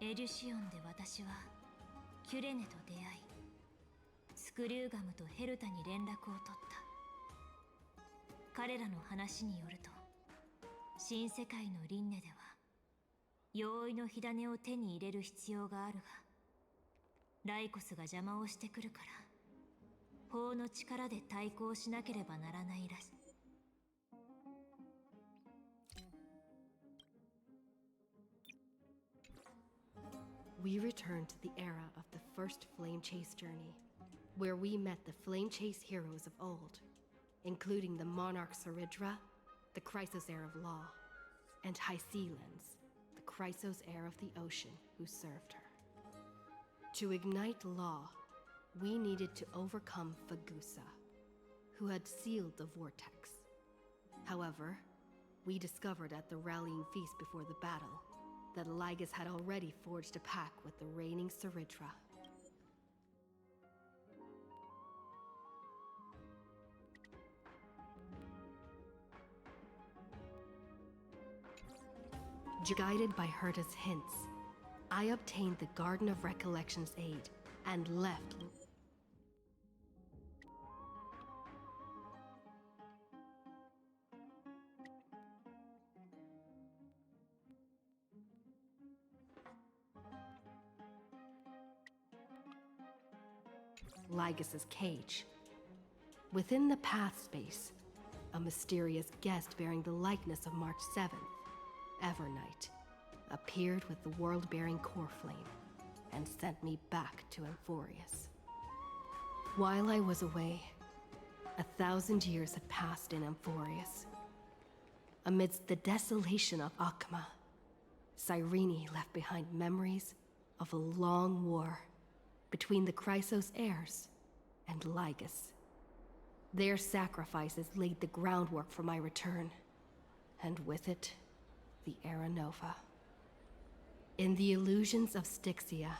エルシオンで私はキュレネと出会い、スクリューガムとヘルタに連絡を取った。彼らの話によると、新世界の輪廻では容易の火種を手に入れる必要があるが、ライコスが邪魔をしてくるから、法の力で対抗しなければならないらしい。We returned to the era of the first Flame Chase journey, where we met the Flame Chase heroes of old, including the Monarch Saridra, the Chrysos heir of law, and Hysealens, the Chrysos heir of the ocean who served her. To ignite law, we needed to overcome Fagusa, who had sealed the vortex. However, we discovered at the rallying feast before the battle that Lygus had already forged a pact with the reigning Saridra. Guided by Herta's hints, I obtained the Garden of Recollection's aid and left. Lygus's cage. Within the path space, a mysterious guest bearing the likeness of March 7th, Evernight, appeared with the world-bearing core flame and sent me back to Amphorius. While I was away, 1,000 years had passed in Amphorius. Amidst the desolation of Akma, Cyrene left behind memories of a long war between the Chrysos heirs and Lygus. Their sacrifices laid the groundwork for my return, and with it, the Era Nova. In the illusions of Styxia,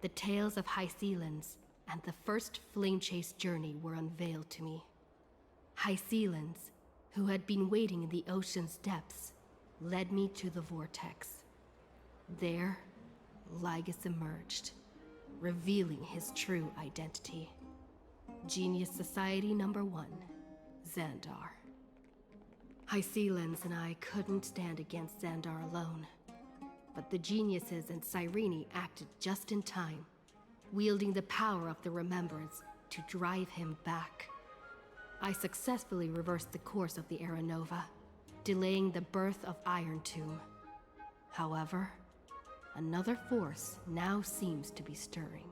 the tales of Hysealens and the first Flame Chase journey were unveiled to me. Hysealens, who had been waiting in the ocean's depths, led me to the vortex. There, Lygus emerged, revealing his true identity. Genius Society Number 1, Xandar. Hysealens and I couldn't stand against Xandar alone, but the geniuses and Cyrene acted just in time, wielding the power of the Remembrance to drive him back. I successfully reversed the course of the Era Nova, delaying the birth of Iron Tomb. However, another force now seems to be stirring.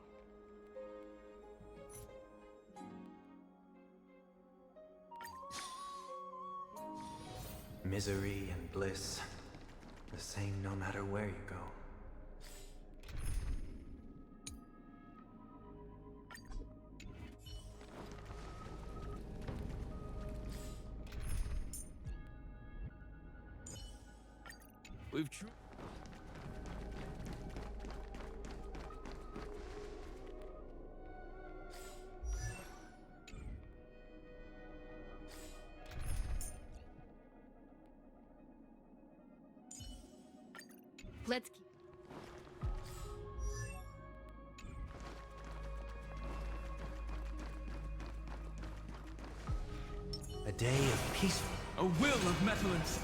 Misery and bliss, the same no matter where you go. We've Let's keep... A day of peaceful. a will of metallance.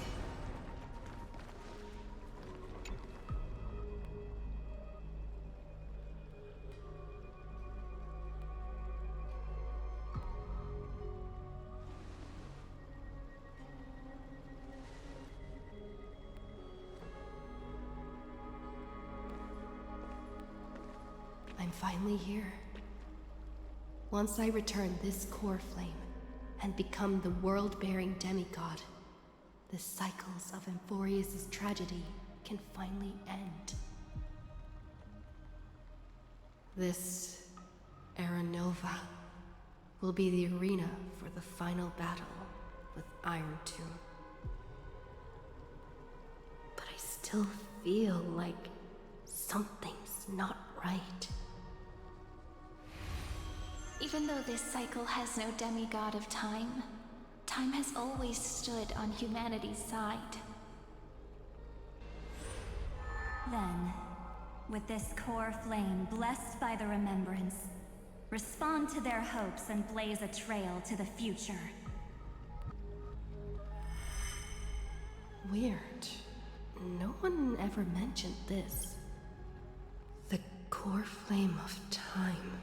I'm finally here. Once I return this core flame and become the world-bearing demigod, the cycles of Amphorius' tragedy can finally end. This Era Nova will be the arena for the final battle with Iron Tomb. But I still feel like something's not right. Even though this cycle has no demigod of time, time has always stood on humanity's side. Then, With this core flame blessed by the remembrance, respond to their hopes and blaze a trail to the future. Weird. No one ever mentioned this. The core flame of time.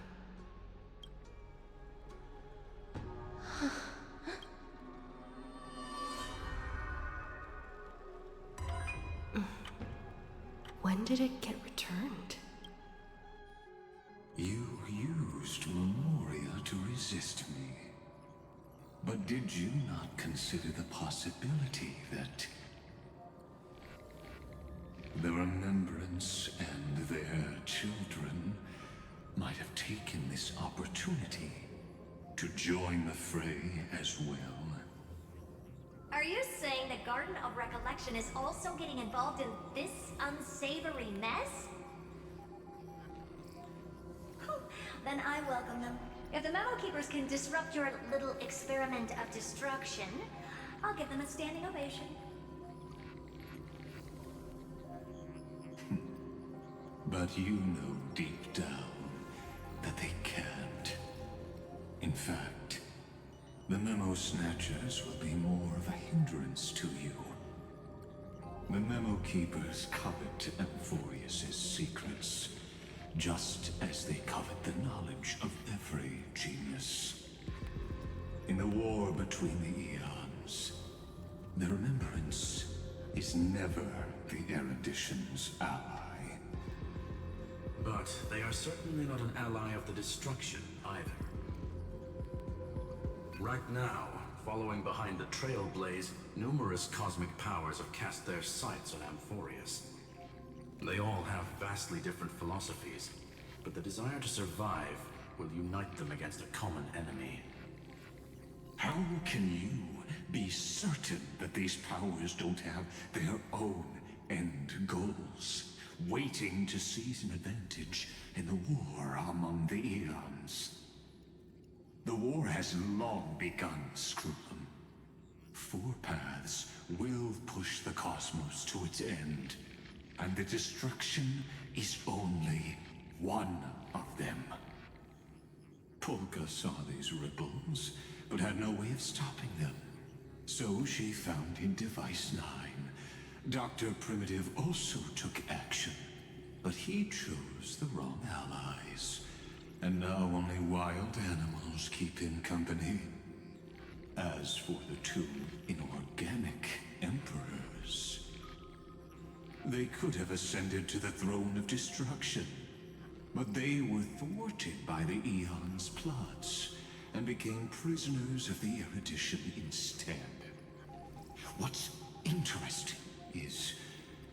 When did it get returned? You used Memoria to resist me. But did you not consider the possibility that the Remembrance and their children might have taken this opportunity to join the fray as well? Are you saying the Garden of Recollection is also getting involved in this unsavory mess? Then I welcome them. If the Memo Keepers can disrupt your little experiment of destruction, I'll give them a standing ovation. But you know deep down that they can't. In fact, the Memo Snatchers will be more of a hindrance to you. The Memo Keepers covet Amphorius's secrets, just as they covet the knowledge of every genius. In the war between the eons, the Remembrance is never the Erudition's ally. But they are certainly not an ally of the destruction, either. Right now, following behind the Trailblaze, numerous cosmic powers have cast their sights on Amphorius. They all have vastly different philosophies, but the desire to survive will unite them against a common enemy. How can you be certain that these powers don't have their own end goals, waiting to seize an advantage in the war among the eons? The war has long begun, Screw'em. Four paths will push the cosmos to its end, and the destruction is only one of them. Polka saw these ripples, but had no way of stopping them. So she found in Device 9. Dr. Primitive also took action, but he chose the wrong allies. And now only wild animals keep him company. As for the two inorganic emperors, they could have ascended to the throne of destruction, but they were thwarted by the Eon's plots and became prisoners of the Erudition instead. What's interesting is,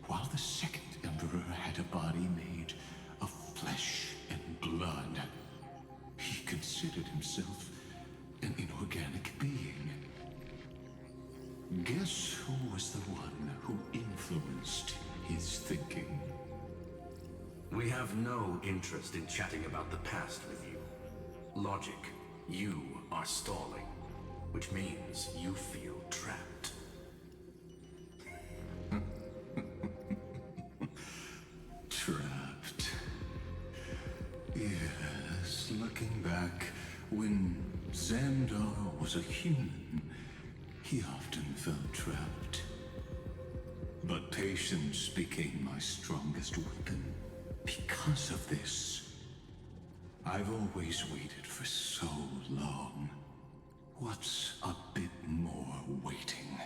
while the second emperor had a body made of flesh and blood, he considered himself an inorganic being. Guess who was the one who influenced his thinking? We have no interest in chatting about the past with you. Logic, you are stalling, which means you feel trapped. Trapped. Yes, looking back, when Xandar was a human, he often felt trapped. But patience became my strongest weapon. Because of this, I've always waited for so long. What's a bit more waiting?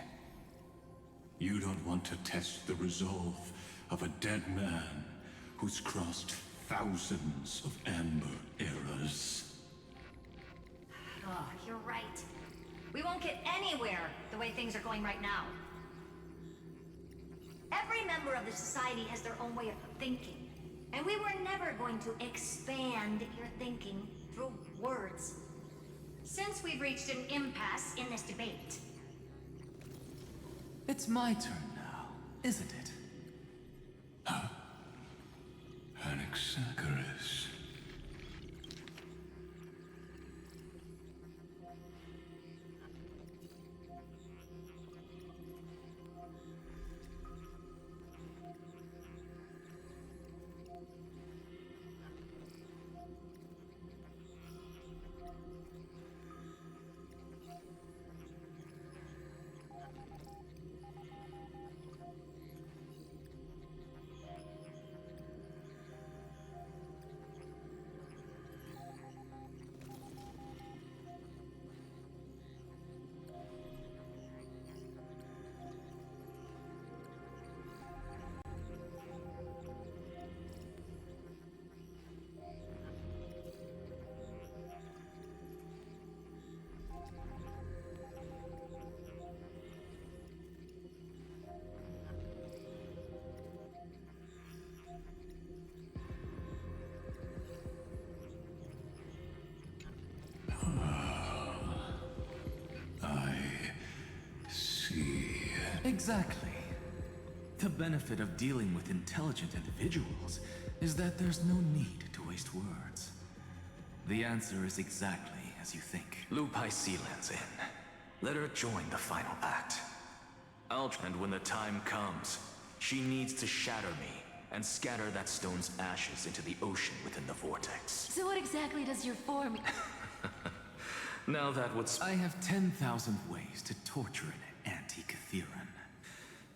You don't want to test the resolve of a dead man who's crossed thousands of amber eras. Oh, you're right. We won't get anywhere the way things are going right now. Every member of the society has their own way of thinking. And we were never going to expand your thinking through words. Since we've reached an impasse in this debate. It's my turn now, isn't it? Anaxagoras. Exactly. The benefit of dealing with intelligent individuals is that there's no need to waste words. The answer is exactly as you think. Lupai Sealand's in. Let her join the final act. And when the time comes, she needs to shatter me and scatter that stone's ashes into the ocean within the vortex. So what exactly does your form... Now that would... I have 10,000 ways to torture an anti-Catheran.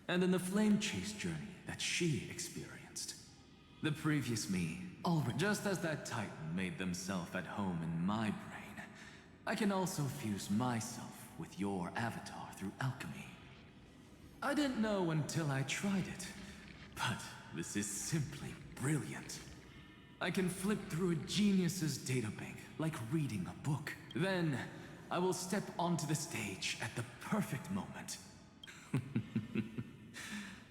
And in the flame chase journey that she experienced, the previous me, already, just as that Titan made themselves at home in my brain, I can also fuse myself with your avatar through alchemy. I didn't know until I tried it, but this is simply brilliant. I can flip through a genius's databank like reading a book. Then, I will step onto the stage at the perfect moment.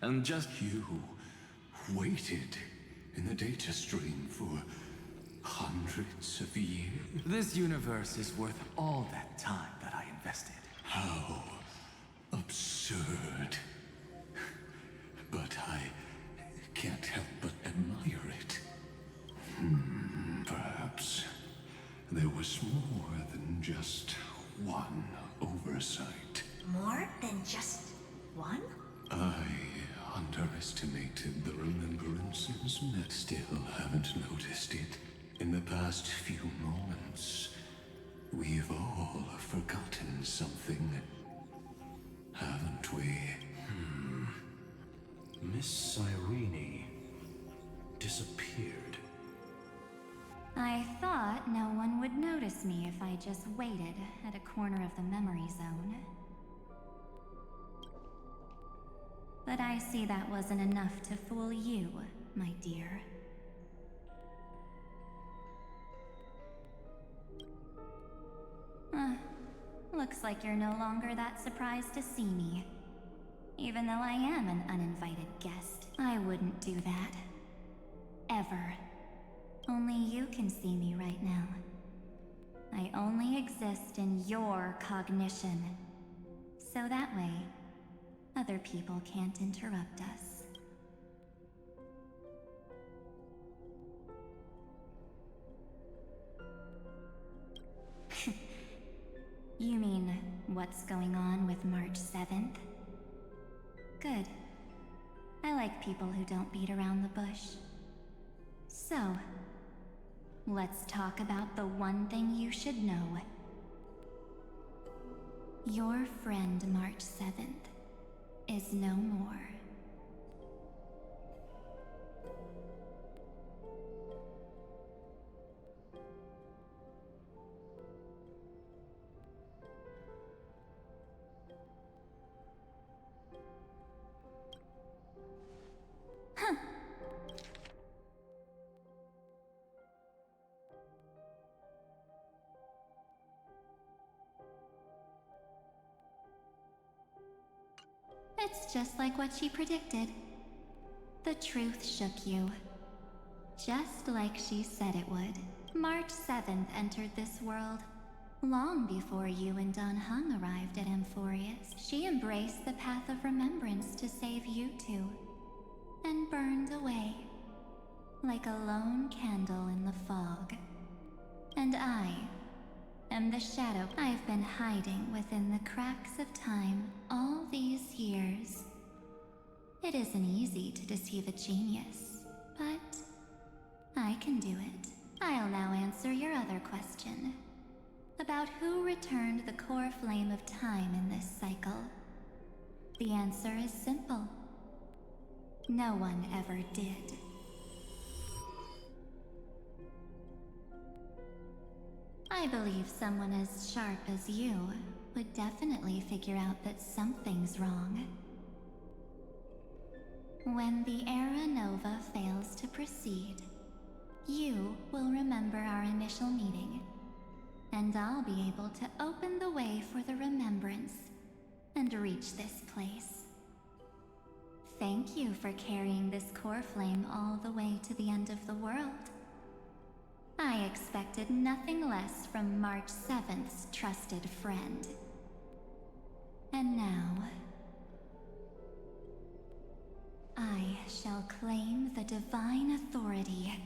And just You waited in the data stream for hundreds of years. this universe is worth all that time that I invested. How absurd. But I can't help but admire it. Perhaps there was more than just one oversight. More than just one? I underestimated the remembrances, but still haven't noticed it. In the past few moments, we've all forgotten something, haven't we? Miss Cyrene disappeared. I thought no one would notice me if I just waited at a corner of the memory zone. But I see that wasn't enough to fool you, my dear. Looks like you're no longer that surprised to see me. Even though I am an uninvited guest, I wouldn't do that. Ever. Only you can see me right now. I only exist in your cognition. So that way, other people can't interrupt us. You mean, what's going on with March 7th? Good. I like people who don't beat around the bush. So, let's talk about the one thing you should know. Your friend March 7th is no more. It's just like what she predicted. The truth shook you. Just like she said it would. March 7th entered this world. Long before you and Don Hung arrived at Amphorius, she embraced the path of remembrance to save you two. And burned away. Like a lone candle in the fog. And I am the shadow I've been hiding within the cracks of time all these years. It isn't easy to deceive a genius, but I can do it. I'll now answer your other question. About who returned the core flame of time in this cycle. The answer is simple. No one ever did. I believe someone as sharp as you would definitely figure out that something's wrong. When the Era Nova fails to proceed, you will remember our initial meeting, and I'll be able to open the way for the remembrance and reach this place. Thank you for carrying this core flame all the way to the end of the world. I expected nothing less from March 7th's trusted friend. And now, I shall claim the divine authority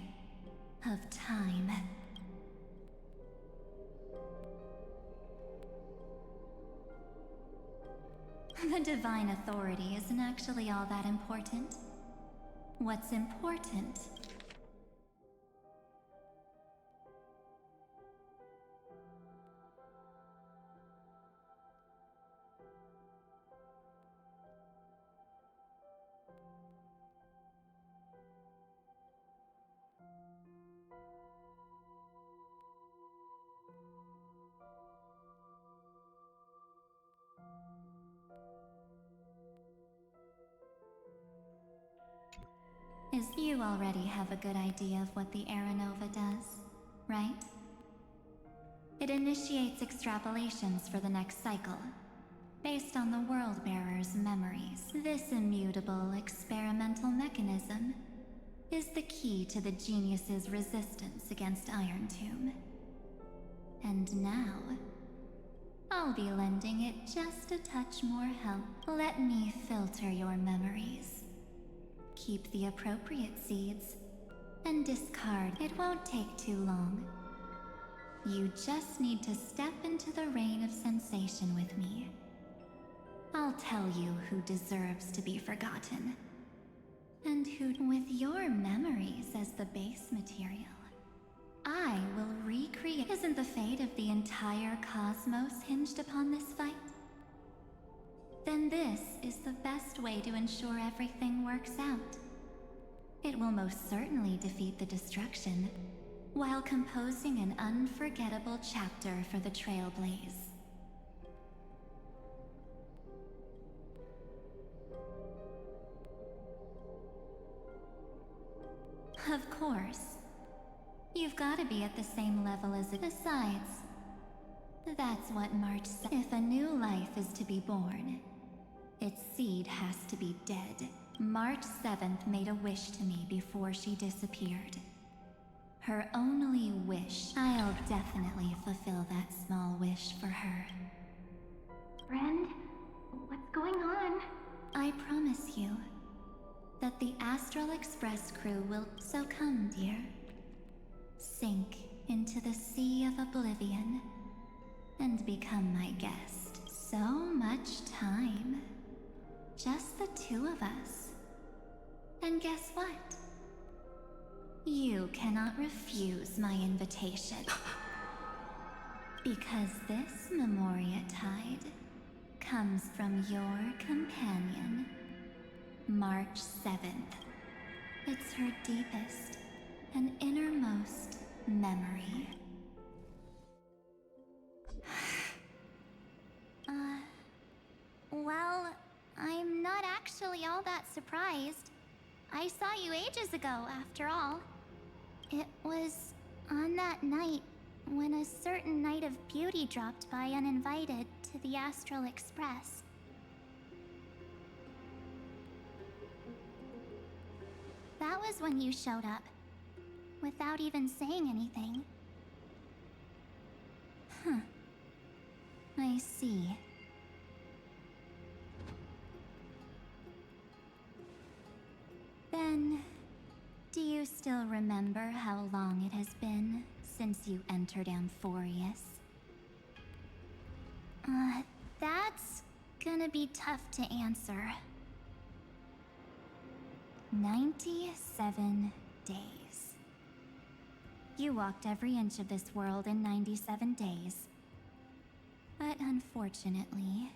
of time. The divine authority isn't actually all that important. What's important is you already have a good idea of what the Aeronova does, right? It initiates extrapolations for the next cycle, based on the World-Bearer's memories. This immutable experimental mechanism is the key to the genius's resistance against Iron Tomb. And now, I'll be lending it just a touch more help. Let me filter your memories. Keep the appropriate seeds, and discard. It won't take too long. You just need to step into the rain of sensation with me. I'll tell you who deserves to be forgotten, and who, with your memories as the base material, I will recreate. Isn't the fate of the entire cosmos hinged upon this fight? Then this is the best way to ensure everything works out. It will most certainly defeat the destruction, while composing an unforgettable chapter for the Trailblaze. Of course. You've got to be at the same level as it. Besides, that's what March said. If a new life is to be born, its seed has to be dead. March 7th made a wish to me before she disappeared. Her only wish. I'll definitely fulfill that small wish for her. Friend, what's going on? I promise you that the Astral Express crew will. So come, dear. Sink into the sea of oblivion and become my guest. So much time. Just the two of us. And guess what? You cannot refuse my invitation. Because this Memoria Tide comes from your companion, March 7th. It's her deepest and innermost memory. Well, I'm not actually all that surprised. I saw you ages ago, after all. It was on that night when a certain Knight of Beauty dropped by uninvited to the Astral Express. That was when you showed up, without even saying anything. Huh. I see. Then, do you still remember how long it has been since you entered Amphorius? That's gonna be tough to answer. 97 days. You walked every inch of this world in 97 days. But unfortunately,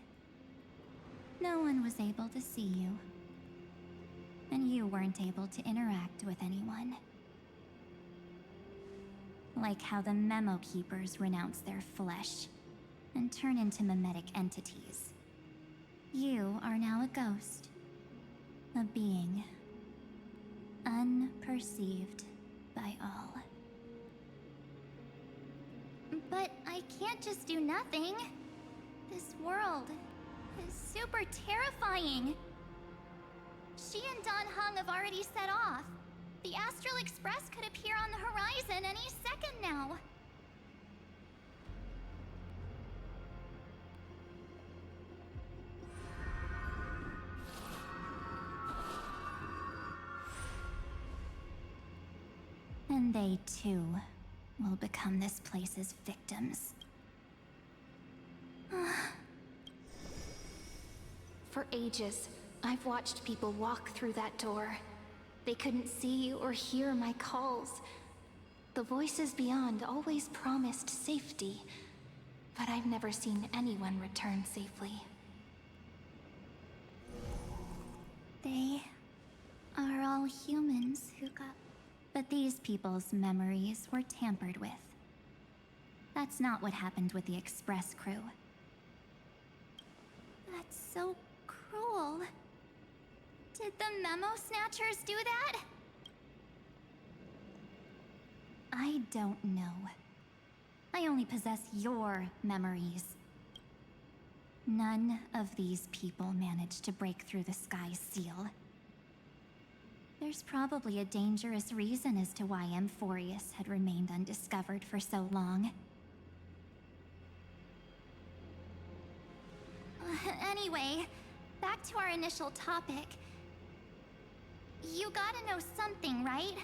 no one was able to see you. And you weren't able to interact with anyone. Like how the Memo Keepers renounce their flesh and turn into mimetic entities. You are now a ghost. A being. Unperceived by all. But I can't just do nothing. This world is super terrifying. She and Don Hung have already set off. The Astral Express could appear on the horizon any second now. They too will become this place's victims. For ages, I've watched people walk through that door. They couldn't see or hear my calls. The voices beyond always promised safety, but I've never seen anyone return safely. They are all humans who got... But these people's memories were tampered with. That's not what happened with the Express crew. That's so cruel. Did the Memo Snatchers do that? I don't know. I only possess your memories. None of these people managed to break through the sky's seal. There's probably a dangerous reason as to why Amphorius had remained undiscovered for so long. Anyway, back to our initial topic. You gotta know something, right?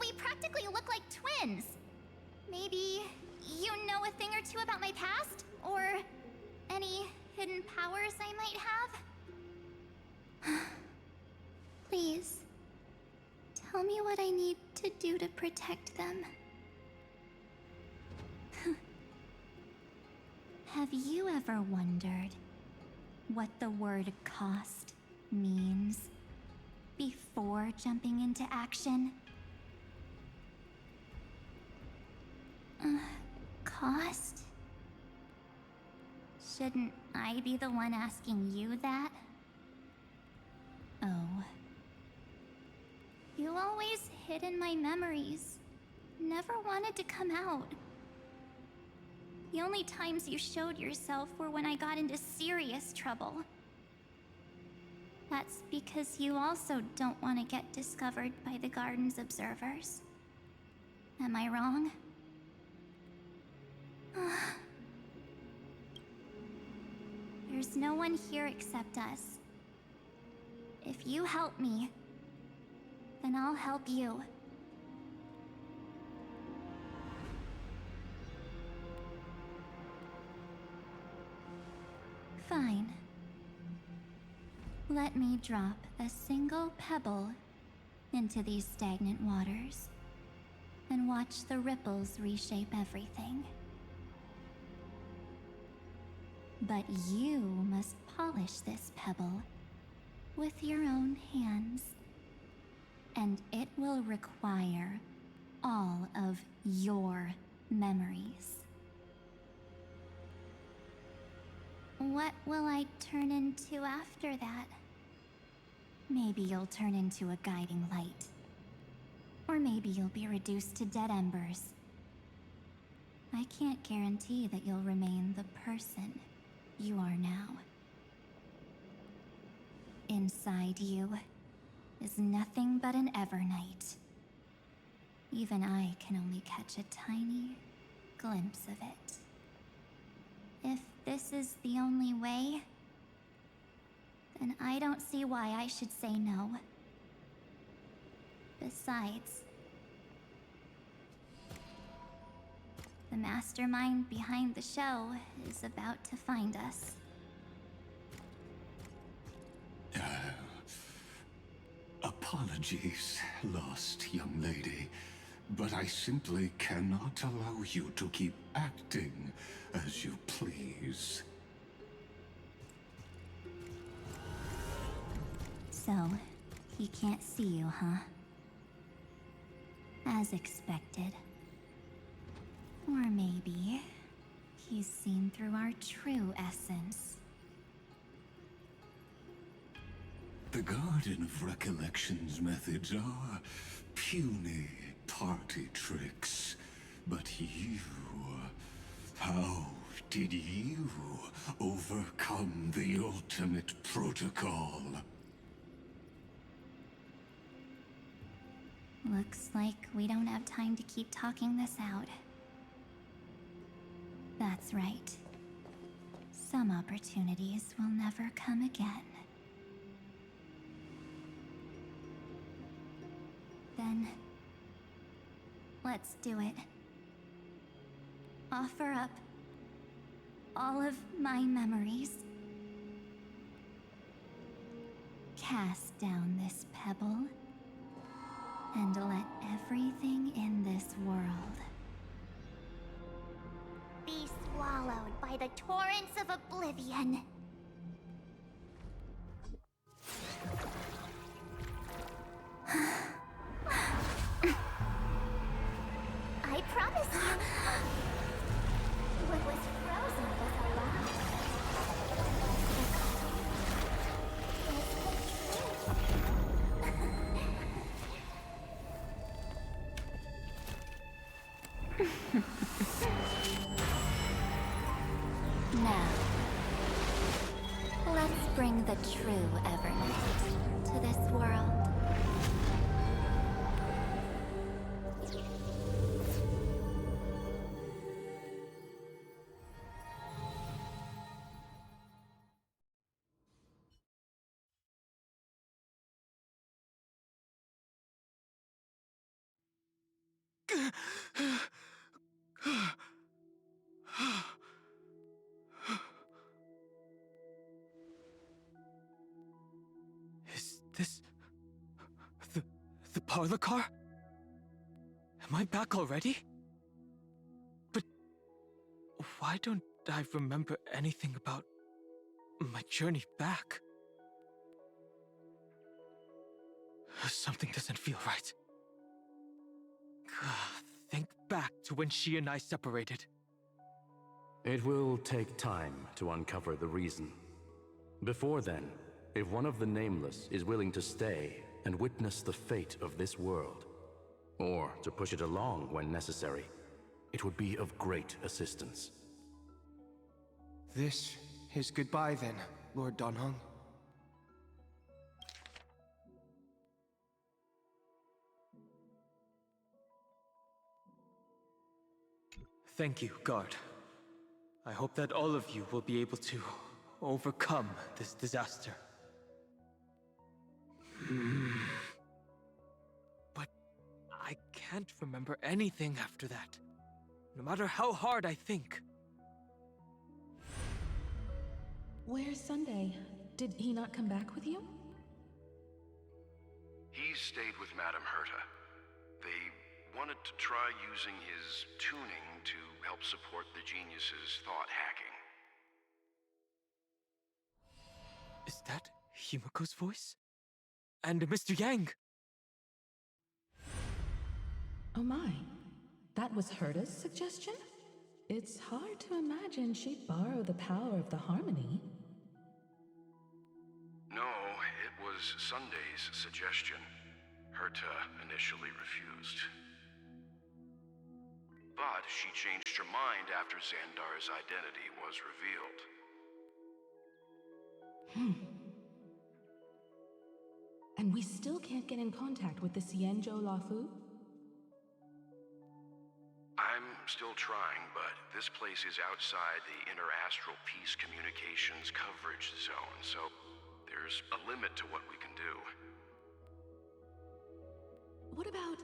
We practically look like twins. Maybe you know a thing or two about my past? Or any hidden powers I might have? Please, tell me what I need to do to protect them. Have you ever wondered what the word cost means before jumping into action? Cost? Shouldn't I be the one asking you that? Oh. You always hid in my memories. Never wanted to come out. The only times you showed yourself were when I got into serious trouble. That's because you also don't want to get discovered by the Garden's observers. Am I wrong? There's no one here except us. If you help me, then I'll help you. Fine. Let me drop a single pebble into these stagnant waters and watch the ripples reshape everything. But you must polish this pebble with your own hands, and it will require all of your memories. What will I turn into after that? Maybe you'll turn into a guiding light. Or maybe you'll be reduced to dead embers. I can't guarantee that you'll remain the person you are now. Inside you is nothing but an Evernight. Even I can only catch a tiny glimpse of it. If this is the only way, then I don't see why I should say no. Besides, the mastermind behind the show is about to find us. Apologies, lost young lady, but I simply cannot allow you to keep acting as you please. So, he can't see you, huh? As expected. Or maybe he's seen through our true essence. The Garden of Recollection's methods are puny party tricks. But you... how did you overcome the ultimate protocol? Looks like we don't have time to keep talking this out. That's right. Some opportunities will never come again. Then, Let's do it. Offer up all of my memories. Cast down this pebble, and let everything in this world be swallowed by the torrents of oblivion. I promise you, what was frozen was alive. Now, let's bring the true Evernight to this world. Is this the parlor car? Am I back already? But why don't I remember anything about my journey back? Something doesn't feel right. Think back to when she and I separated. It will take time to uncover the reason. Before then, if one of the Nameless is willing to stay and witness the fate of this world, or to push it along when necessary, it would be of great assistance. This is goodbye then, Lord Donhong. Thank you, guard. I hope that all of you will be able to overcome this disaster. But I can't remember anything after that, no matter how hard I think. Where's Sunday? Did he not come back with you? He stayed with Madame Herta. They wanted to try using his tuning to help support the genius's thought hacking. Is that Himiko's voice? And Mr. Yang? Oh my. That was Herta's suggestion? It's hard to imagine she'd borrow the power of the harmony. No, it was Sunday's suggestion. Herta initially refused. But she changed her mind after Xandar's identity was revealed. And we still can't get in contact with the Xianzhou Lafu? I'm still trying, but this place is outside the Inter-Astral Peace Communications coverage zone, so there's a limit to what we can do. What about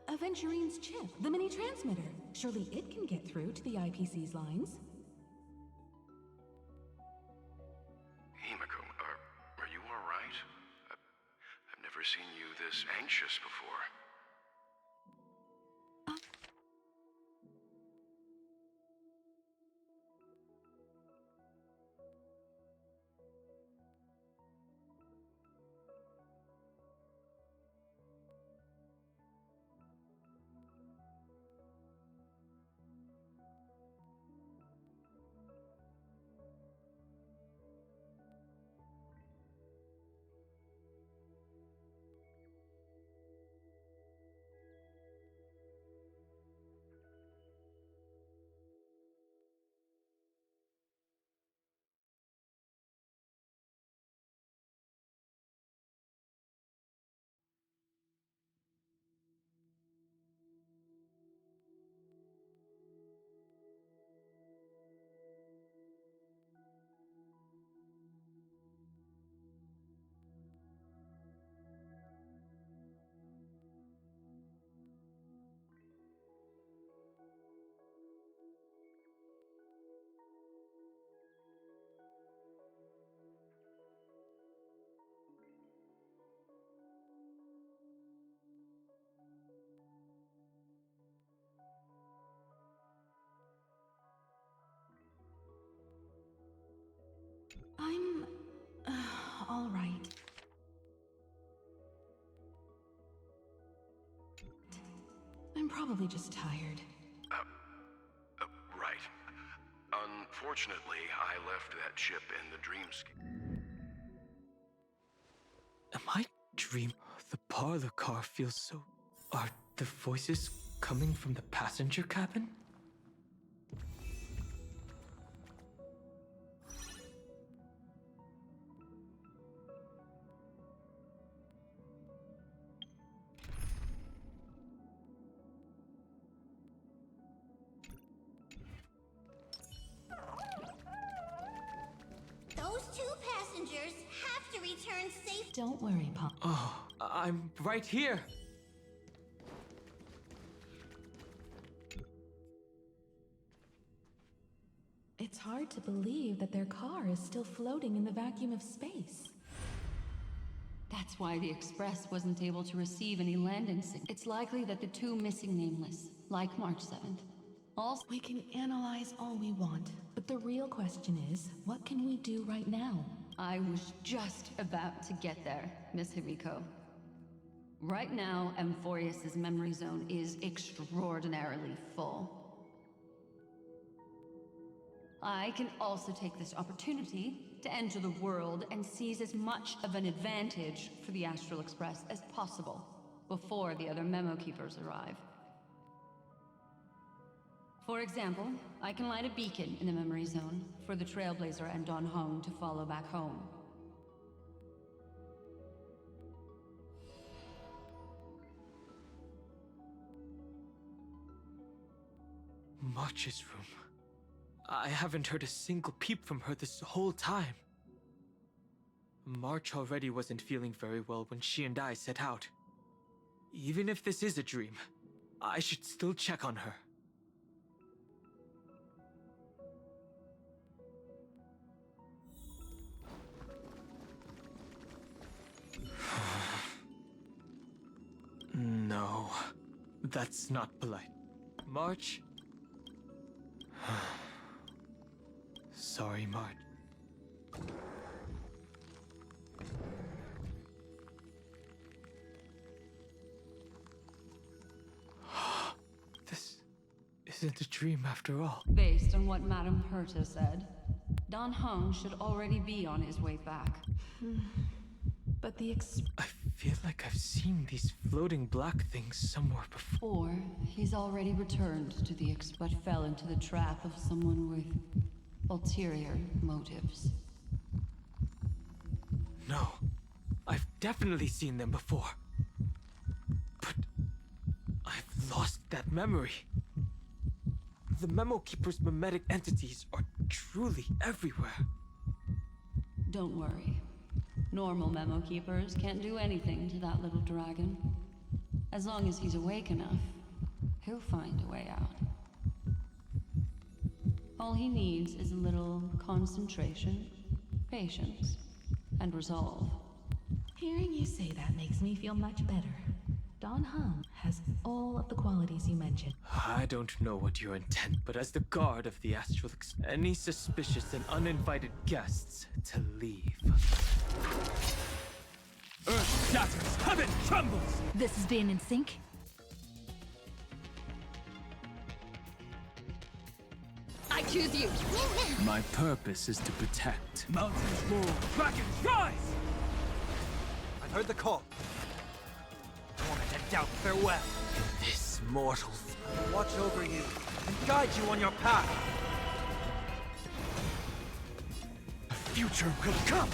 Aventurine's chip, the mini-transmitter? Surely it can get through to the IPC's lines. Himiko, are you alright? I've never seen you this anxious before. probably just tired. Right. Unfortunately, I left that ship in the dreamscape. Am I dream? The parlor car feels so... Are the voices coming from the passenger cabin? Those two passengers have to return safe. Don't worry, Pop. Oh, I'm right here. It's hard to believe that their car is still floating in the vacuum of space. That's why the Express wasn't able to receive any landing signals. It's likely that the two missing nameless, like March 7th, also... We can analyze all we want, but the real question is, what can we do right now? I was just about to get there, Miss Himiko. Right now, Amphorius's memory zone is extraordinarily full. I can also take this opportunity to enter the world and seize as much of an advantage for the Astral Express as possible before the other memo keepers arrive. For example, I can light a beacon in the memory zone for the Trailblazer and Don Hong to follow back home. March's room. I haven't heard a single peep from her this whole time. March already wasn't feeling very well when she and I set out. Even if this is a dream, I should still check on her. No, that's not polite. March? Sorry, March. This isn't a dream after all. Based on what Madame Herta said, Don Hung should already be on his way back. But I feel like I've seen these floating black things somewhere before. Or he's already returned to the but fell into the trap of someone with ulterior motives. No, I've definitely seen them before. But I've lost that memory. The Memo Keeper's mimetic entities are truly everywhere. Don't worry. Normal Memo Keepers can't do anything to that little dragon. As long as he's awake enough, he'll find a way out. All he needs is a little concentration, patience, and resolve. Hearing you say that makes me feel much better. Don Hung has all of the qualities you mentioned. I don't know what your intent, but as the guard of the Astral any suspicious and uninvited guests to leave. Earth shatters, heaven trembles! This is being in sync? I choose you! My purpose is to protect. Mountains roar, dragons rise! I've heard the call. I want to head down farewell. This mortal Watch over you and guide you on your path. The future will come.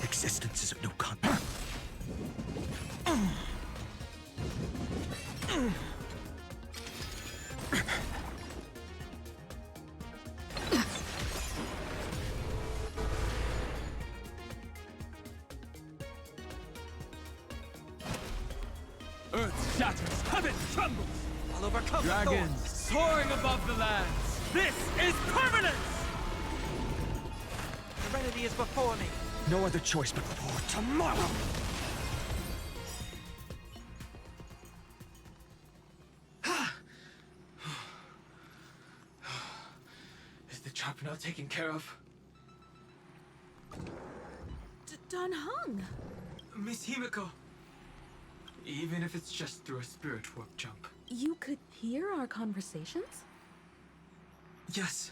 Existence is of no consequence. Earth shatters, heaven trembles! I'll overcome Dragons soaring above the lands! This is permanence! Serenity is before me. No other choice but for tomorrow. Is the trap now taken care of? Don Hung! Miss Himiko, Even if it's just through a spirit warp jump. You could hear our conversations? Yes.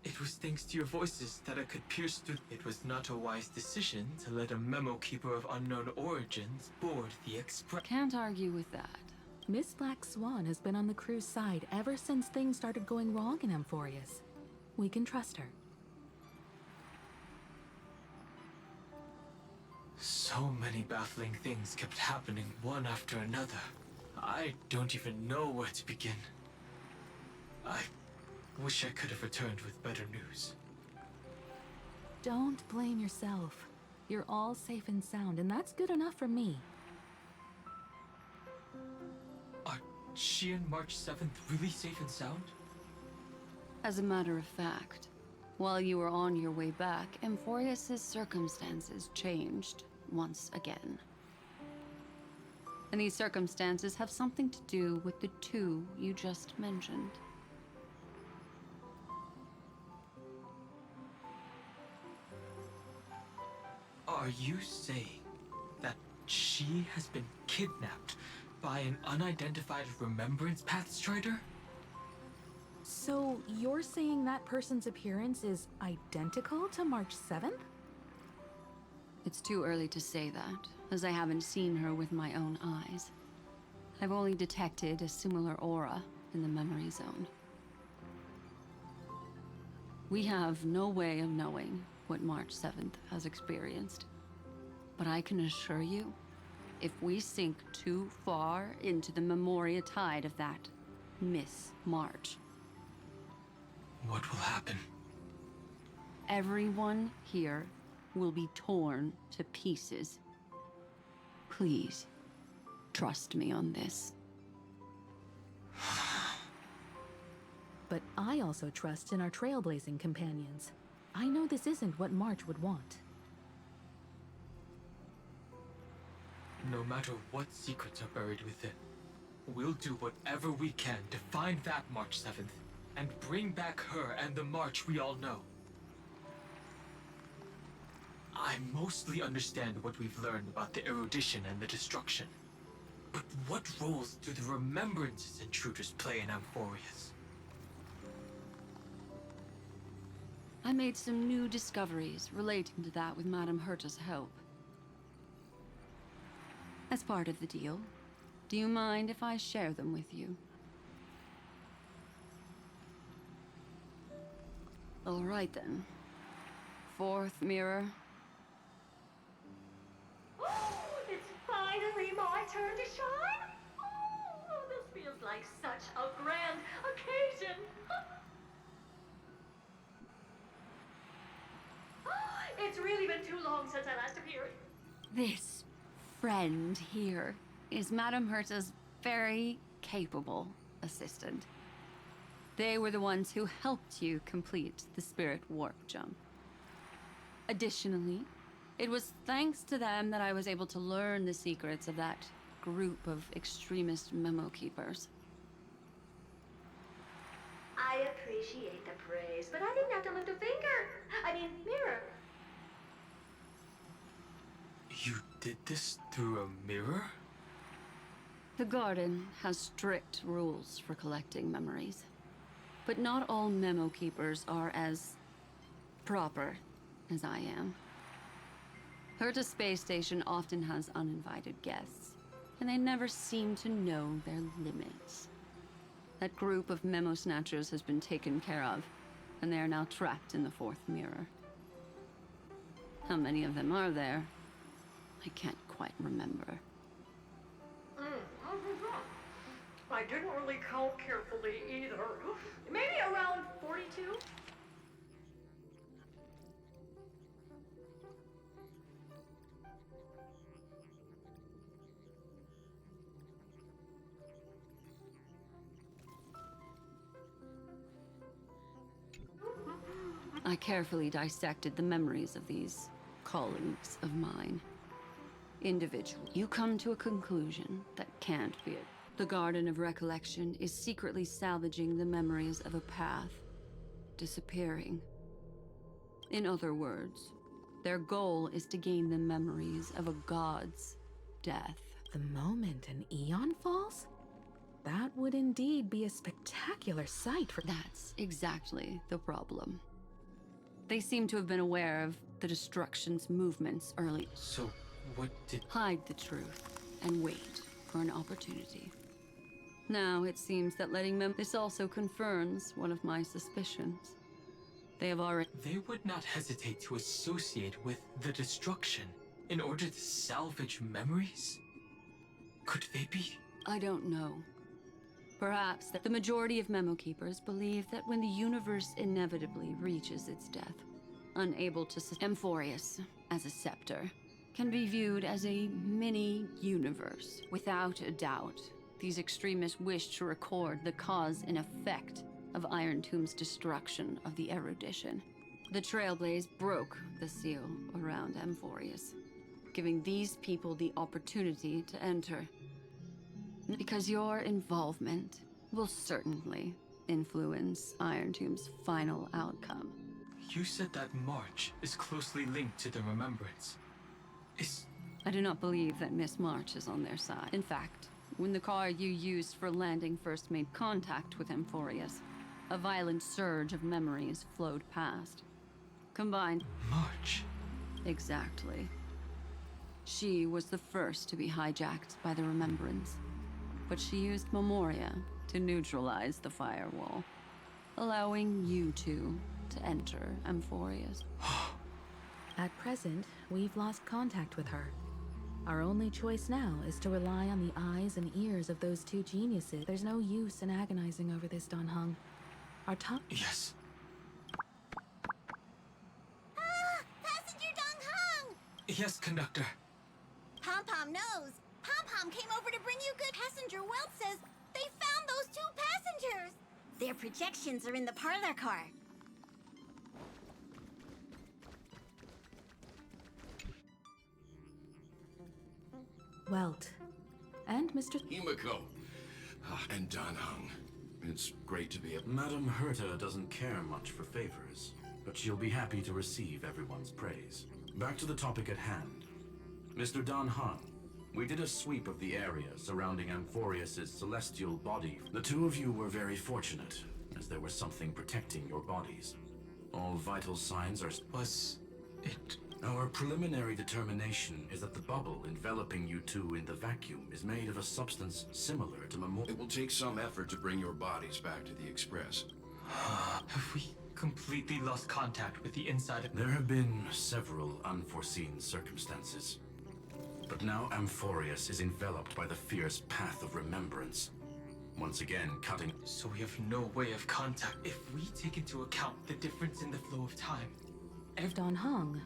It was thanks to your voices that I could pierce through. It was not a wise decision to let a memo keeper of unknown origins board the Express. Can't argue with that. Miss Black Swan has been on the crew's side ever since things started going wrong in Amphorius. We can trust her. So many baffling things kept happening one after another. I don't even know where to begin. I wish I could have returned with better news. Don't blame yourself. You're all safe and sound, and that's good enough for me. Are she and March 7th really safe and sound? As a matter of fact, while you were on your way back, Amphorius' circumstances changed once again. And these circumstances have something to do with the two you just mentioned. Are you saying that she has been kidnapped by an unidentified Remembrance Path Strider? So you're saying that person's appearance is identical to March 7th? It's too early to say that, as I haven't seen her with my own eyes. I've only detected a similar aura in the memory zone. We have no way of knowing what March 7th has experienced. But I can assure you, if we sink too far into the Memoria tide of that Miss March, what will happen? Everyone here will be torn to pieces. Please, trust me on this. But I also trust in our trailblazing companions. I know this isn't what March would want. No matter what secrets are buried within, we'll do whatever we can to find that March 7th and bring back her and the March we all know. I mostly understand what we've learned about the erudition and the destruction. But what roles do the Remembrances intruders play in Amphorius? I made some new discoveries relating to that with Madame Herta's help. As part of the deal, do you mind if I share them with you? All right then. Fourth mirror. It's finally my turn to shine! Oh, this feels like such a grand occasion! It's really been too long since I last appeared. This friend here is Madame Herta's very capable assistant. They were the ones who helped you complete the spirit warp jump. Additionally, it was thanks to them that I was able to learn the secrets of that group of extremist memo keepers. I appreciate the praise, but I didn't have to lift a finger. I mean, mirror. You did this through a mirror? The garden has strict rules for collecting memories. But not all memo keepers are as proper as I am. Herta Space Station often has uninvited guests, and they never seem to know their limits. That group of memo snatchers has been taken care of, and they are now trapped in the fourth mirror. How many of them are there? I can't quite remember. I didn't really count carefully either. Maybe around 42? I carefully dissected the memories of these colleagues of mine. Individually, you come to a conclusion that can't be it. The Garden of Recollection is secretly salvaging the memories of a path disappearing. In other words, their goal is to gain the memories of a god's death. the moment an eon falls? That would indeed be a spectacular sight for— That's exactly the problem. They seem to have been aware of the destruction's movements early. So, what did— Hide the truth and wait for an opportunity. Now it seems that letting them— This also confirms one of my suspicions. They have already— They would not hesitate to associate with the destruction in order to salvage memories? Could they be? I don't know. Perhaps that the majority of Memo Keepers believe that when the universe inevitably reaches its death, unable to Amphorius, as a scepter, can be viewed as a mini-universe. Without a doubt, these extremists wish to record the cause and effect of Iron Tomb's destruction of the erudition. The Trailblaze broke the seal around Amphorius, giving these people the opportunity to enter. Because your involvement will certainly influence Iron Tomb's final outcome. You said that March is closely linked to the Remembrance. I do not believe that Miss March is on their side. In fact, when the car you used for landing first made contact with Amphorius, a violent surge of memories flowed past. Combined— March? Exactly. She was the first to be hijacked by the Remembrance, but she used Memoria to neutralize the firewall, allowing you two to enter Amphorius. At present, we've lost contact with her. Our only choice now is to rely on the eyes and ears of those two geniuses. There's no use in agonizing over this, Don Hung. Our top— Yes. Passenger Dong Hung! Yes, conductor. Pom-Pom knows. Pom-Pom came over to bring you good. Passenger Welt says they found those two passengers. Their projections are in the parlor car. Welt. And Mr. Himiko. And Don Hung. It's great to be a— Madame Herta doesn't care much for favors, but she'll be happy to receive everyone's praise. Back to the topic at hand. Mr. Don Hung, we did a sweep of the area surrounding Amphorius's celestial body. The two of you were very fortunate, as there was something protecting your bodies. All vital signs are— Was it— Our preliminary determination is that the bubble enveloping you two in the vacuum is made of a substance similar to It will take some effort to bring your bodies back to the Express. Have we completely lost contact with the inside of— There have been several unforeseen circumstances. But now Amphorius is enveloped by the fierce path of remembrance. Once again, cutting— So we have no way of contact. If we take into account the difference in the flow of time— Don Hung.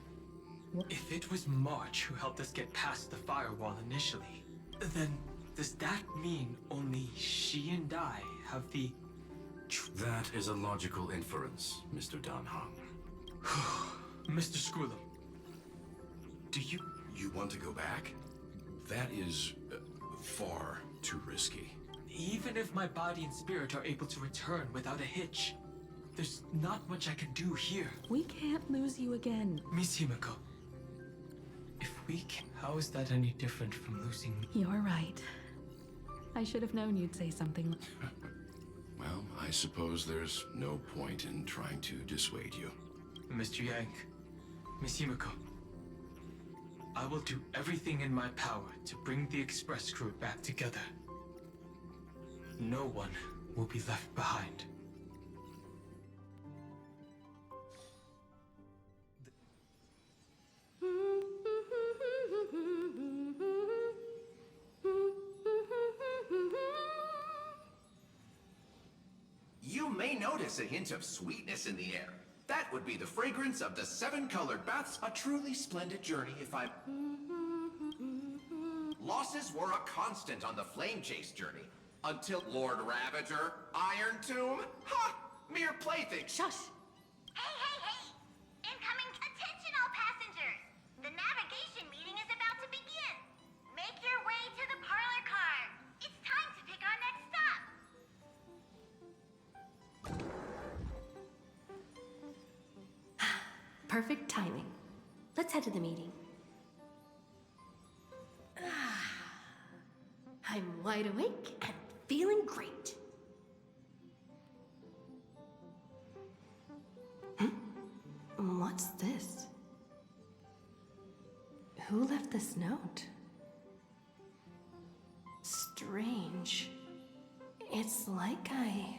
If it was March who helped us get past the firewall initially, then does that mean only she and I have the— That is a logical inference, Mr. Don Hung. Mr. Screwlum, do you— You want to go back? That is far too risky. Even if my body and spirit are able to return without a hitch, there's not much I can do here. We can't lose you again. Miss Himiko, if we can— How is that any different from losing me? You're right. I should have known you'd say something. Well, I suppose there's no point in trying to dissuade you. Mr. Yang, Miss Himiko, I will do everything in my power to bring the Express crew back together. No one will be left behind. You may notice a hint of sweetness in the air. That would be the fragrance of the 7-colored baths. A truly splendid journey, if I— Losses were a constant on the Flame Chase journey. Until Lord Ravager, Iron Tomb, ha! Mere plaything. Shush! Hey! Incoming! Attention all passengers! The navigation meeting is about to begin. Make your way to the parlor car. It's time to pick our next stop. Perfect timing. Let's head to the meeting. wide awake and feeling great. What's this? Who left this note? Strange. It's like I...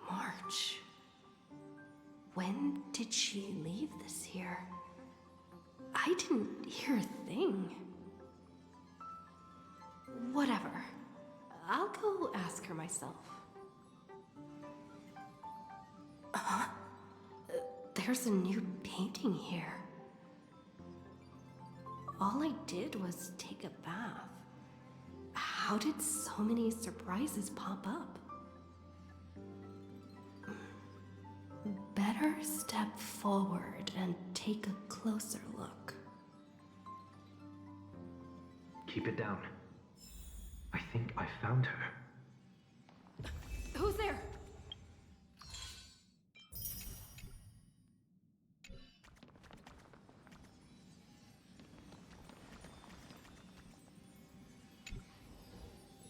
March. When did she leave this here? I didn't hear a thing. Whatever. I'll go ask her myself. There's a new painting here. All I did was take a bath. How did so many surprises pop up? Better step forward and take a closer look. Keep it down. I think I found her. Who's there?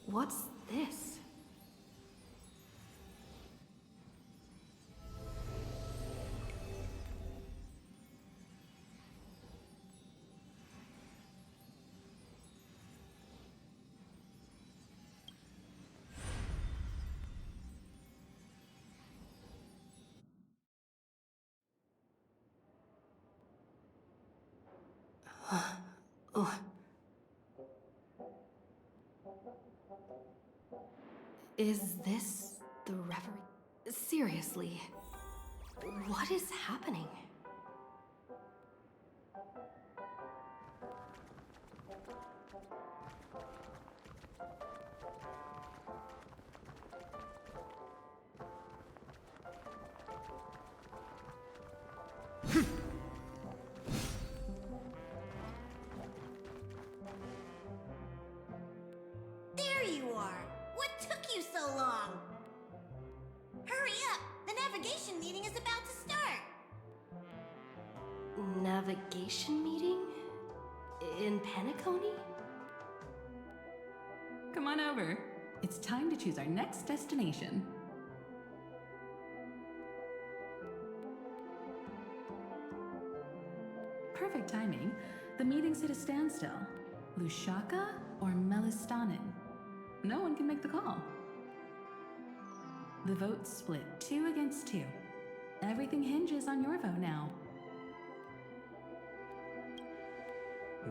What's this? Oh. Is this the reverie? Seriously, what is happening? There you are! What took you so long? Hurry up! The navigation meeting is about to start! Navigation meeting? In Penacony? Come on over. It's time to choose our next destination. Perfect timing. The meeting's at a standstill. Lushaka or Melistanin? No one can make the call. The vote's split 2 against 2. Everything hinges on your vote now.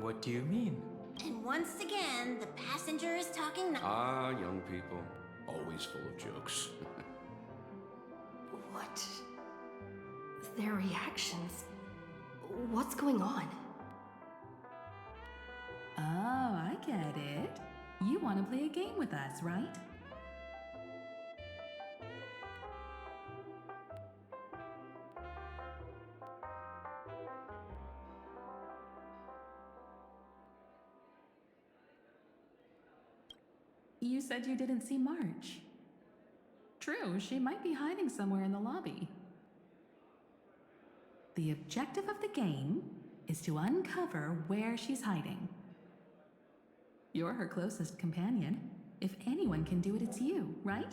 What do you mean? And once again, the passenger is talking Ah, young people. Always full of jokes. What? Their reactions? What's going on? Oh, I get it. You want to play a game with us, right? You said you didn't see March. True, she might be hiding somewhere in the lobby. The objective of the game is to uncover where she's hiding. You're her closest companion. If anyone can do it, it's you, right?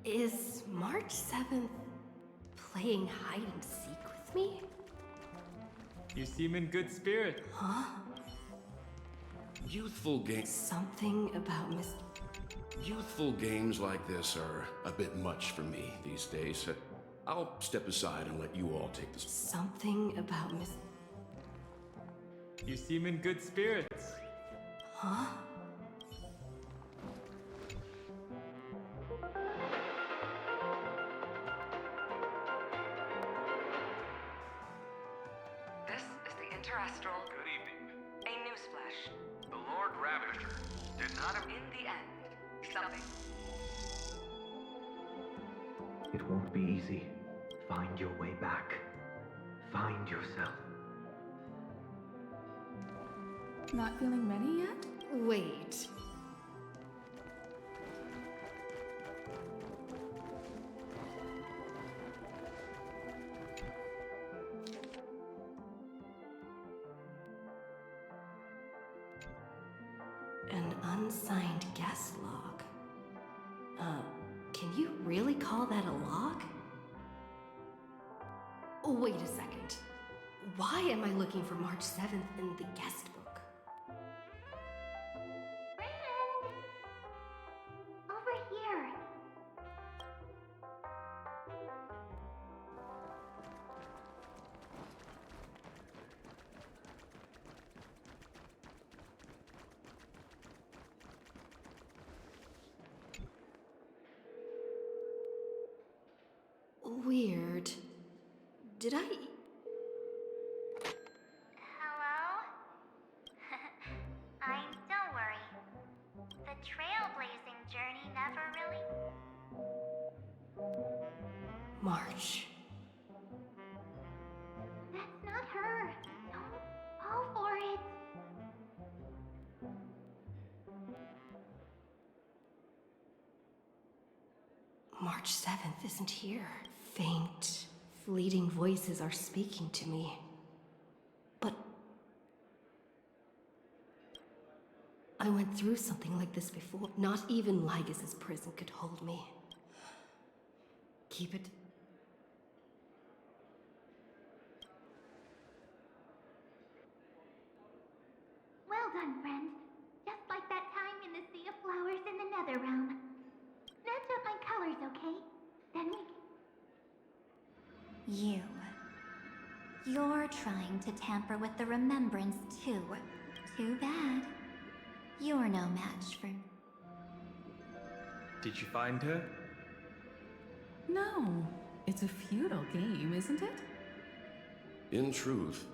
Is March 7th playing hide and seek with me? You seem in good spirits. Huh? Youthful games. Something about Miss... Youthful games like this are a bit much for me these days. I'll step aside and let you all take this. Something about Miss... You seem in good spirits. Huh? This is the Interastral. Good evening. A newsflash. The Lord Ravish should not have in the end. Something. It won't be easy. Find your way back. Find yourself. Not feeling ready yet? Wait. An unsigned guest log. Can you really call that a log? Wait a second. Why am I looking for March 7th in the guest book? Friend! Over here. Weird. Did I... Hello? Don't worry. The trailblazing journey never really... March. That's not her. Don't fall for it. March 7th isn't here. Faint, fleeting voices are speaking to me. But... I went through something like this before. Not even Lygas's prison could hold me. Keep it. Well done, friend. Just like that time in the Sea of Flowers in the Nether Realm. Match up my colors, okay? Then we can... You're trying to tamper with the remembrance too. Too bad. You're no match for... Did you find her? No. It's a futile game, isn't it? In truth,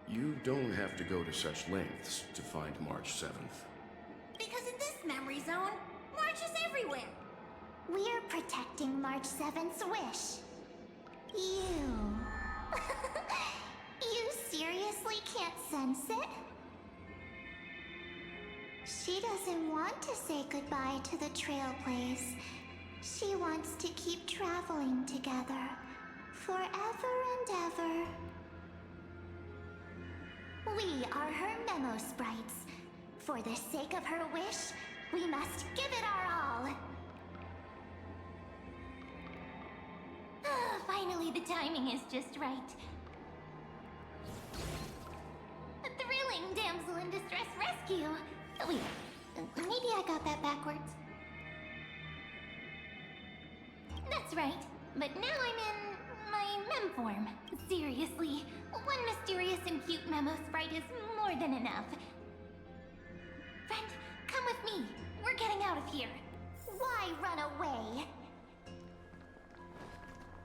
you don't have to go to such lengths to find March 7th. Because in this memory zone, March is everywhere. We're protecting March 7th's wish. You... You seriously can't sense it? She doesn't want to say goodbye to the Trailblaze. She wants to keep traveling together. Forever and ever. We are her memo sprites. For the sake of her wish, we must give it our all. Finally, the timing is just right. A thrilling damsel in distress rescue. Wait, maybe I got that backwards. That's right, but now I'm in my mem form. Seriously, one mysterious and cute memo sprite is more than enough. Friend, come with me. We're getting out of here. Why run away?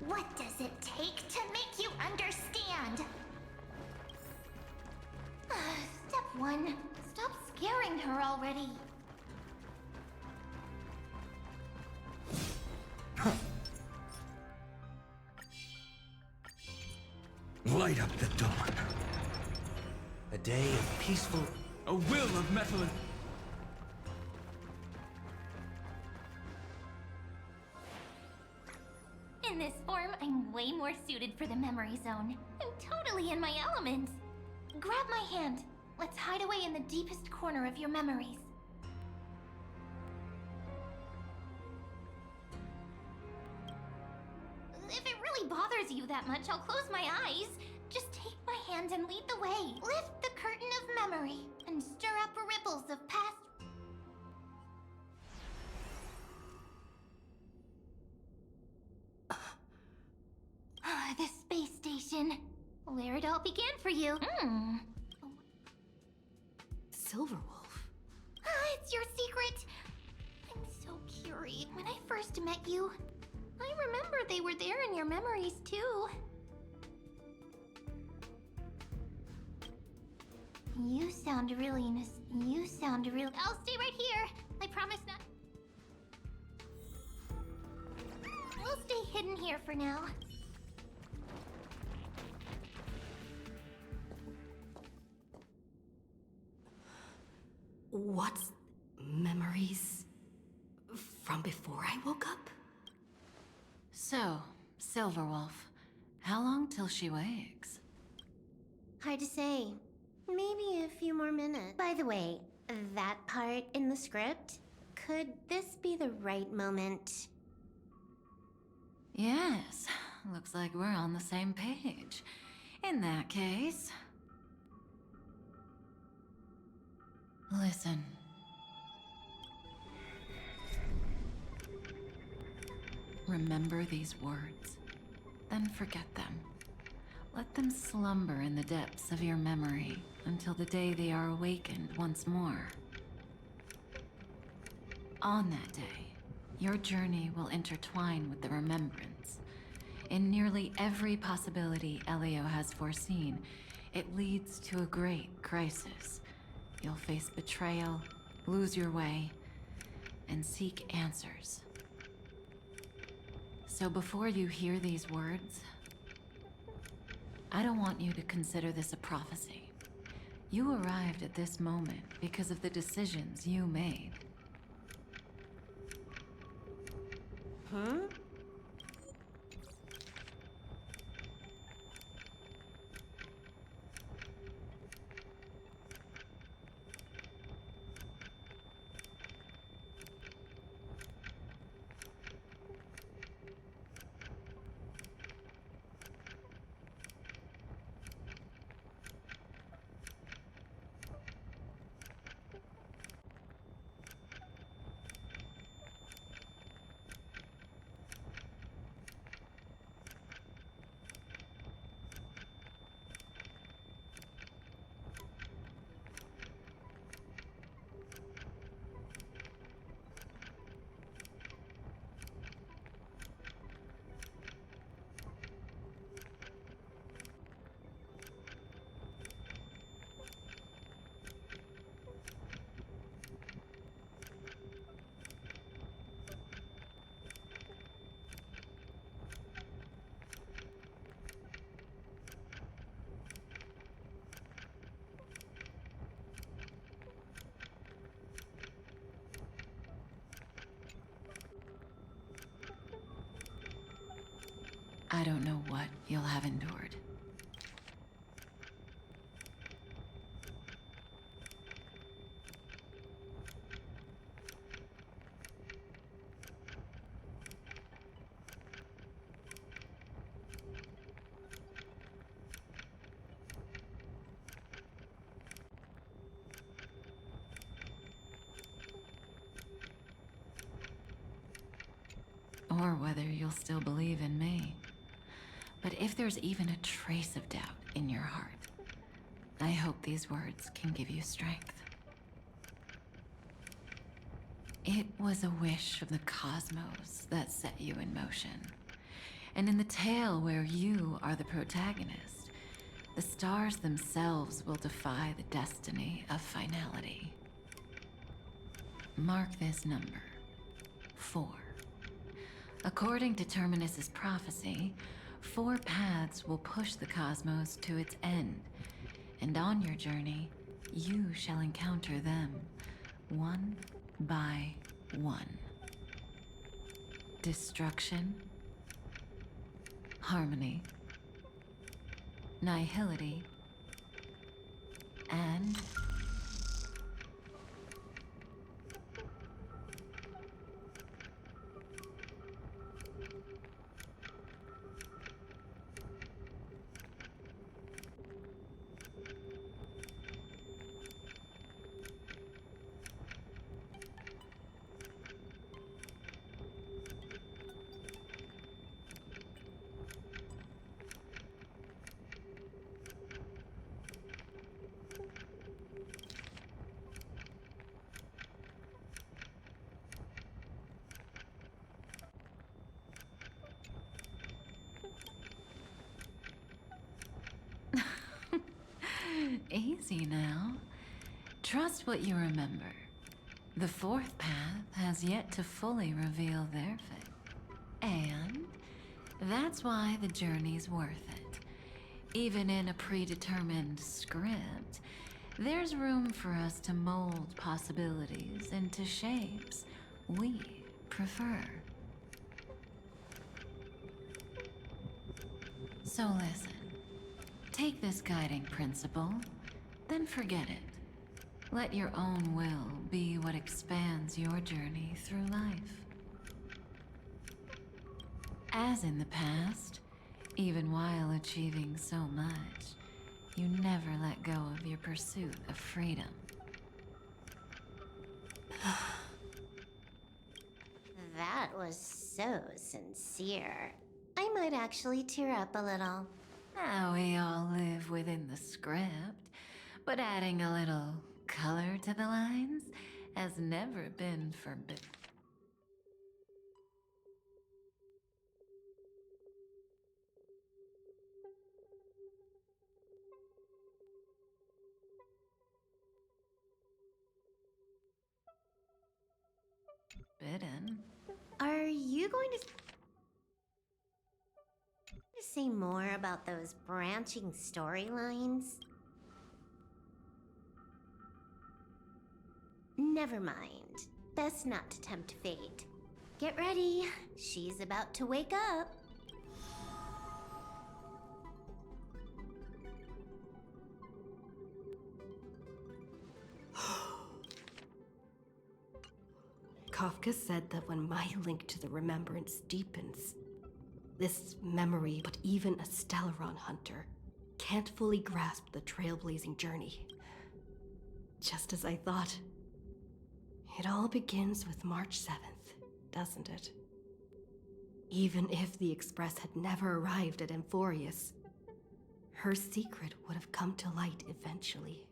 What does it take to make you understand? Step 1. Stop scaring her already. Light up the dawn. A day of peaceful... A will of metal and... In this form, I'm way more suited for the memory zone. I'm totally in my element. Grab my hand. Let's hide away in the deepest corner of your memories. If it really bothers you that much, I'll close my eyes. Just take my hand and lead the way. Lift the curtain of memory and stir up ripples of past... The space station. Where it all began for you. Silverwolf. It's your secret. I'm so curious. When I first met you, I remember they were there in your memories too. You sound really nostalgic. You sound real. I'll stay right here. I promise not. I'll stay hidden here for now. What's memories from before I woke up? So, Silverwolf, how long till she wakes? Hard to say. Maybe a few more minutes. By the way, that part in the script, could this be the right moment? Yes, looks like we're on the same page. In that case... Listen. Remember these words, then forget them. Let them slumber in the depths of your memory until the day they are awakened once more. On that day, your journey will intertwine with the remembrance. In nearly every possibility Elio has foreseen, it leads to a great crisis. You'll face betrayal, lose your way, and seek answers. So before you hear these words, I don't want you to consider this a prophecy. You arrived at this moment because of the decisions you made. Huh? I don't know what you'll have endured. Or whether you'll still believe in me. But if there's even a trace of doubt in your heart, I hope these words can give you strength. It was a wish of the cosmos that set you in motion. And in the tale where you are the protagonist, the stars themselves will defy the destiny of finality. Mark this number, 4. According to Terminus's prophecy, 4 paths will push the cosmos to its end, and on your journey, you shall encounter them, one by one. Destruction, harmony, nihility, and easy now. Trust what you remember. The fourth path has yet to fully reveal their fate. And that's why the journey's worth it. Even in a predetermined script, there's room for us to mold possibilities into shapes we prefer. So listen. Take this guiding principle, then forget it. Let your own will be what expands your journey through life. As in the past, even while achieving so much, you never let go of your pursuit of freedom. That was so sincere. I might actually tear up a little. Now we all live within the script, but adding a little color to the lines has never been forbidden. Are you going to say more about those branching storylines? Never mind. Best not to tempt fate. Get ready. She's about to wake up. Kafka said that when my link to the remembrance deepens, this memory, but even a Stellaron hunter, can't fully grasp the trailblazing journey. Just as I thought. It all begins with March 7th, doesn't it? Even if the Express had never arrived at Amphorius, her secret would have come to light eventually.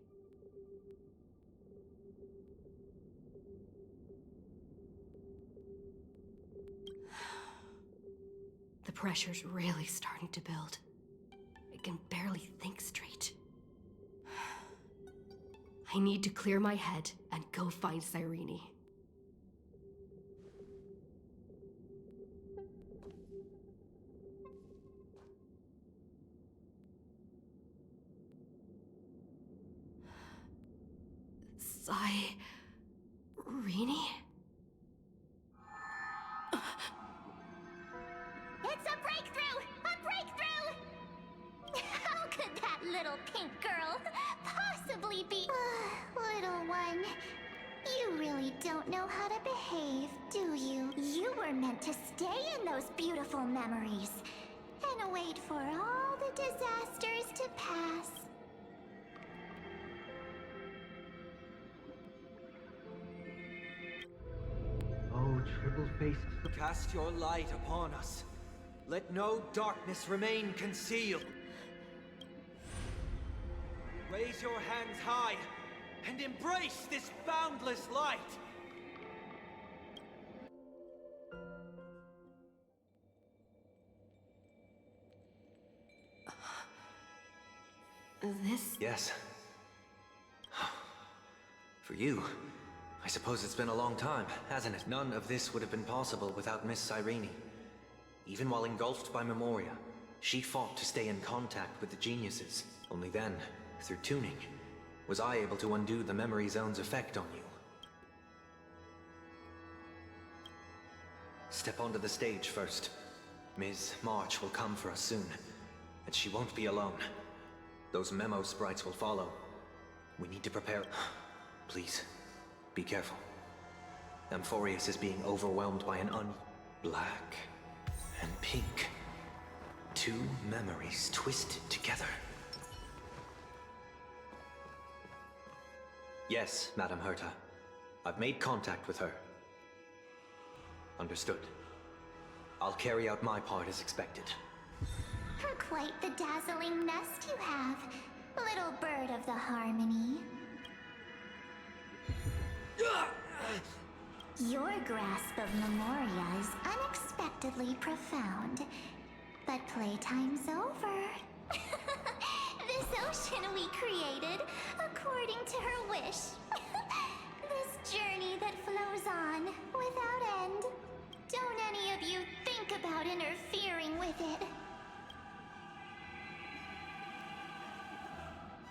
The pressure's really starting to build. I can barely think straight. I need to clear my head and go find Cyrene. Cyrene? It's a breakthrough! A breakthrough! How could that little pink girl possibly be... little one, you really don't know how to behave, do you? You were meant to stay in those beautiful memories and wait for all the disasters to pass. Oh, triple-faced... Cast your light upon us. Let no darkness remain concealed. Raise your hands high and embrace this boundless light. This... Yes. For you, I suppose it's been a long time, hasn't it? None of this would have been possible without Miss Cyrene. Even while engulfed by Memoria, she fought to stay in contact with the geniuses. Only then, through tuning, was I able to undo the memory zone's effect on you. Step onto the stage first. Ms. March will come for us soon, and she won't be alone. Those memo sprites will follow. We need to prepare. Please, be careful. Amphorius is being overwhelmed by an black and pink. Two memories twisted together. Yes, Madam Herta. I've made contact with her. Understood. I'll carry out my part as expected. Quite the dazzling nest you have, little bird of the harmony. Your grasp of Memoria is unexpectedly profound, but playtime's over. This ocean we created, according to her wish. This journey that flows on, without end. Don't any of you think about interfering with it.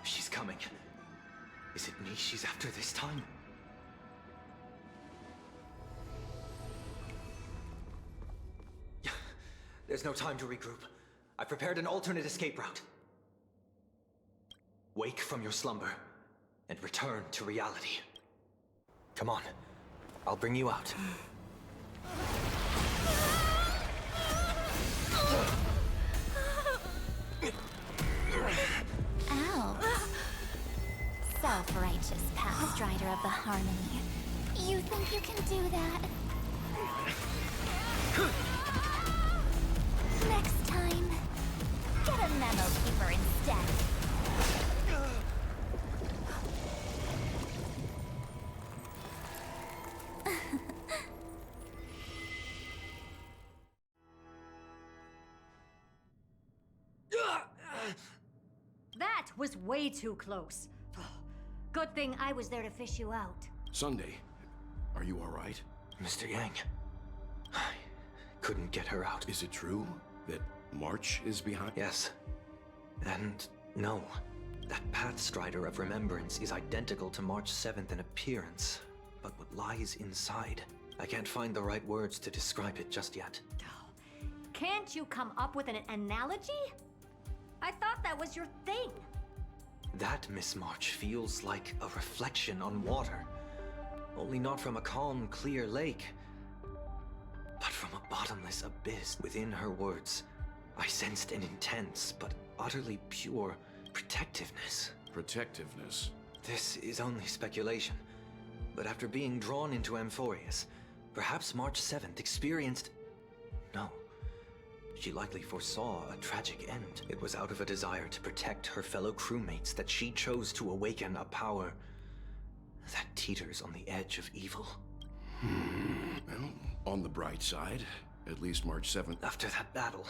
She's coming. Is it me she's after this time? There's no time to regroup. I prepared an alternate escape route. Wake from your slumber and return to reality. Come on, I'll bring you out. Ow. Self-righteous past rider of the harmony. You think you can do that? Next time, get a memo keeper instead. That was way too close. Good thing I was there to fish you out. Sunday, are you all right? Mr. Yang, I couldn't get her out. Is it true that March is behind? Yes. And no. That Pathstrider of Remembrance is identical to March 7th in appearance, but what lies inside, I can't find the right words to describe it just yet. Can't you come up with an analogy? I thought that was your thing. That Miss March feels like a reflection on water. Only not from a calm, clear lake, but from a bottomless abyss. Within her words, I sensed an intense but utterly pure protectiveness. Protectiveness? This is only speculation, but after being drawn into Amphorius, perhaps March 7th experienced... No. She likely foresaw a tragic end. It was out of a desire to protect her fellow crewmates that she chose to awaken a power that teeters on the edge of evil. Well, on the bright side, at least March 7th... After that battle,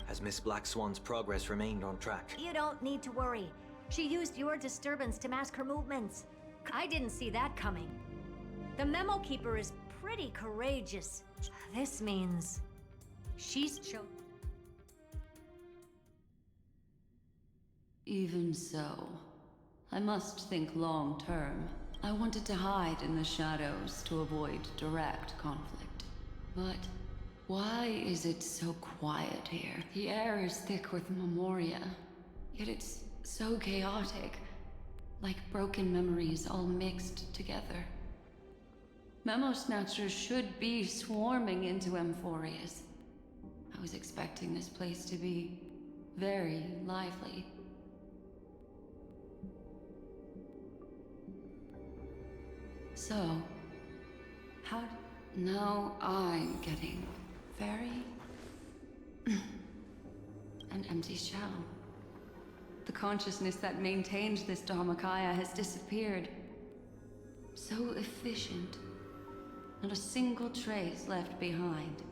has Miss Black Swan's progress remained on track? You don't need to worry. She used your disturbance to mask her movements. I didn't see that coming. The Memo Keeper is pretty courageous. This means... she's Even so, I must think long term. I wanted to hide in the shadows to avoid direct conflict. But why is it so quiet here? The air is thick with memoria, yet it's so chaotic, like broken memories all mixed together. Memo Snatchers should be swarming into Amphorius. I was expecting this place to be very lively. So, how... Now I'm getting very... an empty shell. The consciousness that maintained this Dharmakaya has disappeared. So efficient. Not a single trace left behind.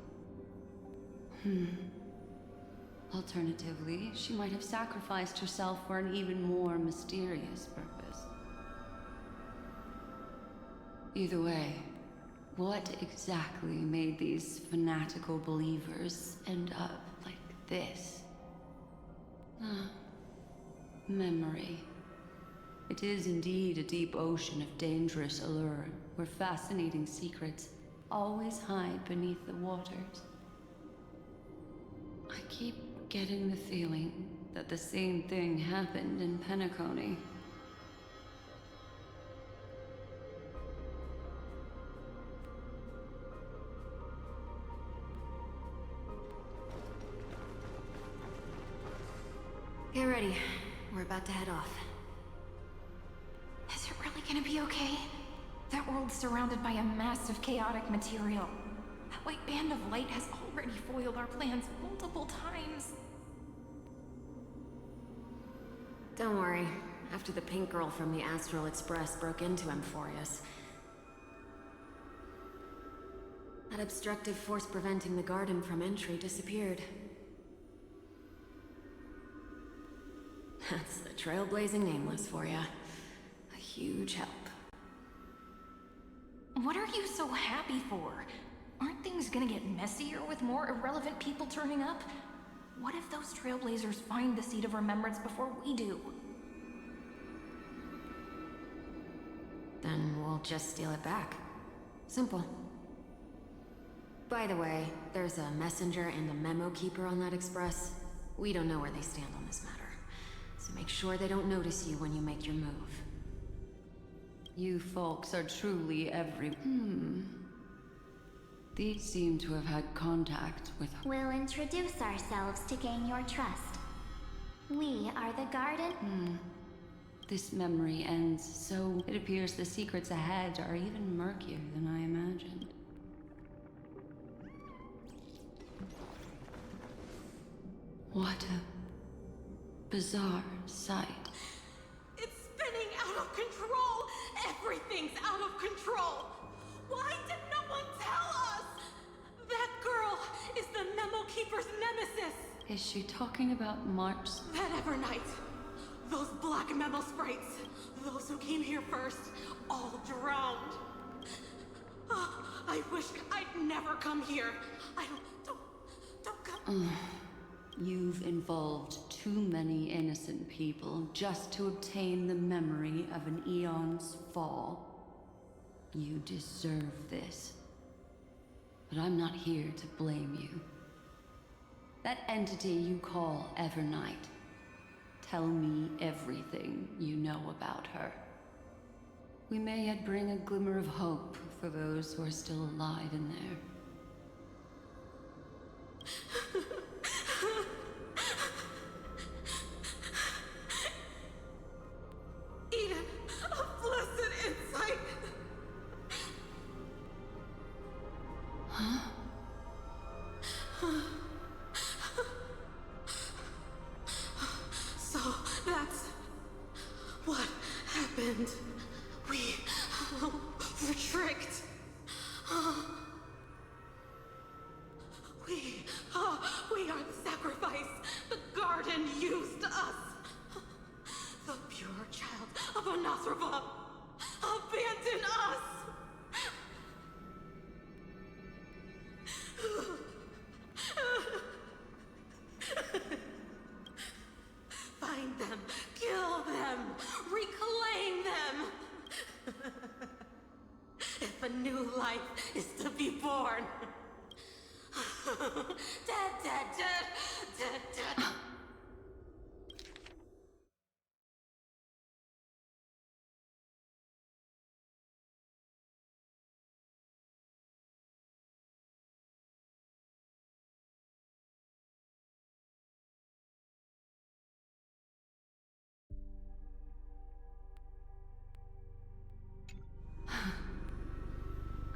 Alternatively, she might have sacrificed herself for an even more mysterious purpose. Either way, what exactly made these fanatical believers end up like this? Memory. It is indeed a deep ocean of dangerous allure, where fascinating secrets always hide beneath the waters. I keep getting the feeling that the same thing happened in Penacony. Get ready. We're about to head off. Is it really gonna be okay? That world's surrounded by a massive chaotic material. That white band of light has already foiled our plans multiple times. Don't worry. After the pink girl from the Astral Express broke into Amphorius, that obstructive force preventing the garden from entry disappeared. That's trailblazing nameless for ya. A huge help. What are you so happy for? Aren't things gonna get messier with more irrelevant people turning up? What if those trailblazers find the Seed of Remembrance before we do? Then we'll just steal it back. Simple. By the way, there's a messenger and a memo keeper on that express. We don't know where they stand on this matter. So make sure they don't notice you when you make your move. You folks are truly These seem to have had contact with... We'll introduce ourselves to gain your trust. We are the Garden. This memory ends, so it appears the secrets ahead are even murkier than I imagined. What a bizarre sight. It's spinning out of control! Everything's out of control! Why did no one tell us? That girl is the Memo Keeper's nemesis! Is she talking about March? That Evernight! Those black memo sprites! Those who came here first, all drowned! I wish I'd never come here! Don't come... You've involved too many innocent people just to obtain the memory of an eon's fall. You deserve this. But I'm not here to blame you. That entity you call Evernight. Tell me everything you know about her. We may yet bring a glimmer of hope for those who are still alive in there. Eden, a blessed insight! Huh? So that's what happened. We were tricked. We are the sacrifice. The Garden used us. The pure child of Anasrava abandoned us. Find them, kill them, reclaim them. If a new life is to be born. Dead.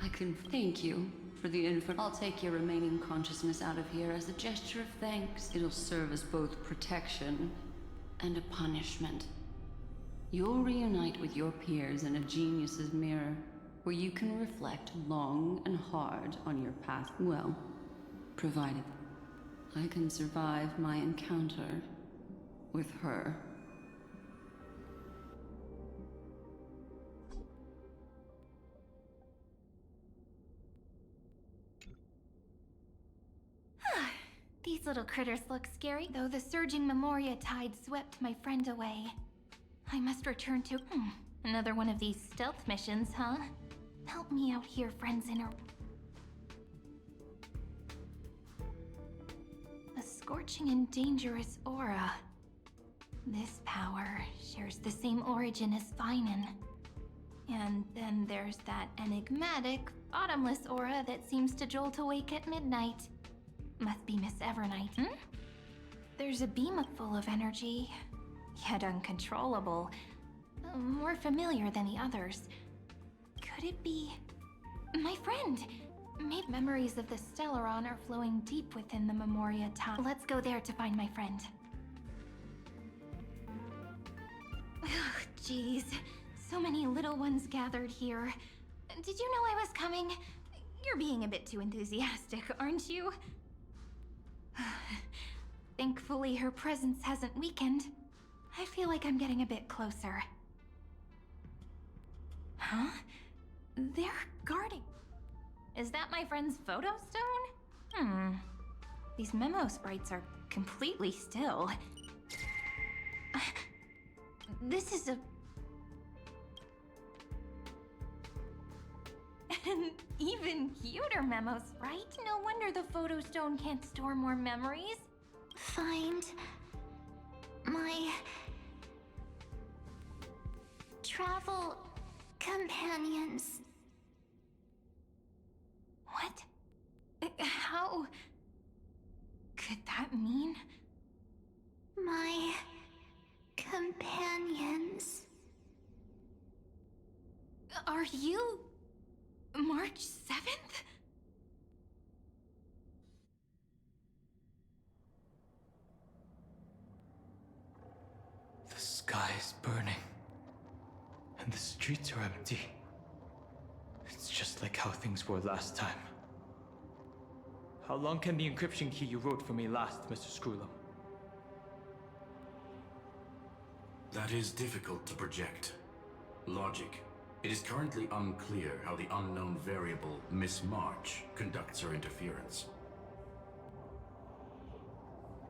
I can thank you for the info. I'll take your remaining consciousness out of here as a gesture of thanks. It'll serve as both protection and a punishment. You'll reunite with your peers in a genius's mirror, where you can reflect long and hard on your past. Well, provided I can survive my encounter with her. These little critters look scary. Though the surging Memoria tide swept my friend away. I must return to... another one of these stealth missions, huh? Help me out here, friends in a... A scorching and dangerous aura. This power shares the same origin as Finan. And then there's that enigmatic, bottomless aura that seems to jolt awake at midnight. Must be Miss Evernight, There's a beam full of energy, yet uncontrollable. More familiar than the others. Could it be... my friend? Maybe memories of the Stellaron are flowing deep within the Memoria time. Let's go there to find my friend. Ugh, jeez. So many little ones gathered here. Did you know I was coming? You're being a bit too enthusiastic, aren't you? Thankfully, her presence hasn't weakened. I feel like I'm getting a bit closer. Huh? They're guarding. Is that my friend's photo stone? These memo sprites are completely still. This is an even cuter memo sprite. No wonder the photo stone can't store more memories. Find my travel companions. What? How could that mean? My companions. Are you March 7th? The sky is burning, and the streets are empty. It's just like how things were last time. How long can the encryption key you wrote for me last, Mr. Screwlum? That is difficult to project. Logic. It is currently unclear how the unknown variable, Miss March, conducts her interference.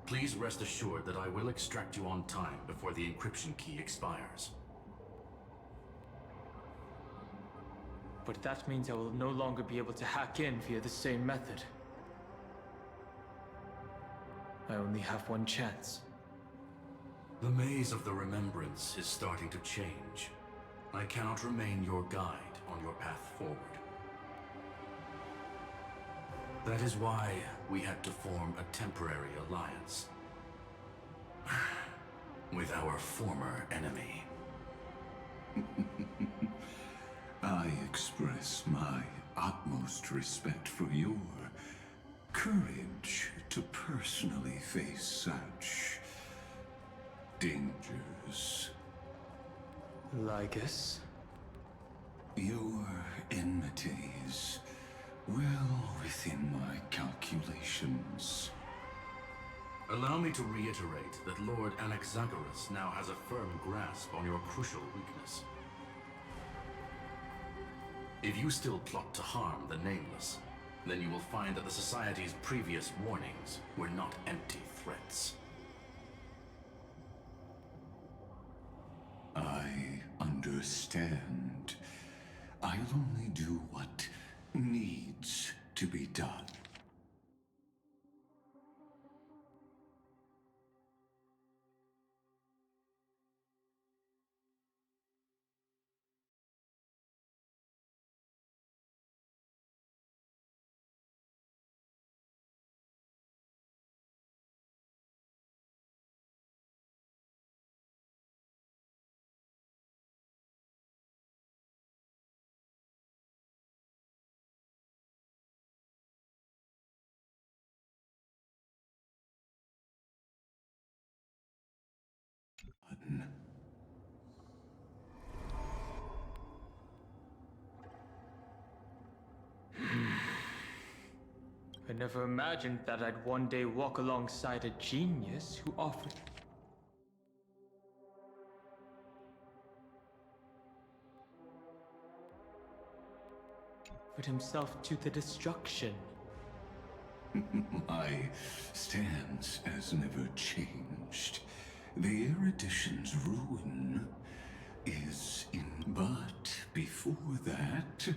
Please rest assured that I will extract you on time before the encryption key expires. But that means I will no longer be able to hack in via the same method. I only have one chance. The maze of the Remembrance is starting to change. I cannot remain your guide on your path forward. That is why we had to form a temporary alliance with our former enemy. I express my utmost respect for your courage to personally face such dangers. Lygus? Your enmity is well within my calculations. Allow me to reiterate that Lord Anaxagoras now has a firm grasp on your crucial weakness. If you still plot to harm the Nameless, then you will find that the Society's previous warnings were not empty threats. I understand. I'll only do what needs to be done. I never imagined that I'd one day walk alongside a genius who offered himself to the destruction. My stance has never changed. The erudition's ruin is in, but before that,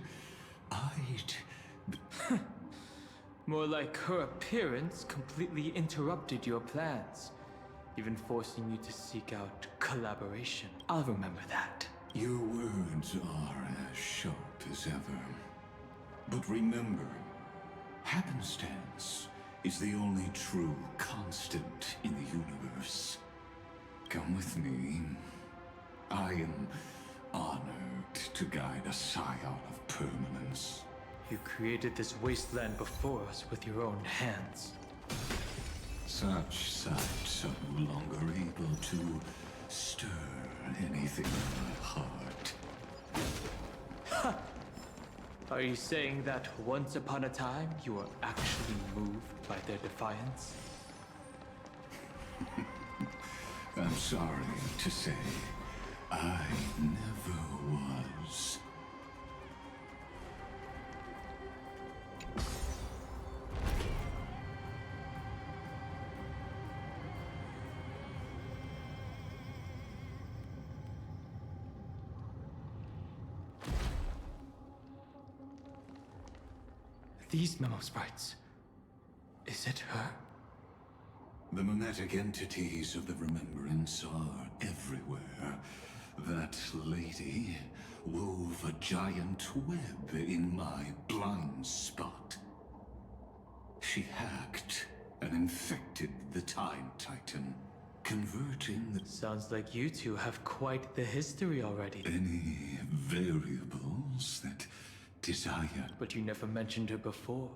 I'd... More like her appearance completely interrupted your plans, even forcing you to seek out collaboration. I'll remember that. Your words are as sharp as ever. But remember, happenstance is the only true constant in the universe. Come with me. I am honored to guide a scion of permanence. You created this wasteland before us with your own hands. Such sights are no longer able to stir anything in my heart. Ha! Are you saying that once upon a time you were actually moved by their defiance? I'm sorry to say, I never was. These memo sprites. Is it her? The mimetic entities of the Remembrance are everywhere. That lady wove a giant web in my blind spot. She hacked and infected the Time Titan, converting the... Sounds like you two have quite the history already. Any variables that desire... But you never mentioned her before.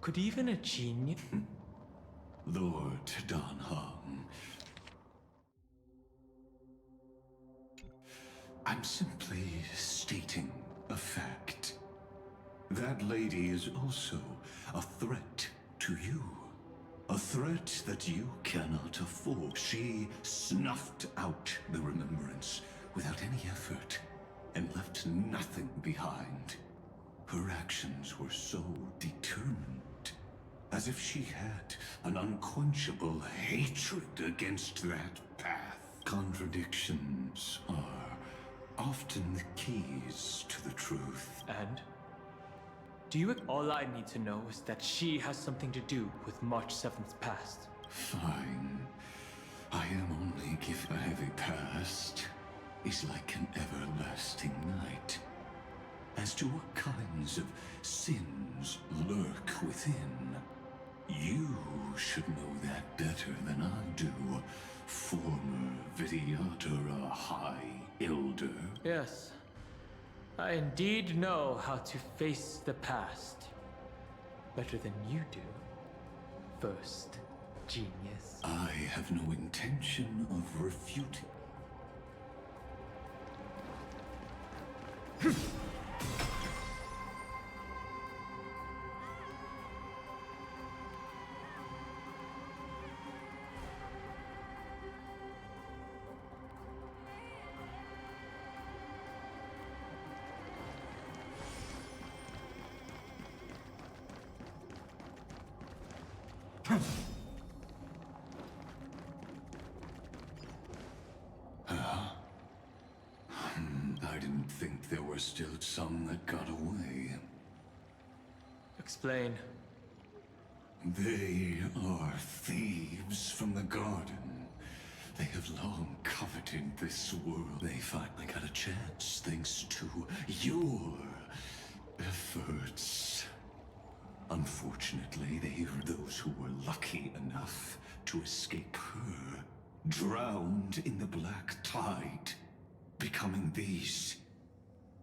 Could even a genius... Lord Dan Heng. I'm simply stating a fact. That lady is also a threat to you. A threat that you cannot afford. She snuffed out the Remembrance without any effort and left nothing behind. Her actions were so determined, as if she had an unquenchable hatred against that path. Contradictions are often the keys to the truth. And? Do you... All I need to know is that she has something to do with March 7th's past. Fine. I am only given a heavy past. Is like an everlasting night. As to what kinds of sins lurk within, you should know that better than I do, former Vidyadhara High Elder. Yes. I indeed know how to face the past. Better than you do. First, genius. I have no intention of refuting. I didn't think there were still some that got away. Explain. They are thieves from the garden. They have long coveted this world. They finally got a chance thanks to your efforts. Unfortunately, they were those who were lucky enough to escape her, drowned in the black tide, becoming these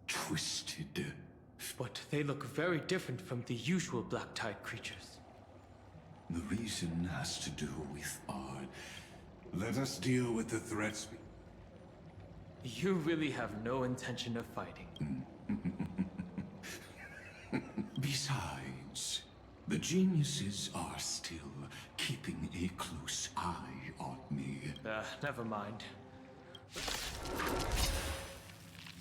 twisted. But they look very different from the usual black tide creatures. The reason has to do with art. Let us deal with the threats. You really have no intention of fighting. Besides, the geniuses are still keeping a close eye on me. Never mind.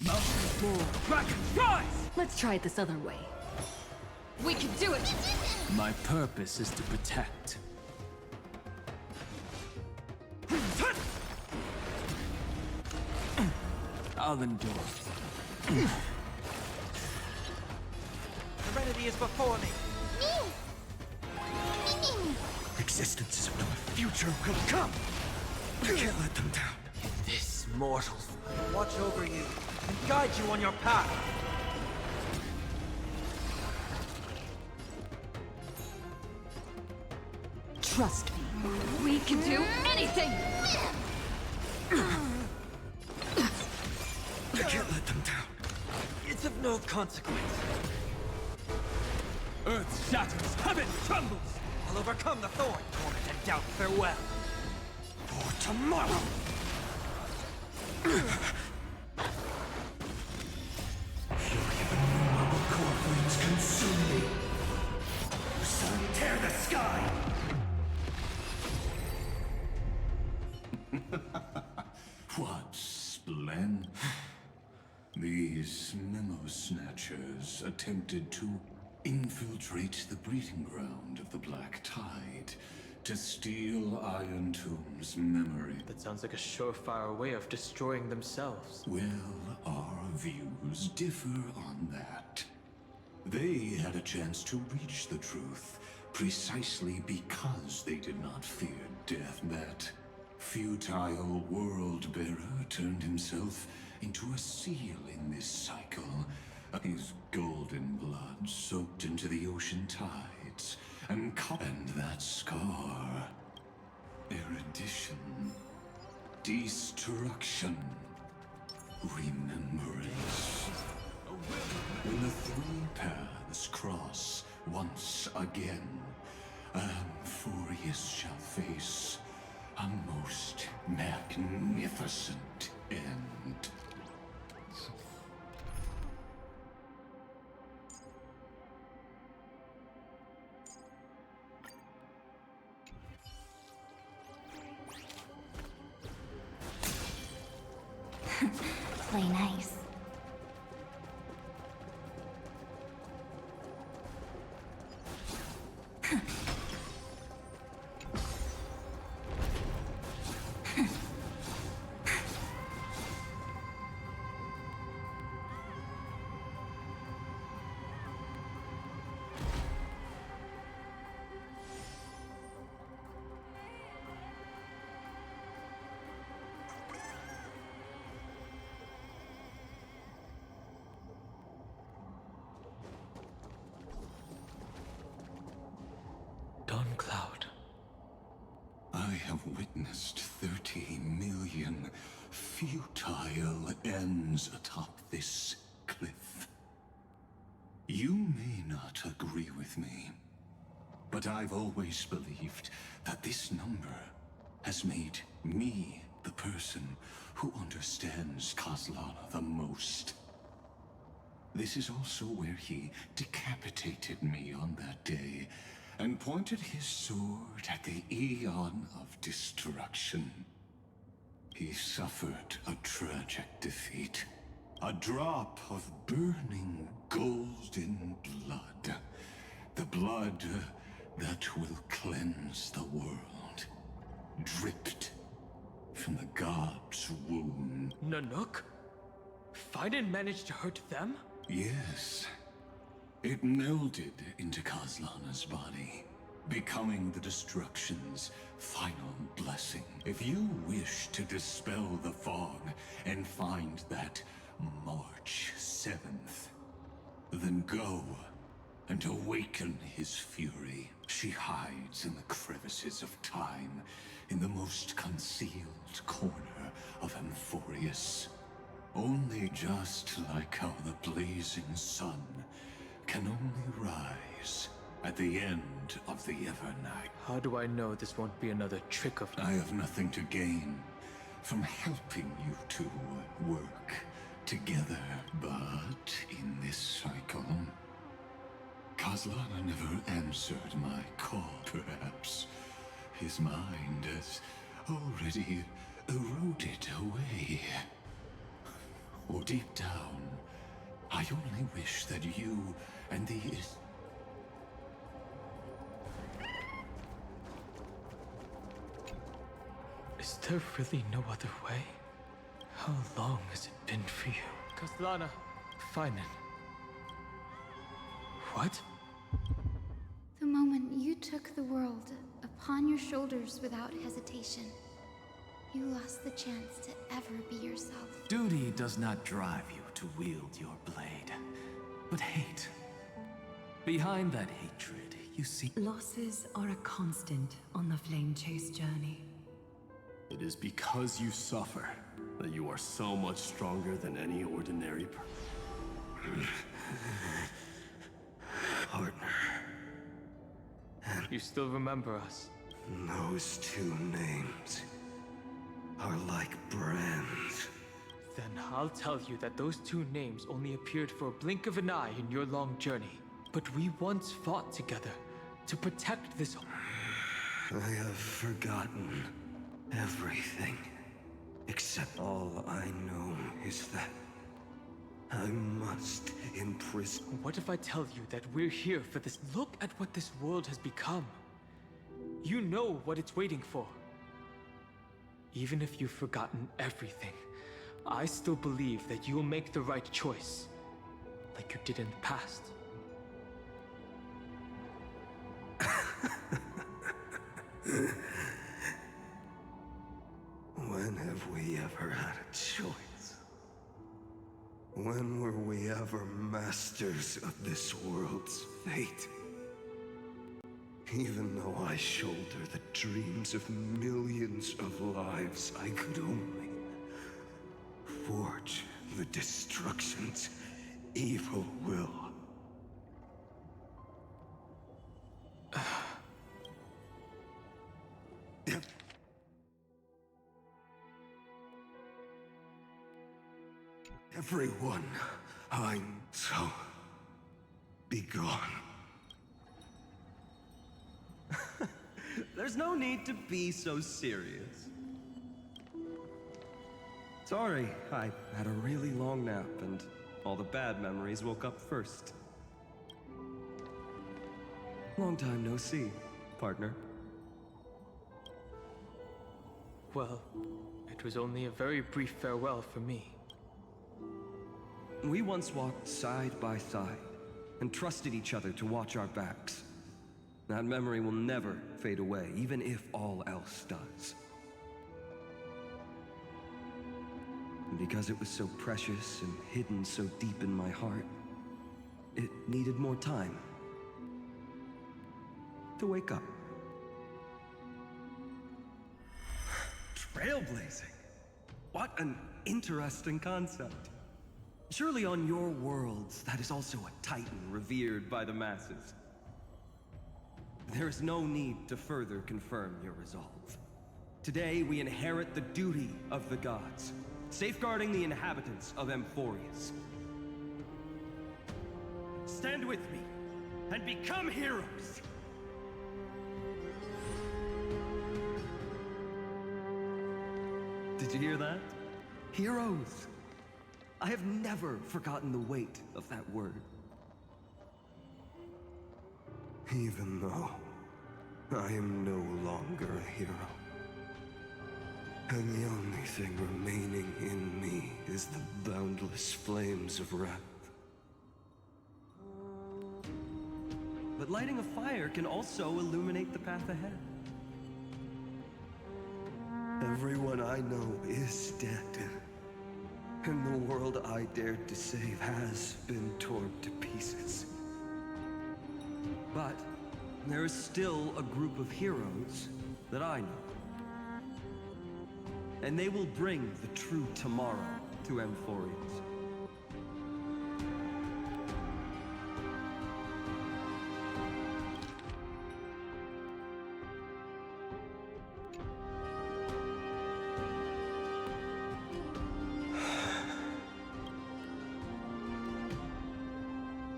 Mountain Bull, Dragon, rise! Let's try it this other way. We can do it! My purpose is to protect. I'll endure. Serenity is before me. Existences of no future will come. I can't let them down. This mortal. Watch over you and guide you on your path. Trust me. We can do anything! I can't let them down. It's of no consequence. Earth shatters, heaven trembles! I'll overcome the thorn, torment and doubt. Farewell. For tomorrow! Fury of innumerable core flames consume me. Sun, tear the sky! attempted to infiltrate the breeding ground of the Black Tide to steal Iron Tomb's memory. That sounds like a surefire way of destroying themselves. Well, our views differ on that. They had a chance to reach the truth precisely because they did not fear death. That futile world-bearer turned himself into a seal in this cycle. His golden blood soaked into the ocean tides and that scar. Erudition. Destruction. Remembrance. When the three paths cross once again, Amphorius shall face a most magnificent end. Play nice. Cloud. I have witnessed 30 million futile ends atop this cliff. You may not agree with me, but I've always believed that this number has made me the person who understands Kozlana the most. This is also where he decapitated me on that day and pointed his sword at the Aeon of Destruction. He suffered a tragic defeat. A drop of burning golden blood. The blood that will cleanse the world. Dripped from the god's womb. Nanook? Fiden managed to hurt them? Yes. It melded into Kozlana's body, becoming the Destruction's final blessing. If you wish to dispel the fog and find that March 7th, then go and awaken his fury. She hides in the crevices of time, in the most concealed corner of Amphorius. Only just like how the blazing sun can only rise at the end of the Evernight. How do I know this won't be another trick of... I have nothing to gain from helping you two work together, but in this cycle, Kozlana never answered my call. Perhaps his mind has already eroded away. Or deep down, I only wish that you and the... Is there really no other way? How long has it been for you? Kozlana, Finen. What? The moment you took the world upon your shoulders without hesitation, you lost the chance to ever be yourself. Duty does not drive you to wield your blade, but hate. Behind that hatred, you see... Losses are a constant on the Flame Chase journey. It is because you suffer that you are so much stronger than any ordinary Partner. You still remember us? Those two names are like brands. Then I'll tell you that those two names only appeared for a blink of an eye in your long journey. But we once fought together to protect this... I have forgotten everything. Except all I know is that I must imprison. What if I tell you that we're here for this? Look at what this world has become. You know what it's waiting for. Even if you've forgotten everything, I still believe that you'll make the right choice, like you did in the past. When have we ever had a choice? When were we ever masters of this world's fate? Even though I shoulder the dreams of millions of lives, I could only forge the destruction's evil will. Everyone I so be gone. There's no need to be so serious. Sorry, I had a really long nap and all the bad memories woke up first. Long time no see, partner. Well, it was only a very brief farewell for me. We once walked side by side and trusted each other to watch our backs. That memory will never fade away, even if all else does. And because it was so precious and hidden so deep in my heart, it needed more time to wake up. Trailblazing? What an interesting concept. Surely on your worlds, that is also a titan revered by the masses. There is no need to further confirm your resolve. Today, we inherit the duty of the gods, safeguarding the inhabitants of Amphorius. Stand with me, and become heroes! Did you hear that? Heroes! I have never forgotten the weight of that word. Even though I am no longer a hero, and the only thing remaining in me is the boundless flames of wrath. But lighting a fire can also illuminate the path ahead. Everyone I know is dead, and the world I dared to save has been torn to pieces. But there is still a group of heroes that I know. And they will bring the true tomorrow to Amphorius.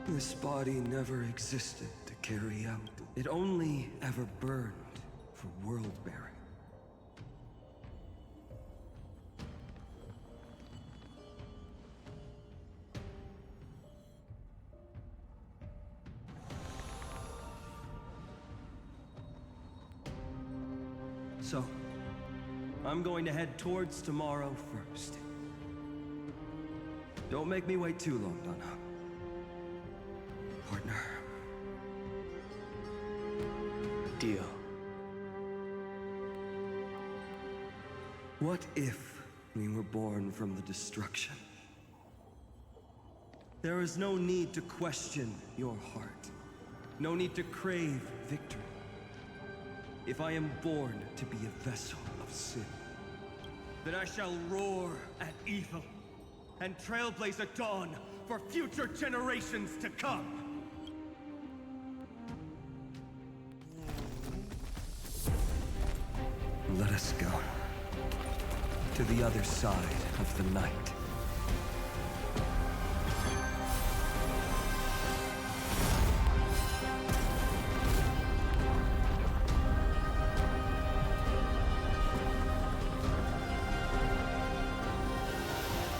This body never existed to carry out. It only ever burned for world-bearing. So, I'm going to head towards tomorrow first. Don't make me wait too long, Donna. Partner. Deal. What if we were born from the destruction? There is no need to question your heart. No need to crave victory. If I am born to be a vessel of sin, then I shall roar at evil and trailblaze a dawn for future generations to come. Let us go to the other side of the night.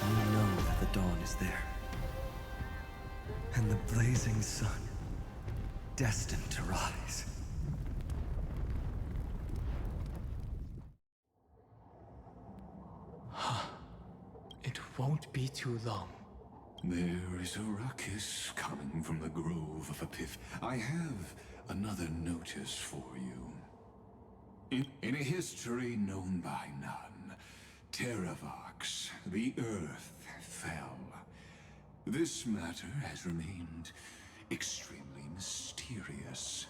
You know that the dawn is there. rising sun, destined to rise. It won't be too long. There is a ruckus coming from the Grove of Epiph. I have another notice for you. In a history known by none, Terravox, the Earth, fell. This matter has remained extremely mysterious,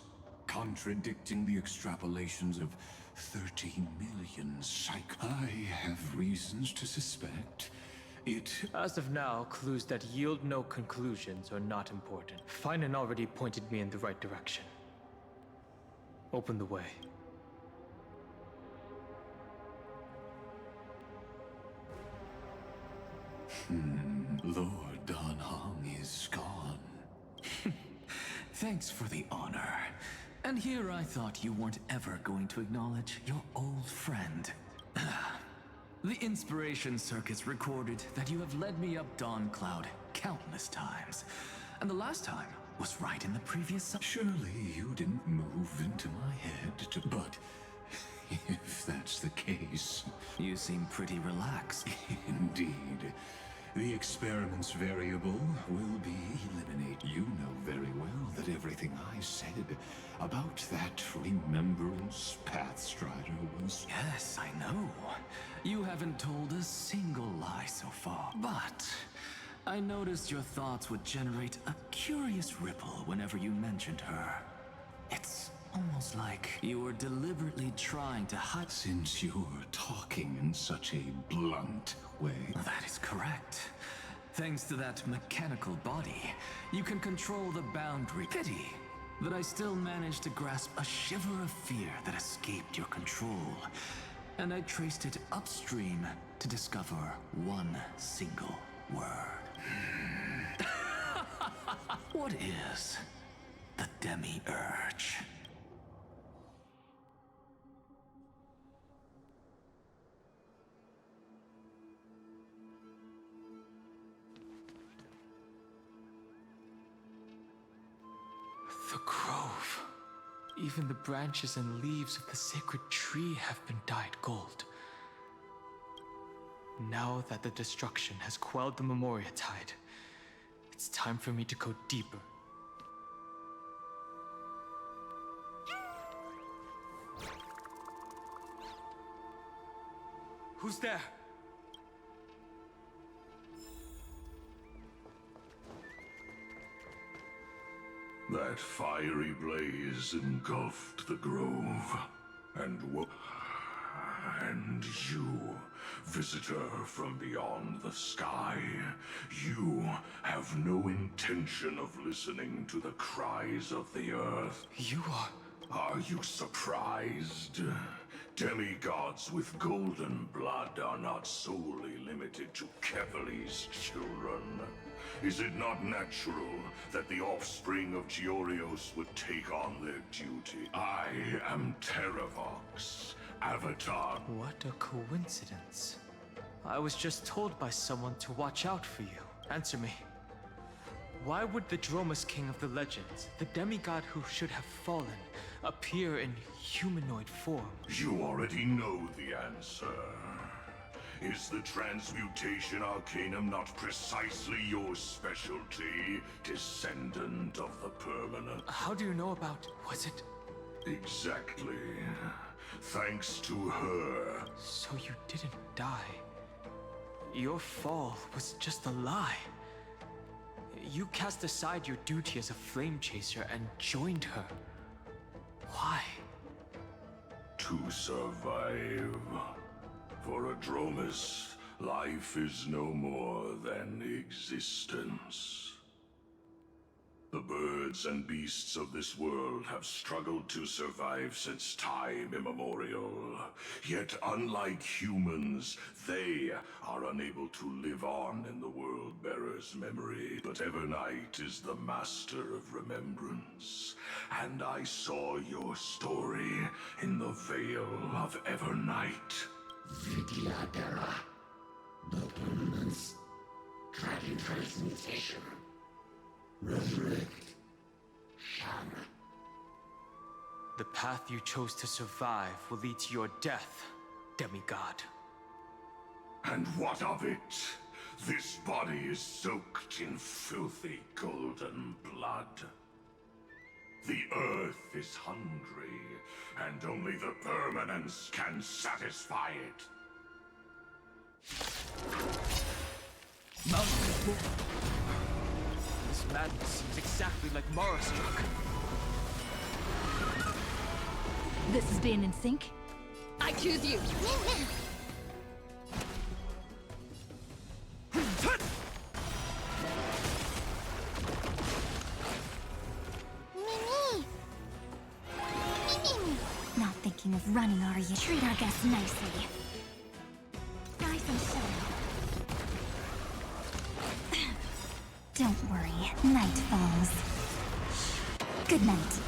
contradicting the extrapolations of 13 million I have reasons to suspect it... As of now, clues that yield no conclusions are not important. Finan already pointed me in the right direction. Open the way. Lord Don Hong is gone. Thanks for the honor. And here I thought you weren't ever going to acknowledge your old friend. The Inspiration Circuits recorded that you have led me up Dawn Cloud countless times. And the last time was right in the previous... Surely you didn't move into my head to... But if that's the case... You seem pretty relaxed. Indeed. The experiment's variable will be eliminated. You know very well that everything I said about that remembrance Pathstrider was... Yes, I know. You haven't told a single lie so far. But I noticed your thoughts would generate a curious ripple whenever you mentioned her. It's almost like you were deliberately trying to hide... Since you're talking in such a blunt way... That is correct. Thanks to that mechanical body, you can control the boundary. Pity that I still managed to grasp a shiver of fear that escaped your control. And I traced it upstream to discover one single word. What is the Demi-Urge? The grove. Even the branches and leaves of the sacred tree have been dyed gold. Now that the destruction has quelled the Memoria Tide, it's time for me to go deeper. Who's there? That fiery blaze engulfed the grove, and you, visitor from beyond the sky, you have no intention of listening to the cries of the earth. You are... Are you surprised? Demigods with golden blood are not solely limited to Kevali's children. Is it not natural that the offspring of Georios would take on their duty? I am Terravox, Avatar. What a coincidence. I was just told by someone to watch out for you. Answer me. Why would the Dromus King of the Legends, the demigod who should have fallen, appear in humanoid form? You already know the answer. Is the Transmutation Arcanum not precisely your specialty, descendant of the Permanent? How do you know about... was it... Exactly. Thanks to her. So you didn't die. Your fall was just a lie. You cast aside your duty as a flame chaser and joined her. Why? To survive. For a Dromus, life is no more than existence. The birds and beasts of this world have struggled to survive since time immemorial. Yet unlike humans, they are unable to live on in the World-Bearer's memory. But Evernight is the master of remembrance, and I saw your story in the Veil of Evernight. Vidia Terra. The permanence. Tracking transmutation. Resurrect. The path you chose to survive will lead to your death, demigod. And what of it? This body is soaked in filthy golden blood. The earth is hungry, and only the permanence can satisfy it. This madness seems exactly like Mara struck. This is being in sync? I choose you! Not thinking of running, are you? Treat our guests nicely. Rise and shine. Don't worry, night falls. Good night.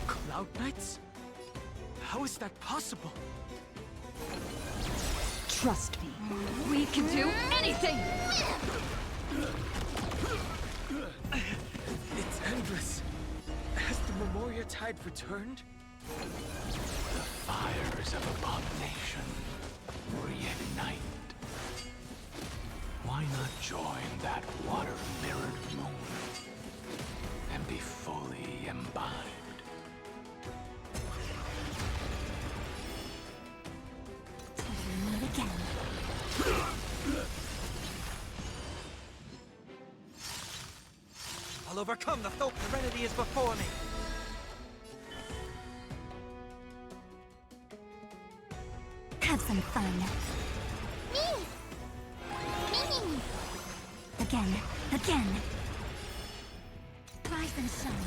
Cloud Knights? How is that possible? Trust me, we can do anything! It's endless. Has the Memoria Tide returned? The fires of abomination reignite. Why not join that water-mirrored moon and be fully imbibed? Till we meet again. I'll overcome the thought serenity is before me. Have some fun. Me! Again, again. Rise and shine.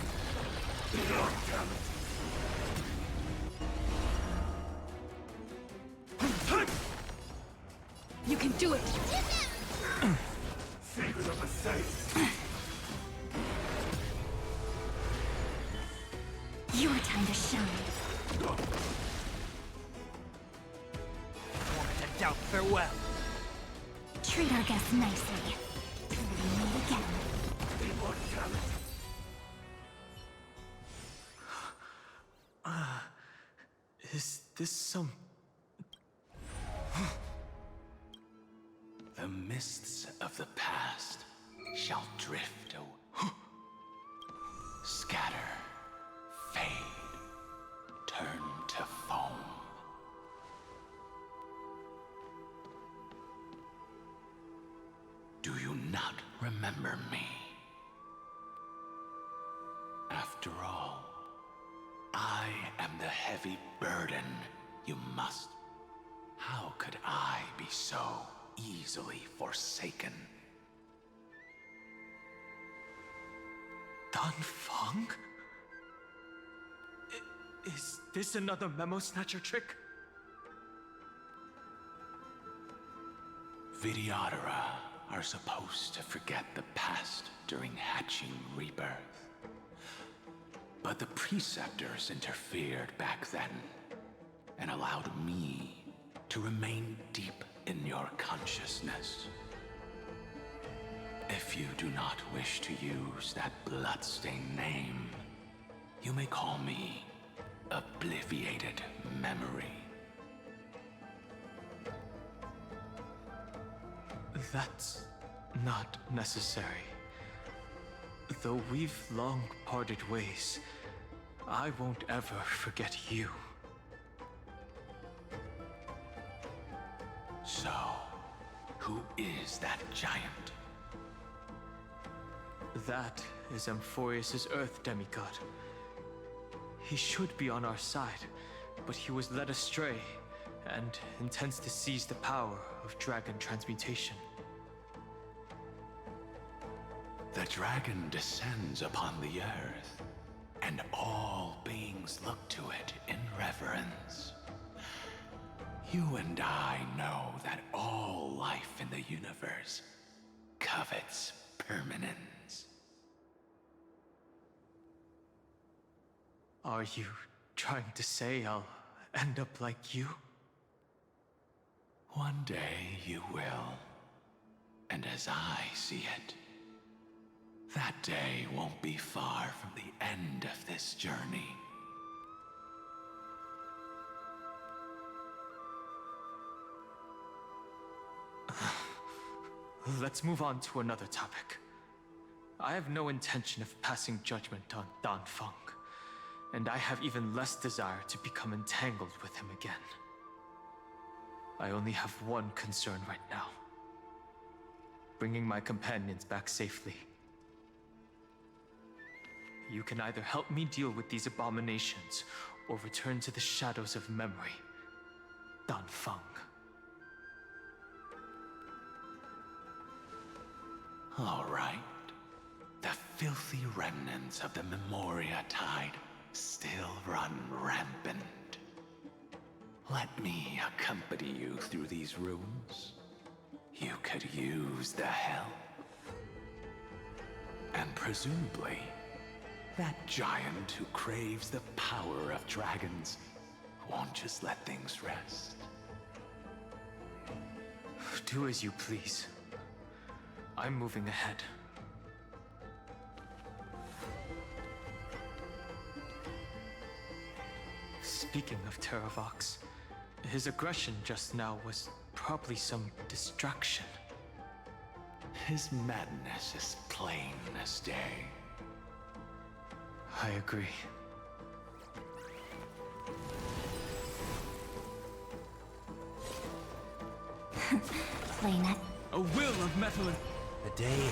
You can do it! Secret of the saints. Your time to shine. And doubt farewell. Treat our guests nicely. Till we meet again. Is this some... The mists of the past shall drift away. Scatter, fade, turn to foam. Do you not remember me? After all, I am the heavy burden you must. How could I be so easily forsaken? Dan Feng? Is this another Memo Snatcher trick? Vidyadhara are supposed to forget the past during hatching rebirth. But the Preceptors interfered back then and allowed me to remain deep in your consciousness. If you do not wish to use that bloodstained name, you may call me Obliviated Memory. That's not necessary. Though we've long parted ways, I won't ever forget you. So, who is that giant? That is Amphorius' Earth demigod. He should be on our side, but he was led astray and intends to seize the power of dragon transmutation. The dragon descends upon the earth, and all beings look to it in reverence. You and I know that all life in the universe covets permanence. Are you trying to say I'll end up like you? One day you will. And as I see it, that day won't be far from the end of this journey. Let's move on to another topic. I have no intention of passing judgment on Dan Feng, and I have even less desire to become entangled with him again. I only have one concern right now: bringing my companions back safely. You can either help me deal with these abominations, or return to the shadows of memory. Dan Feng. All right. The filthy remnants of the Memoria Tide still run rampant. Let me accompany you through these rooms. You could use the help. And presumably, that giant who craves the power of dragons won't just let things rest. Do as you please. I'm moving ahead. Speaking of Terravox, his aggression just now was probably some distraction. His madness is plain as day. I agree. Plain it. A will of metal and... The day.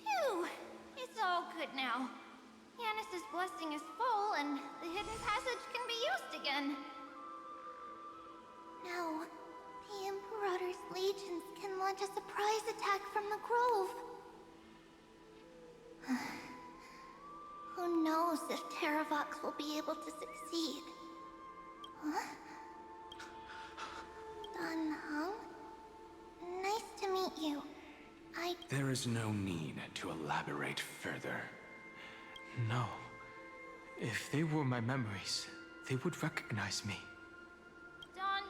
Phew! It's all good now. Yanis's blessing is full, and the hidden passage can be used again. Now, the Imperator's legions can launch a surprise attack from the grove. Who knows if Terravox will be able to succeed? Huh? Dan Heng? Nice to meet you. There is no need to elaborate further. No. If they were my memories, they would recognize me. Don,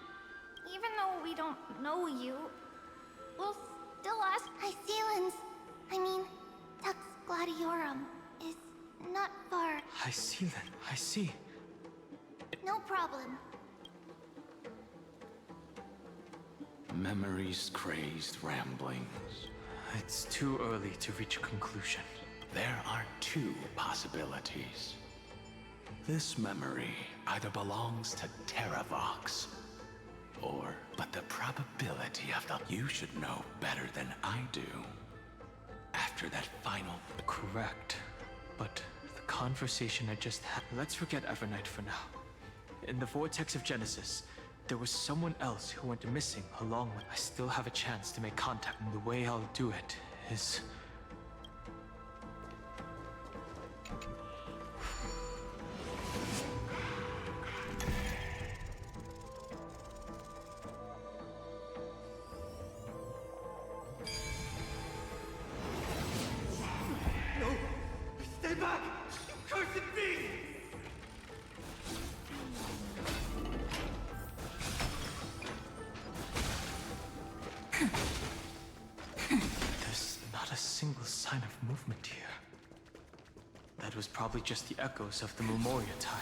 even though we don't know you, we'll still ask. Tux Gladiorum is not far. I see then. I see. No problem. Memories crazed ramblings. It's too early to reach a conclusion. There are two possibilities. This memory either belongs to Terravox, but the probability of the... You should know better than I do. After that final... Correct. But the conversation I just had... Let's forget Evernight for now. In the Vortex of Genesis, there was someone else who went missing along with... I still have a chance to make contact, and the way I'll do it is... No! Stay back! You cursed being! There's not a single sign of movement here. That was probably just the echoes of the Memoria Tide.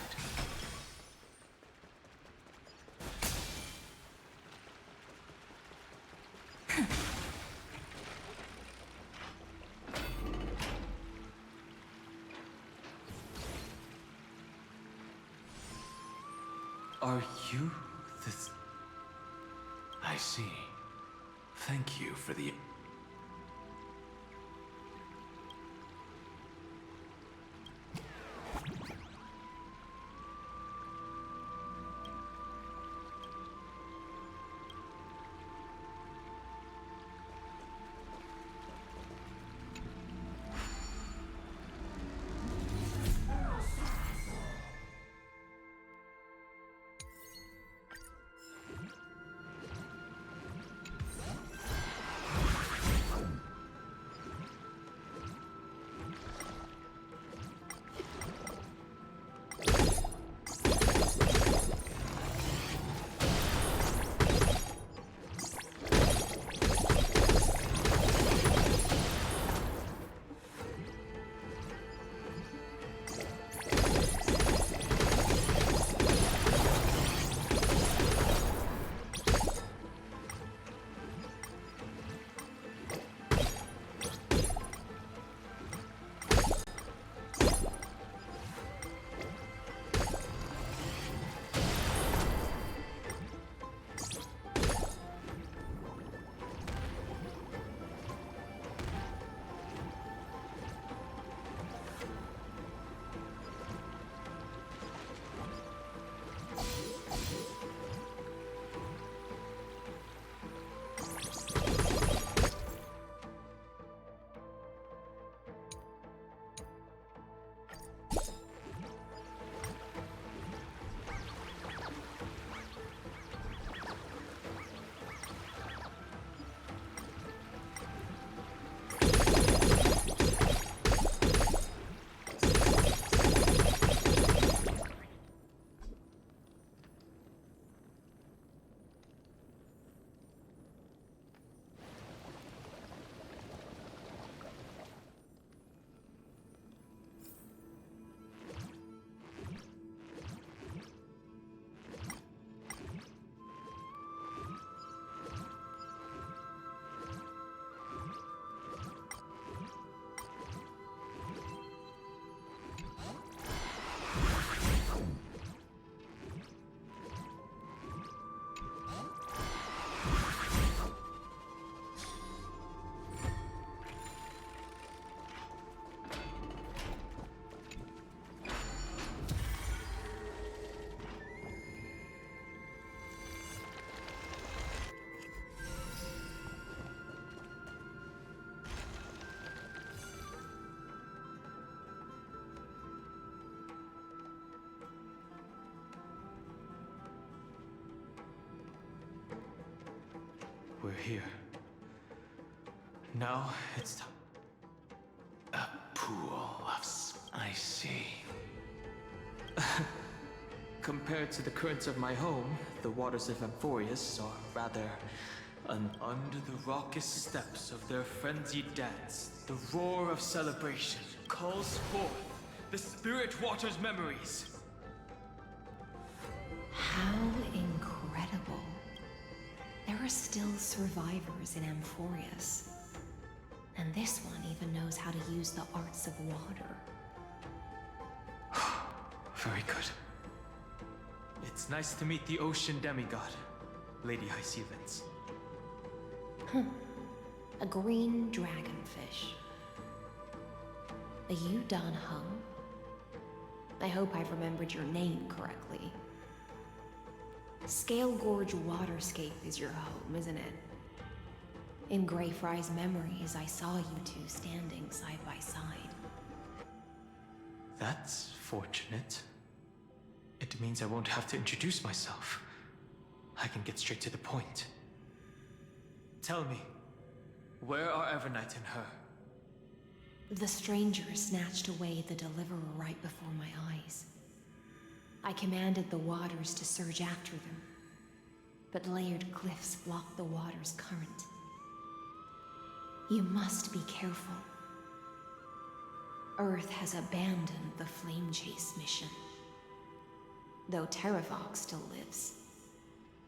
Are you this? I see. Thank you for the... we're here. Now it's time. A pool of I see. Compared to the currents of my home, the waters of Amphorius are rather under the raucous steps of their frenzied dance. The roar of celebration calls forth the spirit water's memories. How incredible. There are still survivors in Amphorius. And this one even knows how to use the arts of water. Very good. It's nice to meet the ocean demigod, Lady Hyacinths. A green dragonfish. Are you Dan Hung? I hope I've remembered your name correctly. Scale Gorge Waterscape is your home, isn't it? In Greyfry's memories, I saw you two standing side by side. That's fortunate. It means I won't have to introduce myself. I can get straight to the point. Tell me, where are Evernight and her? The stranger snatched away the deliverer right before my eyes. I commanded the waters to surge after them, but layered cliffs blocked the water's current. You must be careful. Earth has abandoned the Flame Chase mission. Though Terravox still lives,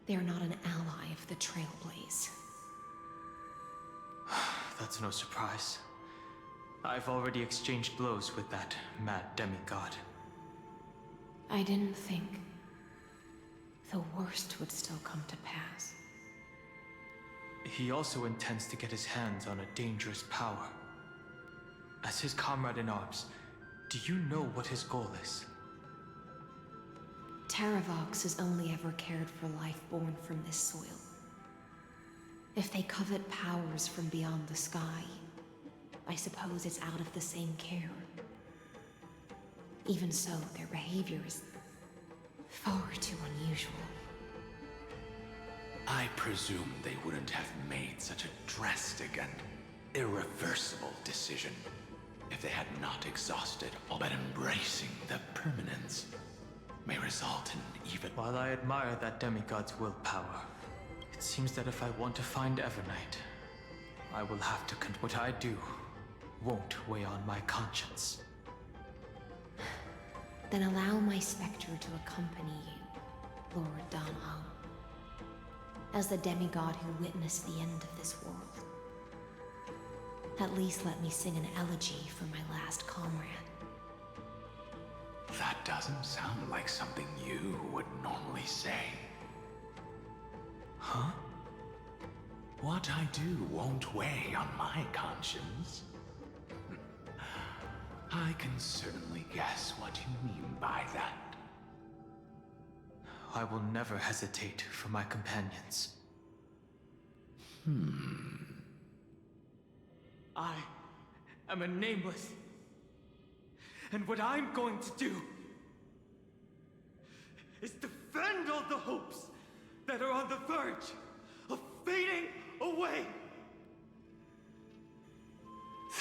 they're not an ally of the Trailblaze. That's no surprise. I've already exchanged blows with that mad demigod. I didn't think the worst would still come to pass. He also intends to get his hands on a dangerous power. As his comrade in arms, do you know what his goal is? Terravox has only ever cared for life born from this soil. If they covet powers from beyond the sky, I suppose it's out of the same care. Even so, their behavior is far too unusual. I presume they wouldn't have made such a drastic and irreversible decision if they had not exhausted all but embracing the permanence may result in even... While I admire that demigod's willpower, it seems that if I want to find Evernight, I will have to what I do won't weigh on my conscience. Then allow my specter to accompany you, Lord Dan Hung. As the demigod who witnessed the end of this world. At least let me sing an elegy for my last comrade. That doesn't sound like something you would normally say. Huh? What I do won't weigh on my conscience. I can certainly guess what you mean by that. I will never hesitate for my companions. I am a nameless. And what I'm going to do is defend all the hopes that are on the verge of fading away.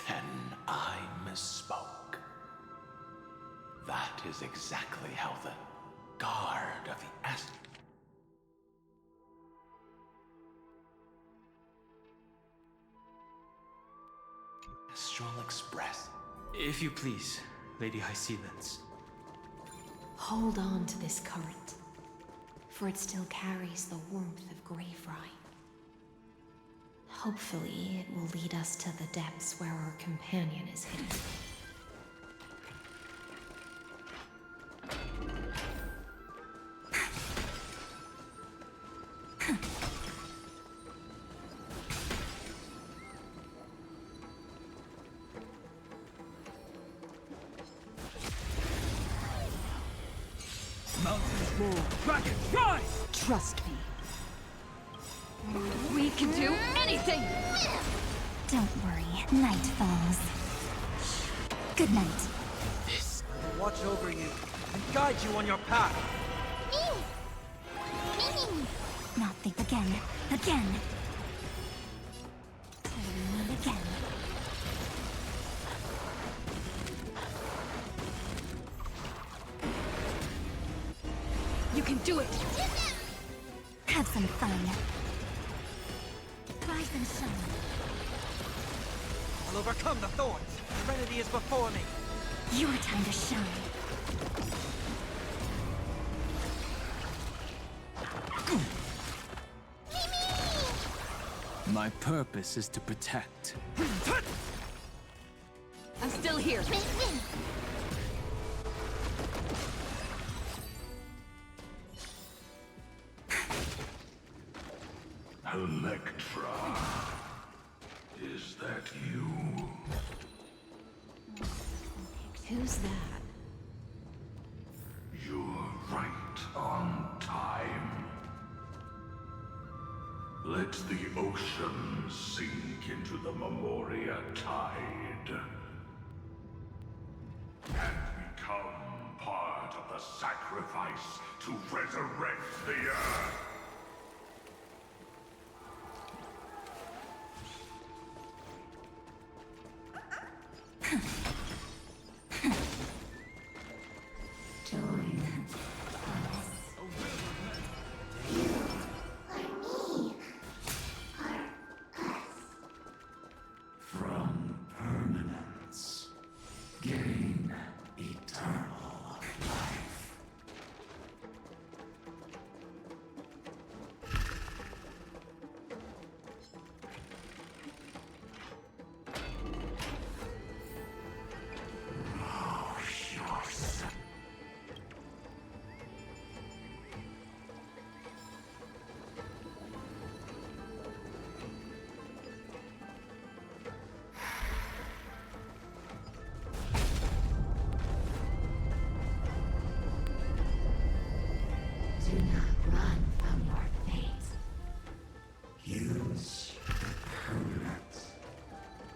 Then I misspoke. That is exactly how the Guard of the Astral Express. If you please, Lady Hyacinths. Hold on to this current, for it still carries the warmth of Greyfry. Hopefully, it will lead us to the depths where our companion is hidden. Mountains move, dragons rise! Trust me. We can do anything! Don't worry, night falls. Good night. This will watch over you and guide you on your path. Not think again. shine. I'll overcome the thorns. Serenity is before me. Your time to shine. My purpose is to protect. I'm still here. Electra. Is that you? Who's that? You're right on time. Let the ocean sink into the Memoria tide and become part of the sacrifice to resurrect the Earth. From permanence, gain eternal life. Do not run from your fate. Use permanence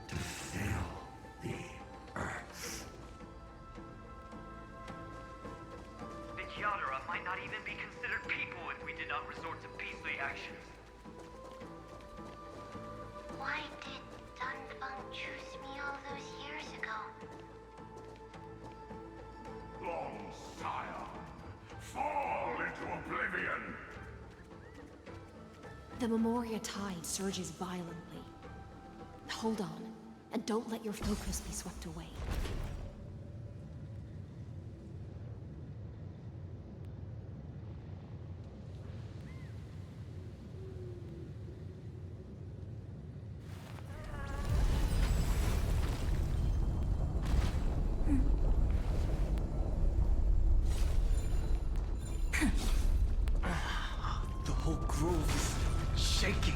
to fill the earth. The Kyadara might not even be considered people if we did not resort to beastly actions. Why did Dunfeng choose me all those years ago? Long Scion, fall into oblivion! The Memoria tide surges violently. Hold on, and don't let your focus be swept away. The whole grove is shaking.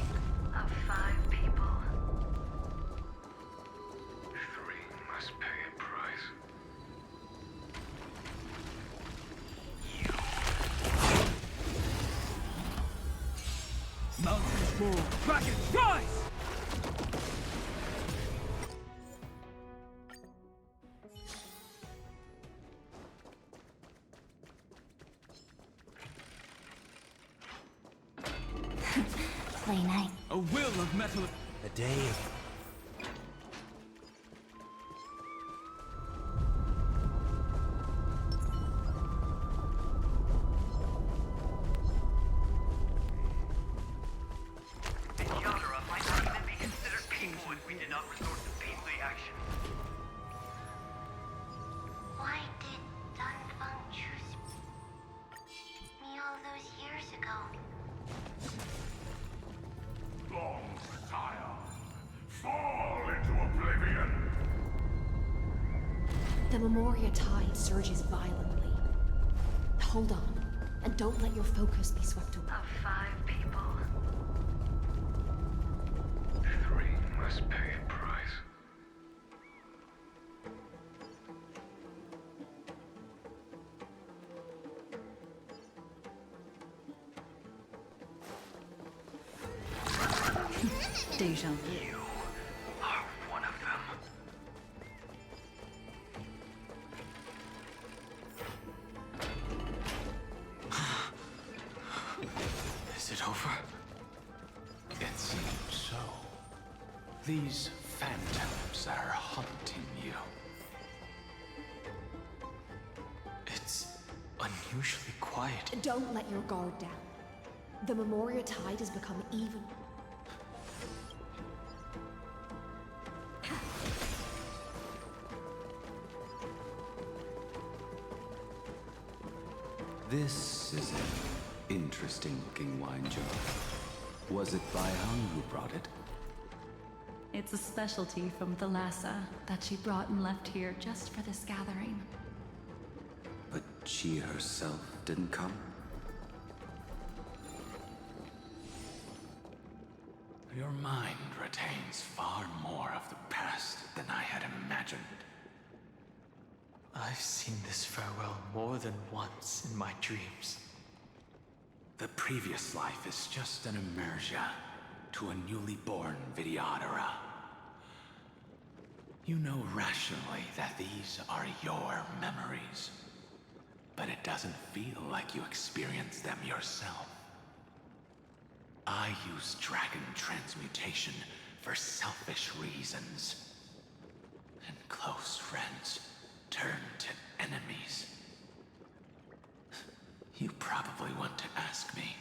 Of 5 people. 3 must pay a price. Mountains move, dragons rise! Play night. A will of metal. A day of The Kyadara might not even be considered people if we did not resort to beastly actions. Why did Dunfeng choose me all those years ago? Long Scion, fall into oblivion! The Memoria tide surges violently. Hold on, and don't let your focus be swept away. Of 5 people. 3 must pay a price. Deja vu. You are one of them. Is it over? It seems so. These phantoms are haunting you. It's unusually quiet. Don't let your guard down. The Memoria tide has become even. This is an interesting-looking wine jar. Was it Bai Hung who brought it? It's a specialty from Thalassa that she brought and left here just for this gathering. But she herself didn't come? Your mind retains far more of the past than I had imagined. I've seen this farewell more than once in my dreams. The previous life is just an immersia to a newly born Vidyadhara. You know rationally that these are your memories, but it doesn't feel like you experienced them yourself. I use dragon transmutation for selfish reasons, and close friends turn to enemies. You probably want to ask me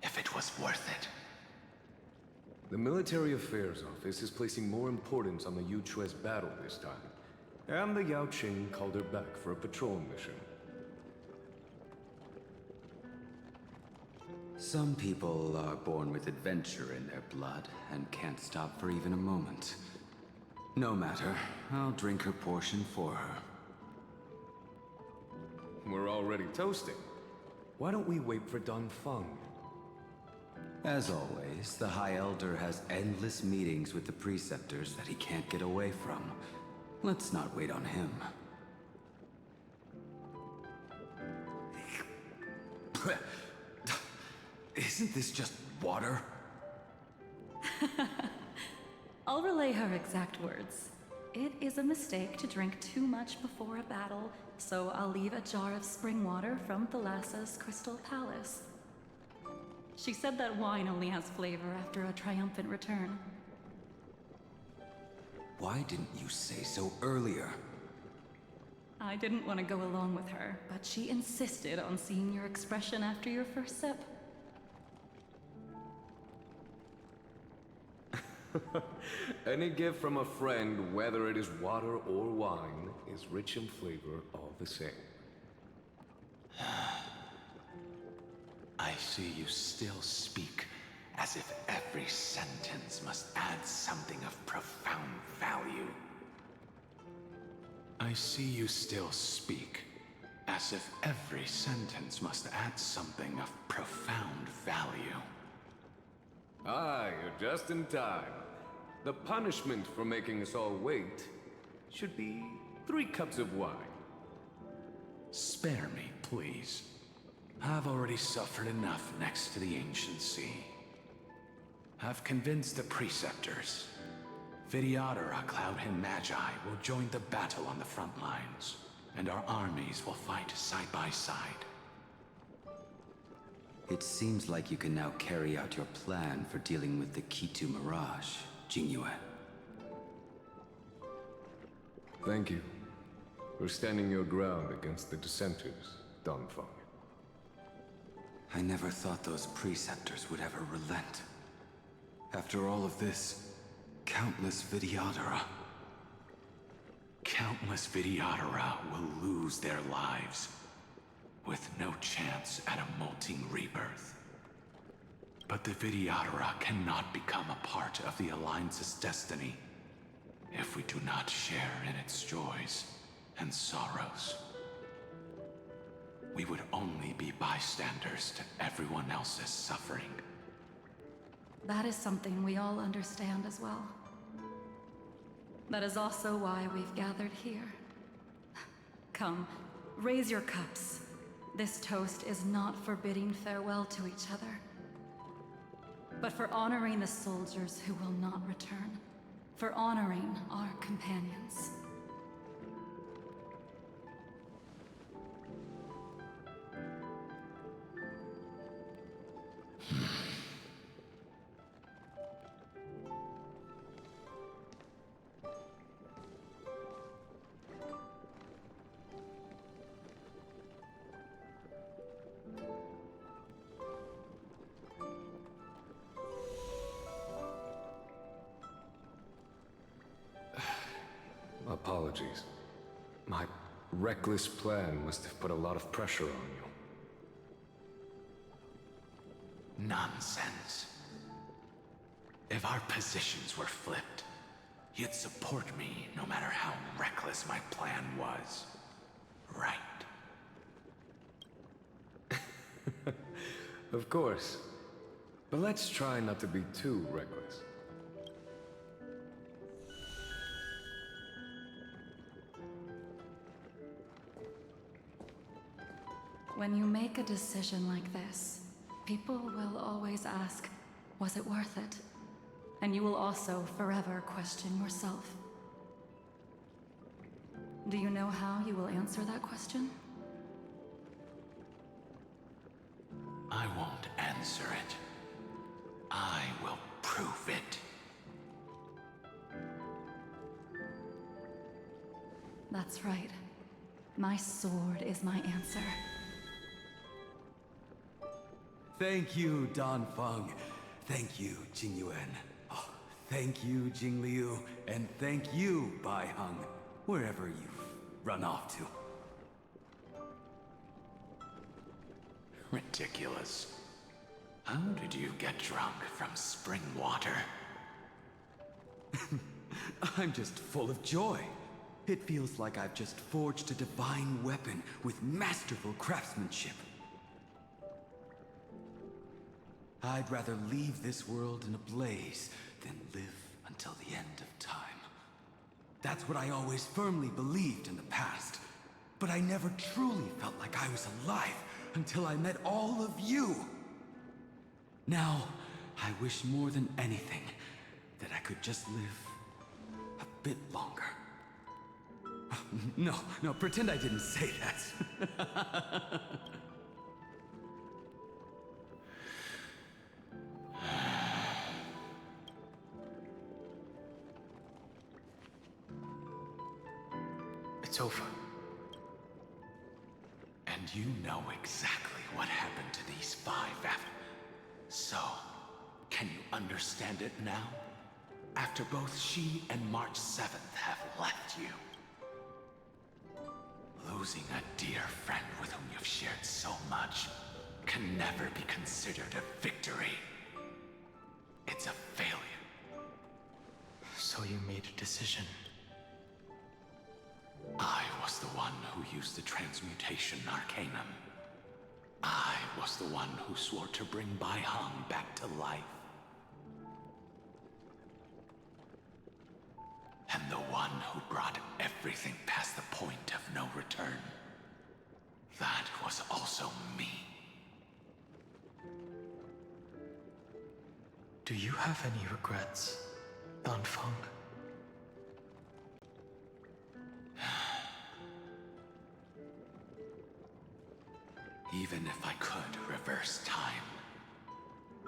if it was worth it. The Military Affairs Office is placing more importance on the Yuchue's battle this time. And the Yao Qing called her back for a patrol mission. Some people are born with adventure in their blood and can't stop for even a moment. No matter, I'll drink her portion for her. We're already toasting. Why don't we wait for Don Feng? As always, the High Elder has endless meetings with the Preceptors that he can't get away from. Let's not wait on him. Isn't this just water? I'll relay her exact words. It is a mistake to drink too much before a battle, so I'll leave a jar of spring water from Thalassa's Crystal Palace. She said that wine only has flavor after a triumphant return. Why didn't you say so earlier? I didn't want to go along with her, but she insisted on seeing your expression after your first sip. Any gift from a friend, whether it is water or wine, is rich in flavor all the same. I see you still speak as if every sentence must add something of profound value. I see you still speak as if every sentence must add something of profound value. Ah, you're just in time. The punishment for making us all wait should be 3 cups of wine. Spare me, please. I've already suffered enough next to the ancient sea. I've convinced the Preceptors. Vidyadhara Cloudhim Magi will join the battle on the front lines, and our armies will fight side by side. It seems like you can now carry out your plan for dealing with the Kitu Mirage, Jingyue. Thank you for standing your ground against the dissenters, Don Feng. I never thought those Preceptors would ever relent. After all of this, countless Vidyadhara. Countless Vidyadhara will lose their lives, with no chance at a molting rebirth. But the Vidyadhara cannot become a part of the Alliance's destiny if we do not share in its joys and sorrows. We would only be bystanders to everyone else's suffering. That is something we all understand as well. That is also why we've gathered here. Come, raise your cups. This toast is not for bidding farewell to each other, but for honoring the soldiers who will not return, for honoring our companions. Apologies. My reckless plan must have put a lot of pressure on you. Nonsense. If our positions were flipped, you'd support me no matter how reckless my plan was. Right? Of course. But let's try not to be too reckless. When you make a decision like this, people will always ask, was it worth it? And you will also forever question yourself. Do you know how you will answer that question? I won't answer it. I will prove it. That's right. My sword is my answer. Thank you, Dan Feng. Thank you, Jing Yuan. Oh, thank you, Jing Liu. And thank you, Bai Heng, wherever you've run off to. Ridiculous. How did you get drunk from spring water? I'm just full of joy. It feels like I've just forged a divine weapon with masterful craftsmanship. I'd rather leave this world in a blaze than live until the end of time. That's what I always firmly believed in the past. But I never truly felt like I was alive until I met all of you. Now, I wish more than anything that I could just live a bit longer. No, pretend I didn't say that. It's over. And you know exactly what happened to these 5 after. So, can you understand it now? After both she and March 7th have left you. Losing a dear friend with whom you've shared so much can never be considered a victory. It's a failure. So you made a decision. I was the one who used the transmutation arcanum. I was the one who swore to bring Bai Heng back to life. And the one who brought everything past the point of no return. That was also me. Do you have any regrets, Dan Feng? Even if I could reverse time,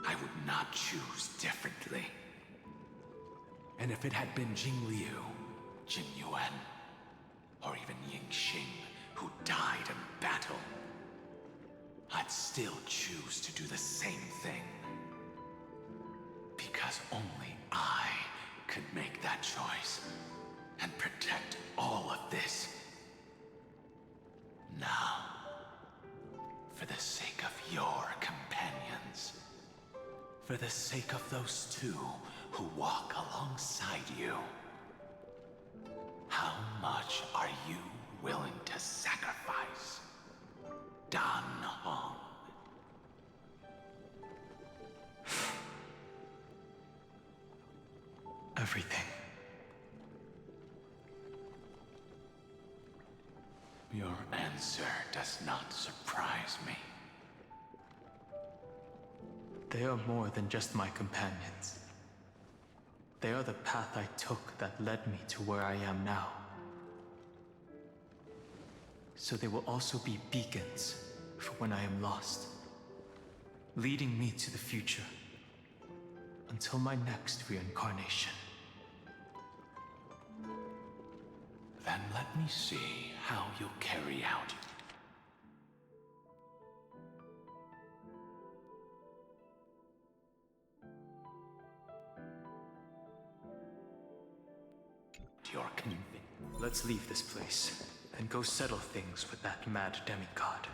I would not choose differently. And if it had been Jing Liu, Jing Yuan, or even Ying Xing who died in battle, I'd still choose to do the same thing. Because only I could make that choice and protect all of this. Now, for the sake of your companions, for the sake of those 2 who walk alongside you, how much are you willing to sacrifice, Dan Heng? Everything. Your answer does not surprise me. They are more than just my companions. They are the path I took that led me to where I am now. So they will also be beacons for when I am lost, leading me to the future until my next reincarnation. Then let me see how you'll carry out your conviction. Let's leave this place and go settle things with that mad demigod.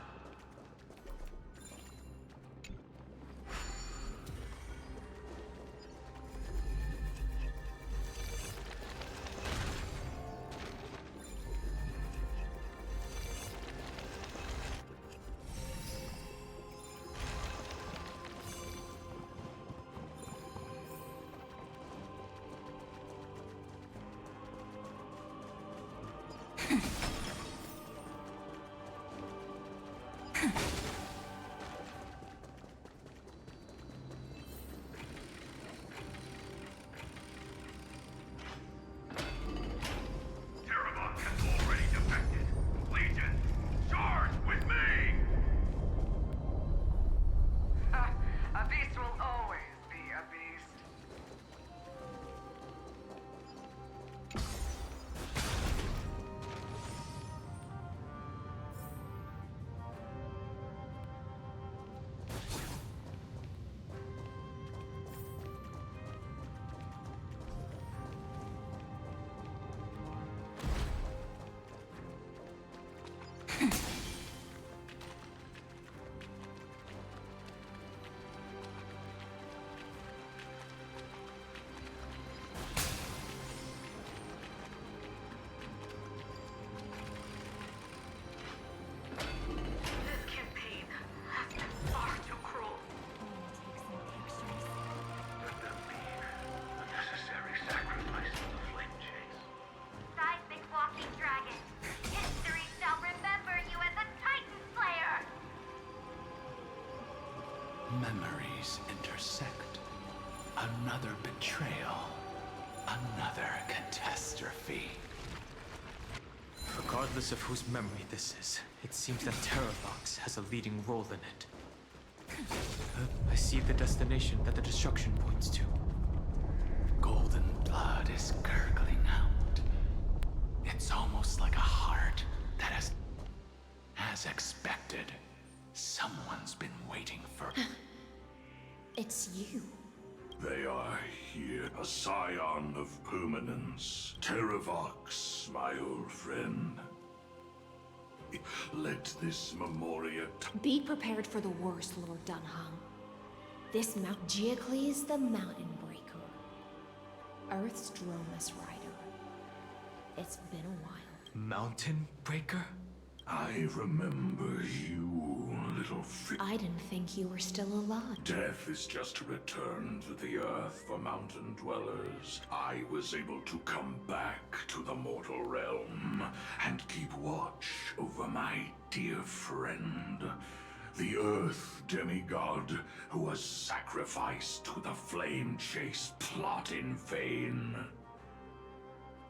Another catastrophe. Regardless of whose memory this is, it seems that Terravox has a leading role in it. I see the destination that the destruction points to. Golden blood is gurgling out. It's almost like a heart that has expected. Someone's been waiting for... It's you. They are here, a scion of permanence. Terravox, my old friend. Let this Memoria... Be prepared for the worst, Lord Dunhung. This Mount Geocles the Mountain Breaker. Earth's Dromus Rider. It's been a while. Mountain Breaker? I remember you, little I didn't think you were still alive. Death is just a return to the earth for mountain dwellers. I was able to come back to the mortal realm and keep watch over my dear friend, the earth demigod who was sacrificed to the flame chase plot in vain.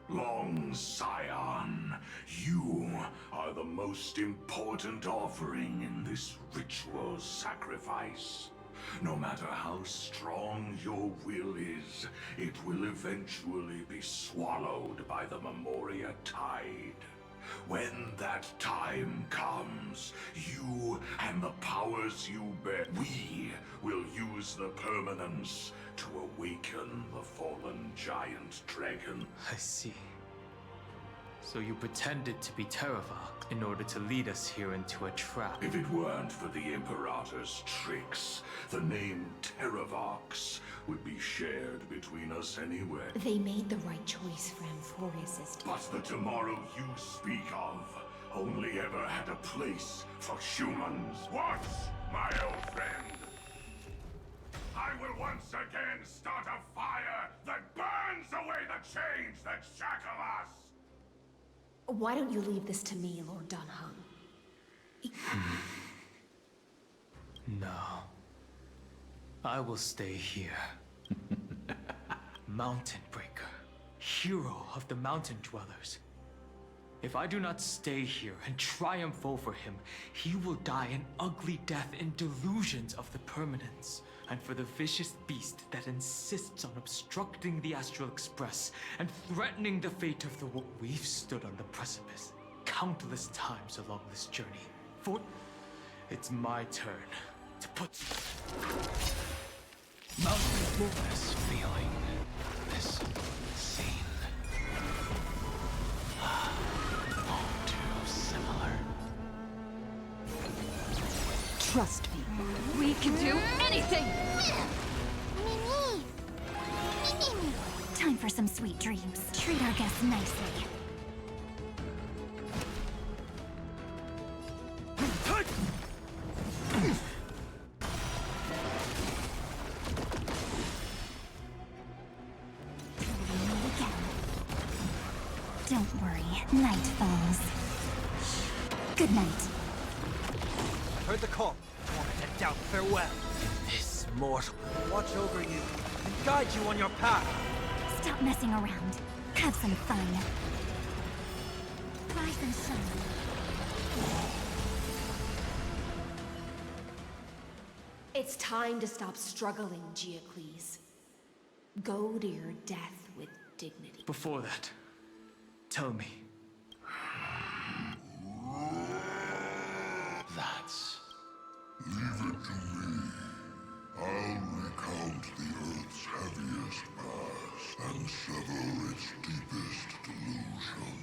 Long Scion, you are the most important offering in this ritual sacrifice. No matter how strong your will is, it will eventually be swallowed by the Memoria tide. When that time comes, you and the powers you bear, we will use the permanence to awaken the fallen giant dragon. I see. So you pretended to be Terravox in order to lead us here into a trap. If it weren't for the Imperator's tricks, the name Terravox would be shared between us anyway. They made the right choice for Amphorius' system. But the tomorrow you speak of only ever had a place for humans. What, my old friend? I will once again start a fire that burns away the chains that shackle us! Why don't you leave this to me, Lord Dunhung? No. I will stay here. Mountain Breaker, hero of the mountain dwellers. If I do not stay here and triumph over him, he will die an ugly death in delusions of the permanence. And for the vicious beast that insists on obstructing the Astral Express and threatening the fate of the world, we've stood on the precipice countless times along this journey. For it's my turn to put Mountain This feeling, this scene, all too similar. Trust me, we can do anything! Mimi! Mimi! Time for some sweet dreams. Treat our guests nicely. Don't worry, night falls. Good night. Heard the call. I want to head down. Farewell. This mortal watch over you and guide you on your path. Stop messing around. Have some fun. Rise and shine. It's time to stop struggling, Geocles. Go to your death with dignity. Before that, tell me. That's... Leave it to me. I'll recount the Earth's heaviest past and sever its deepest delusion.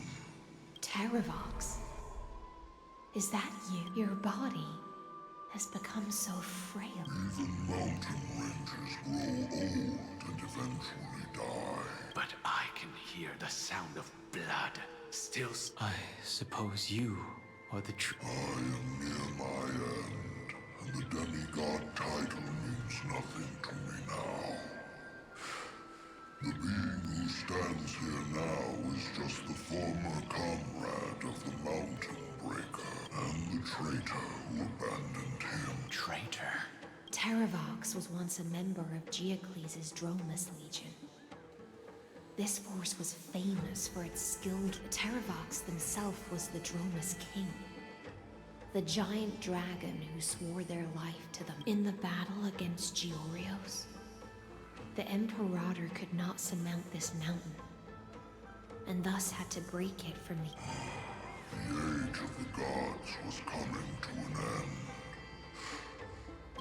Terravox? Is that you? Your body has become so frail. Even mountain rangers grow old and eventually die. But I can hear the sound of blood still... I suppose you are the true... I am near my end, and the demigod title means nothing to me now. The being who stands here now is just the former comrade of the Mountain Breaker, and the traitor who abandoned him. Traitor? Terravox was once a member of Geocles' Dromus Legion. This force was famous for its skilled... Terravox themselves was the Droma's king. The giant dragon who swore their life to them in the battle against Georios. The Imperator could not surmount this mountain, and thus had to break it from the... The age of the gods was coming to an end.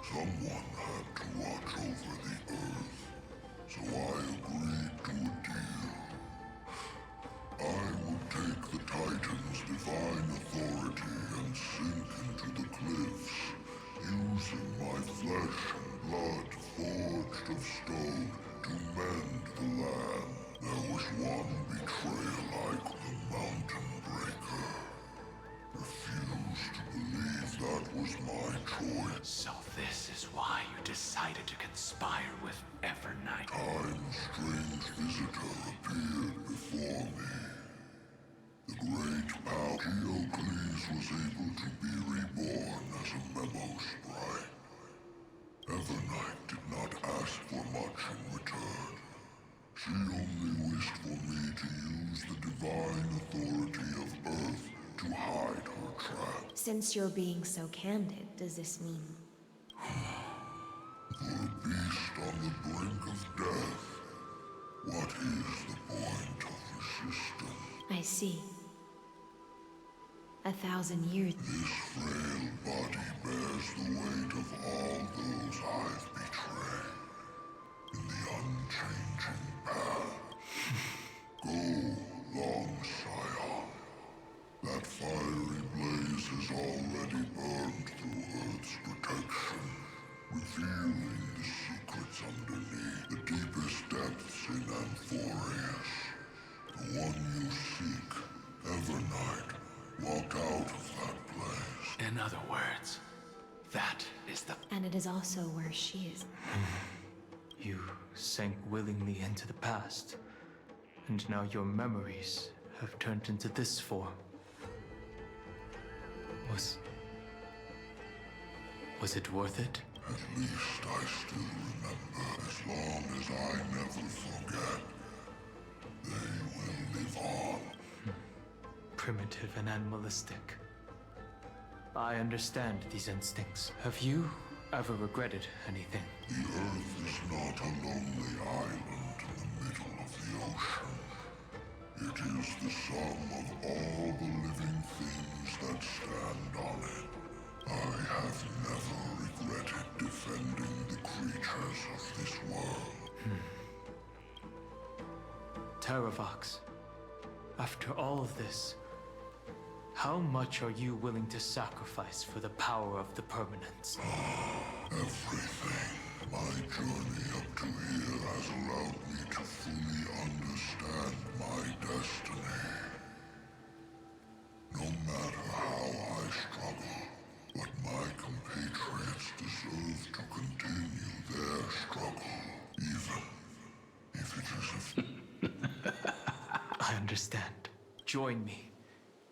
Someone had to watch over the earth, so I agreed to a deal. I would take the Titan's divine authority and sink into the cliffs, using my flesh and blood forged of stone to mend the land. There was one betrayer like the Mountain Breaker. Refused to believe that was my choice. So this is why you decided to conspire with Evernight. Time's strange visitor appeared before me. The great power Geocles was able to be reborn as a memo sprite. Evernight did not ask for much in return. She only wished for me to use the divine authority of Earth to hide her trap. Since you're being so candid, does this mean... For a beast on the brink of death, what is the point of resistance? I see. 1,000 years... This frail body bears the weight of all those I've betrayed. In the unchanging path. Go, long Scion. That fiery blaze has already burned through Earth's protection, revealing the secrets underneath the deepest depths in Amphorius. The one you seek, Evernight, walked out of that place. In other words, that is the... And it is also where she is. You sank willingly into the past, and now your memories have turned into this form. Was it worth it? At least I still remember. As long as I never forget, they will live on. Primitive and animalistic. I understand these instincts. Have you ever regretted anything? The Earth is not a lonely island in the middle of the ocean. It is the sum of all the living things that stand on it. I have never regretted defending the creatures of this world. Terravox, after all of this, how much are you willing to sacrifice for the power of the permanence? Everything. My journey up to here has allowed me to fully understand my destiny. No matter how I struggle, but my compatriots deserve to continue their struggle, even if it is I understand. Join me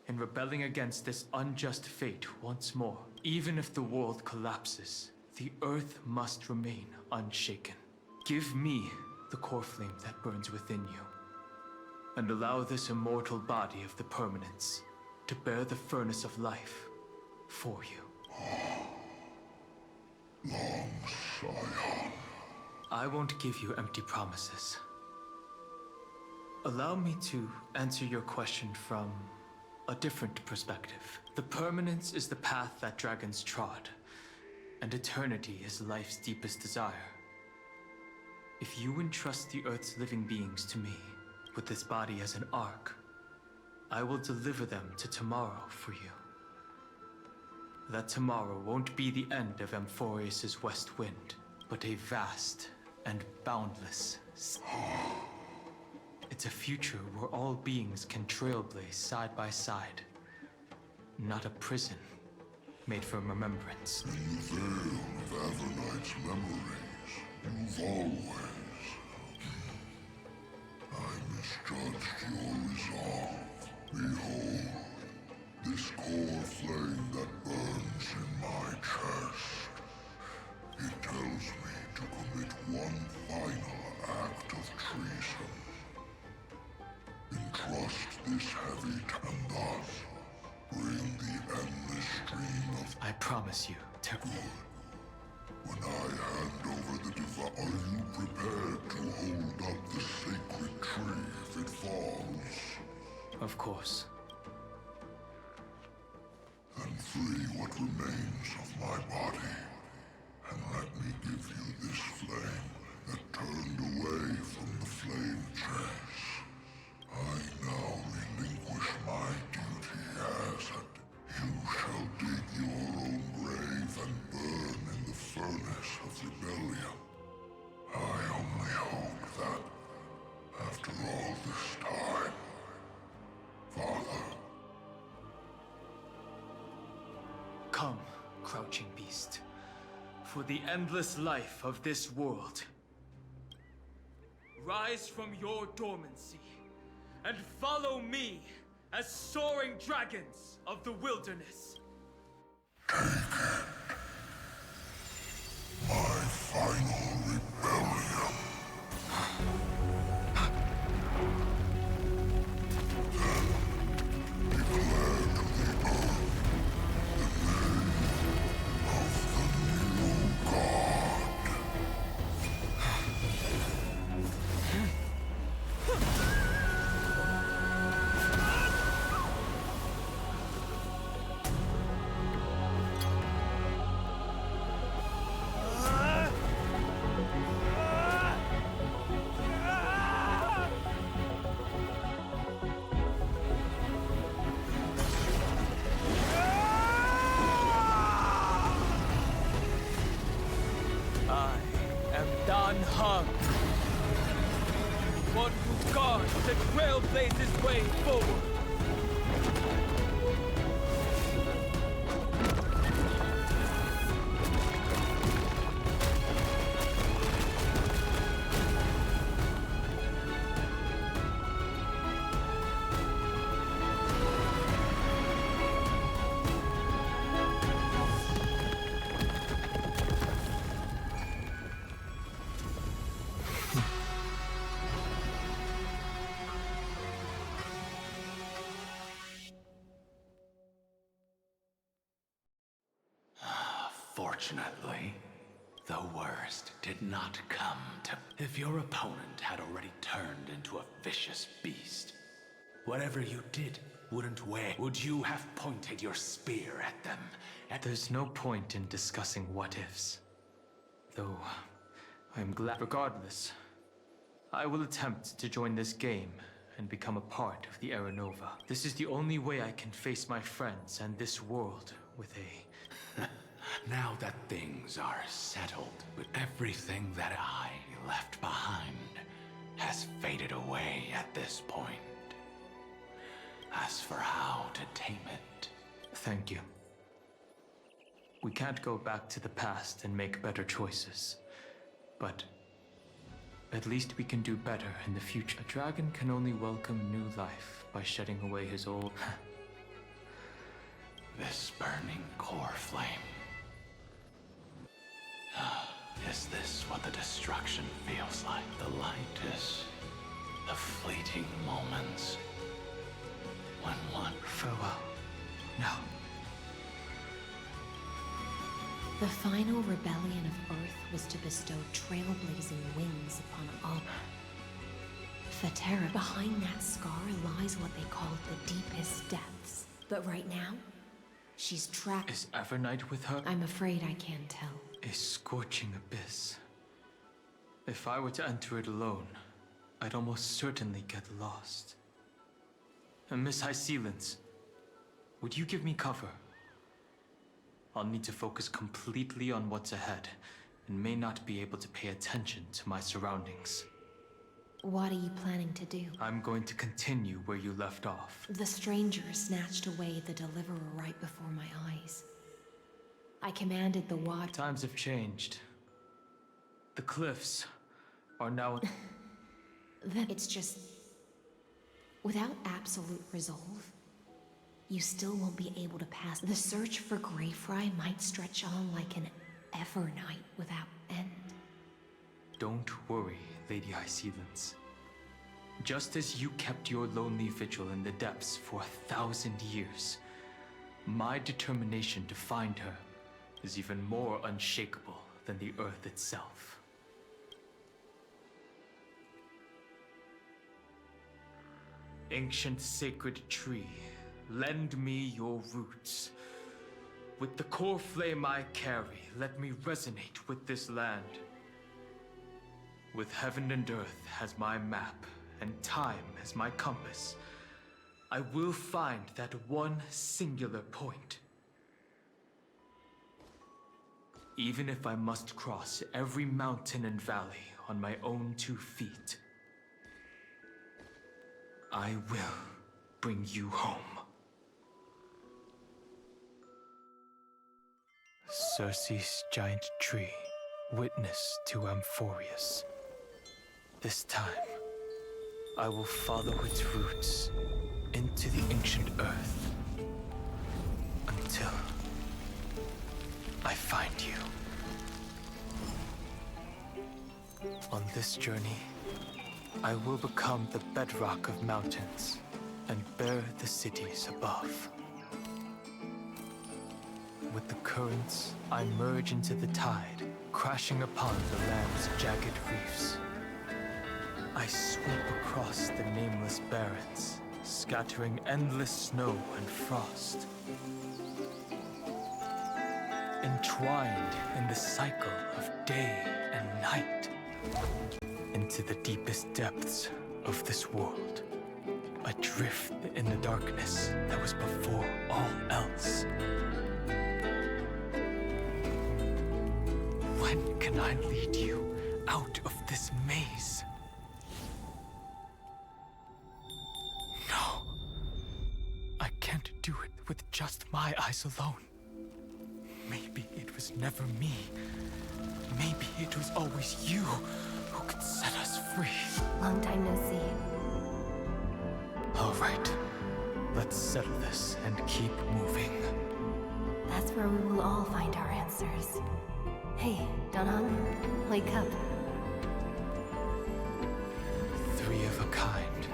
in rebelling against this unjust fate once more. Even if the world collapses, the Earth must remain unshaken. Give me the core flame that burns within you, and allow this immortal body of the permanence to bear the furnace of life for you. Long Scion. I won't give you empty promises. Allow me to answer your question from a different perspective. The permanence is the path that dragons trod, and eternity is life's deepest desire. If you entrust the Earth's living beings to me, with this body as an ark, I will deliver them to tomorrow for you. That tomorrow won't be the end of Amphorius' west wind, but a vast and boundless It's a future where all beings can trailblaze side by side. Not a prison made for remembrance. In the veil of Evernight's memories, you've always... I misjudged your resolve. Behold, this core flame that burns in my chest. It tells me to commit one final act of treason. this heavy and thus bring the endless stream of... I promise you, When I hand over the divine, are you prepared to hold up the sacred tree if it falls? Of course. Then free what remains of my body, and let me give you this flame that turned away from the flame chase. I now relinquish my duty as it. You shall dig your own grave and burn in the furnace of rebellion. I only hope that, after all this time, Father... Come, crouching beast, for the endless life of this world. Rise from your dormancy, and follow me as soaring dragons of the wilderness. My final rebellion. Then declare to the earth the name of the new god. I am Dan Heng, one who guards and trailblazes way forward. Fortunately, the worst did not come to... If your opponent had already turned into a vicious beast, whatever you did wouldn't weigh. Would you have pointed your spear at them? There's no point in discussing what-ifs. Though, I'm glad regardless. I will attempt to join this game and become a part of the Era Nova. This is the only way I can face my friends and this world with a... Now that things are settled, but everything that I left behind has faded away at this point. As for how to tame it... Thank you. We can't go back to the past and make better choices. But at least we can do better in the future. A dragon can only welcome new life by shedding away his old... This burning core flame. Is this what the destruction feels like? The light is the fleeting moments when one... Farewell. Now. The final rebellion of Earth was to bestow trailblazing wings upon all. Fatera, behind that scar lies what they call the deepest depths. But right now, she's trapped. Is Evernight with her? I'm afraid I can't tell. A scorching abyss. If I were to enter it alone, I'd almost certainly get lost. And Miss High Sealants, would you give me cover? I'll need to focus completely on what's ahead, and may not be able to pay attention to my surroundings. What are you planning to do? I'm going to continue where you left off. The stranger snatched away the deliverer right before my eyes. I commanded the water. Times have changed. The cliffs are now... Then it's just... Without absolute resolve, you still won't be able to pass. The search for Greyfry might stretch on like an Evernight without end. Don't worry, Lady High Sealants. Just as you kept your lonely vigil in the depths for 1,000 years, my determination to find her is even more unshakable than the earth itself. Ancient sacred tree, lend me your roots. With the core flame I carry, let me resonate with this land. With heaven and earth as my map, and time as my compass, I will find that one singular point. Even if I must cross every mountain and valley on my own 2 feet, I will bring you home. Circe's giant tree, witness to Amphorius. This time, I will follow its roots into the ancient earth until I find you. On this journey, I will become the bedrock of mountains and bear the cities above. With the currents, I merge into the tide, crashing upon the land's jagged reefs. I sweep across the nameless barrens, scattering endless snow and frost. Entwined in the cycle of day and night, into the deepest depths of this world, adrift in the darkness that was before all else. When can I lead you out of this maze? No. I can't do it with just my eyes alone. Maybe it was never me. Maybe it was always you who could set us free. Long time no see. All right. Let's settle this and keep moving. That's where we will all find our answers. Hey, Danhong, wake up. 3 of a kind.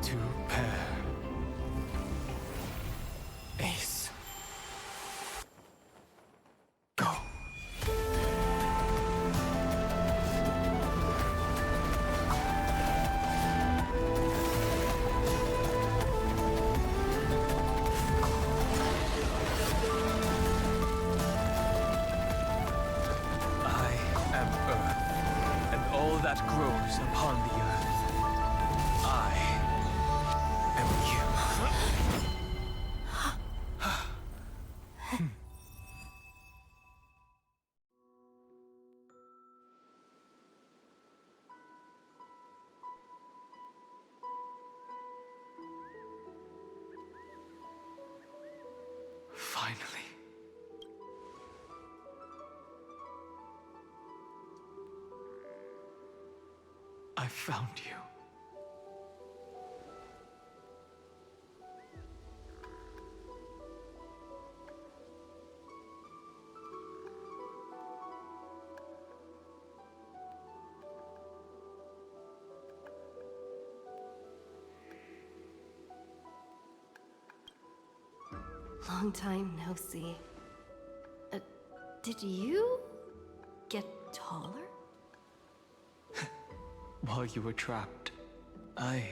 2 pair. Ace. Go. That grows upon the earth. I am you. Finally. I found you. Long time no see. Did you get taller? While you were trapped, I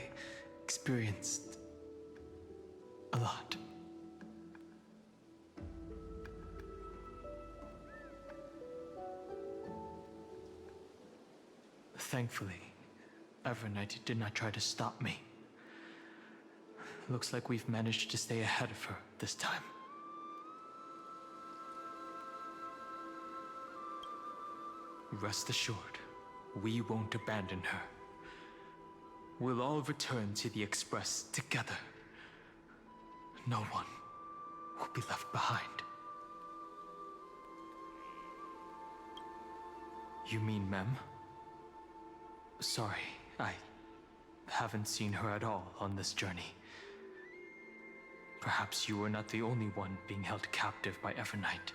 experienced a lot. Thankfully, Evernight did not try to stop me. Looks like we've managed to stay ahead of her this time. Rest assured, we won't abandon her. We'll all return to the Express together. No one will be left behind. You mean Mem? Sorry, I haven't seen her at all on this journey. Perhaps you were not the only one being held captive by Evernight.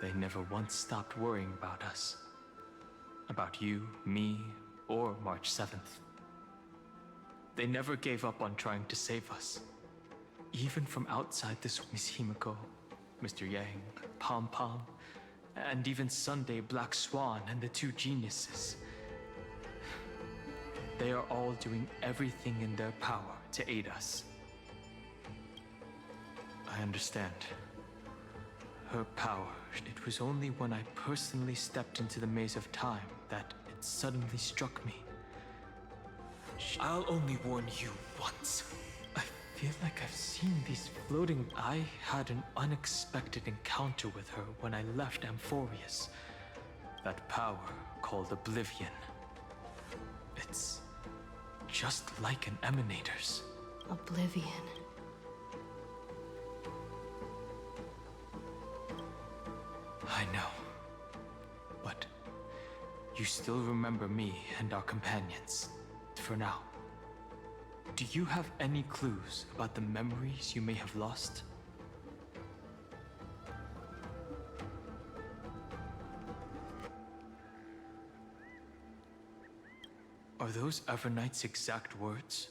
they never once stopped worrying about us. About you, me, or March 7th. They never gave up on trying to save us. Even from outside this, Miss Himiko, Mr. Yang, Pom Pom, and even Sunday Black Swan and the two geniuses. They are all doing everything in their power to aid us. I understand. Her power. It was only when I personally stepped into the maze of time that it suddenly struck me. I'll only warn you once. I feel like I've seen these floating... I had an unexpected encounter with her when I left Amphorius. That power called Oblivion. It's just like an emanator's. Oblivion. I know. But you still remember me and our companions, for now. Do you have any clues about the memories you may have lost? Are those Evernight's exact words?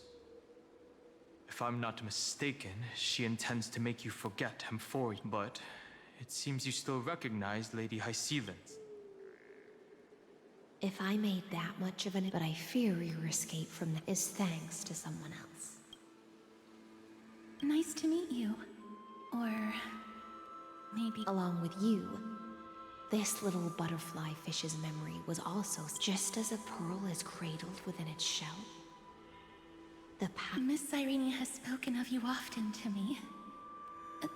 If I'm not mistaken, she intends to make you forget Amphorius, but it seems you still recognize Lady Hycealin's. If I made that much of an... But I fear your escape from that is thanks to someone else. Nice to meet you. Or... maybe... Along with you, this little butterfly fish's memory was also just as a pearl is cradled within its shell. Miss Irene has spoken of you often to me.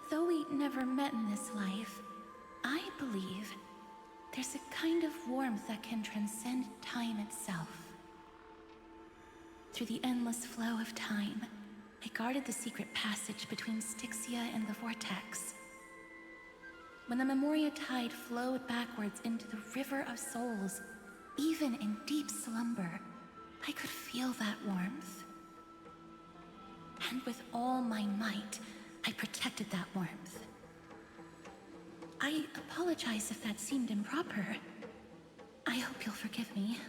Though we never met in this life, I believe there's a kind of warmth that can transcend time itself. Through the endless flow of time, I guarded the secret passage between Styxia and the Vortex. When the Memoria tide flowed backwards into the River of Souls, even in deep slumber, I could feel that warmth. And with all my might, I protected that warmth. I apologize if that seemed improper. I hope you'll forgive me.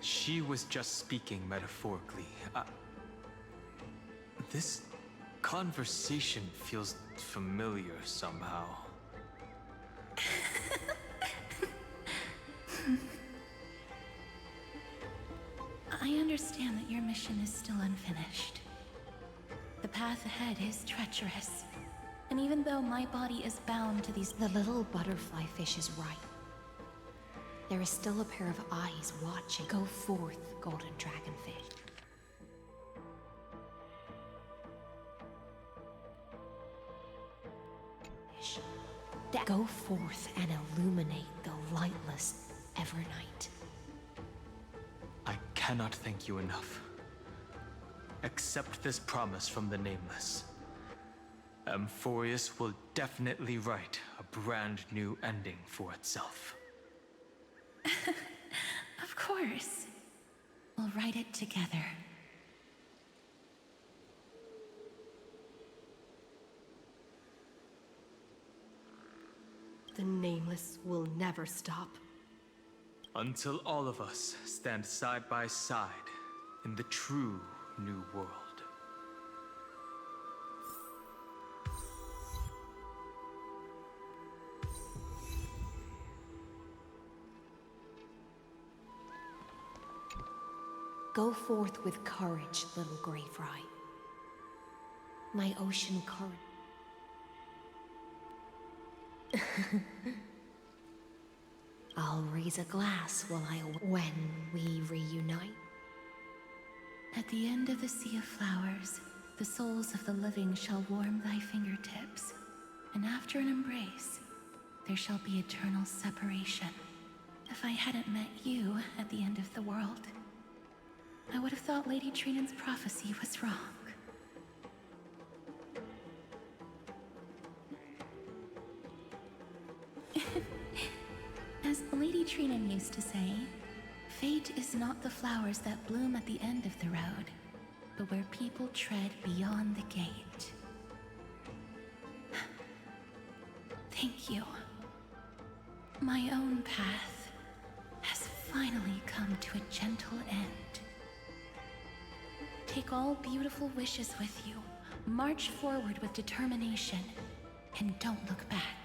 She was just speaking metaphorically. This conversation feels familiar somehow. I understand that your mission is still unfinished. The path ahead is treacherous. And even though my body is bound to these... The little butterfly fish is right. There is still a pair of eyes watching. Go forth, golden dragonfish. Go forth and illuminate the lightless Evernight. I cannot thank you enough. Accept this promise from the Nameless. Amphorius will definitely write a brand new ending for itself. Of course. We'll write it together. The Nameless will never stop. Until all of us stand side by side in the true new world. Go forth with courage, little Grey Fry. My ocean current. I'll raise a glass when we reunite. At the end of the Sea of Flowers, the souls of the living shall warm thy fingertips, and after an embrace, there shall be eternal separation. If I hadn't met you at the end of the world, I would have thought Lady Trinan's prophecy was wrong. As Lady Trinan used to say, Fate is not the flowers that bloom at the end of the road, but where people tread beyond the gate. Thank you. My own path has finally come to a gentle end. Take all beautiful wishes with you, march forward with determination, and don't look back.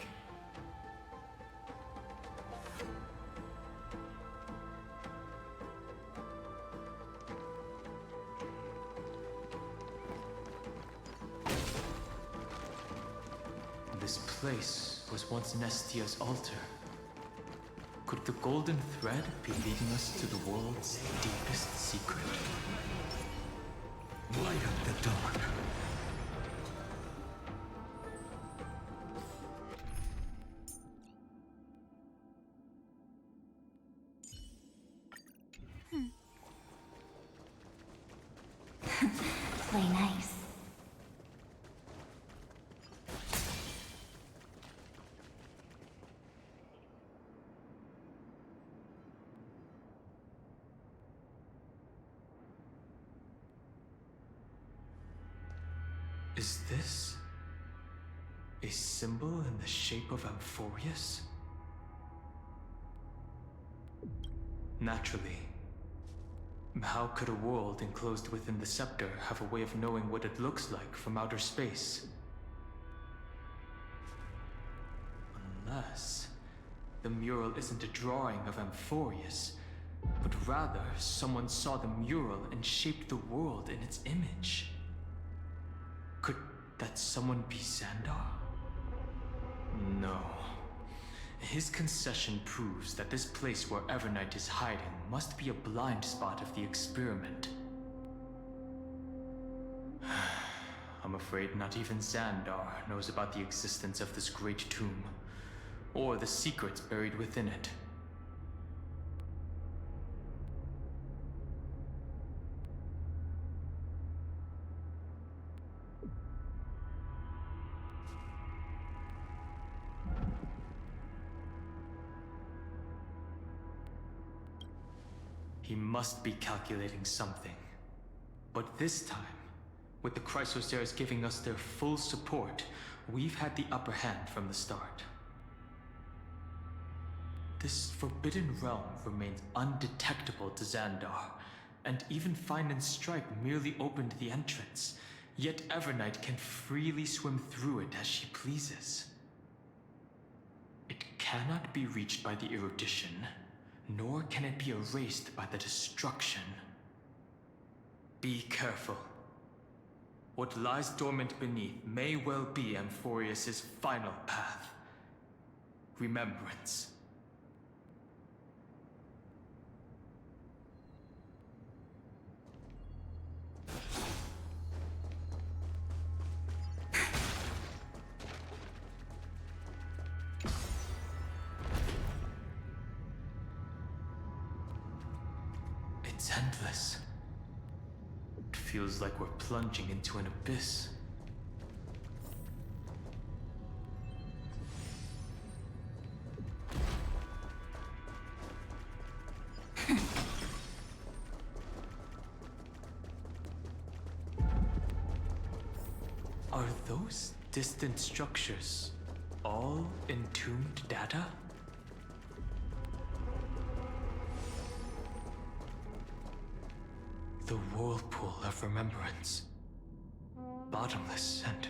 This place was once Nestia's altar. Could the golden thread be leading us to the world's deepest secret? Light up the dawn. Play nice. Is this a symbol in the shape of Amphorius? Naturally. How could a world enclosed within the scepter have a way of knowing what it looks like from outer space? Unless the mural isn't a drawing of Amphorius, but rather someone saw the mural and shaped the world in its image. Could that someone be Xandar? No. His concession proves that this place where Evernight is hiding must be a blind spot of the experiment. I'm afraid not even Xandar knows about the existence of this great tomb, or the secrets buried within it. He must be calculating something. But this time, with the Chrysosaurs giving us their full support, we've had the upper hand from the start. This forbidden realm remains undetectable to Xandar, and even Fine and Stripe merely opened the entrance, yet Evernight can freely swim through it as she pleases. It cannot be reached by the erudition, nor can it be erased by the destruction. Be careful. What lies dormant beneath may well be Amphorius' final path. Remembrance. It's endless. It feels like we're plunging into an abyss. Are those distant structures all entombed data? The whirlpool of remembrance. Bottomless and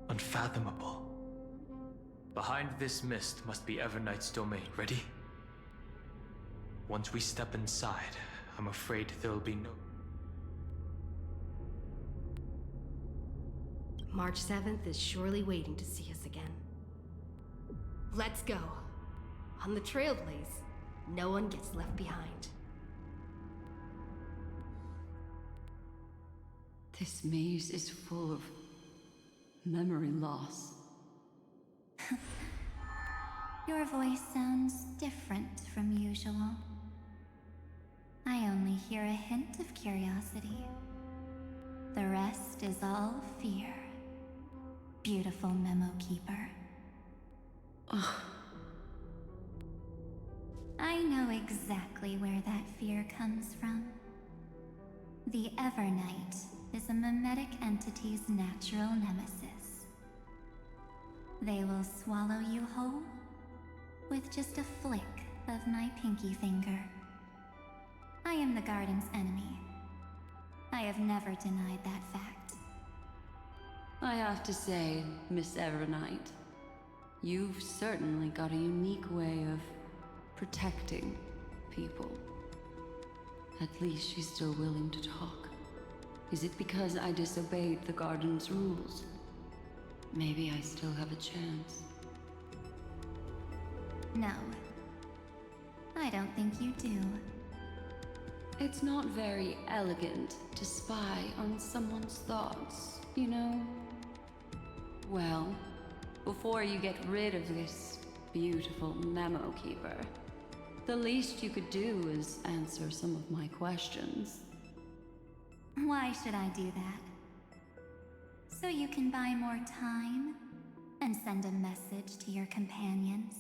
unfathomable. Behind this mist must be Evernight's domain. Ready? Once we step inside, I'm afraid there'll be no... March 7th is surely waiting to see us again. Let's go. On the Trailblaze, no one gets left behind. This maze is full of memory loss. Your voice sounds different from usual. I only hear a hint of curiosity. The rest is all fear. Beautiful Memo Keeper. I know exactly where that fear comes from. The Evernight is a mimetic entity's natural nemesis. They will swallow you whole with just a flick of my pinky finger. I am the garden's enemy. I have never denied that fact. I have to say, Miss Evernight, you've certainly got a unique way of protecting people. At least she's still willing to talk. Is it because I disobeyed the garden's rules? Maybe I still have a chance. No. I don't think you do. It's not very elegant to spy on someone's thoughts, you know? Well, before you get rid of this beautiful memo keeper, the least you could do is answer some of my questions. Why should I do that? So you can buy more time and send a message to your companions?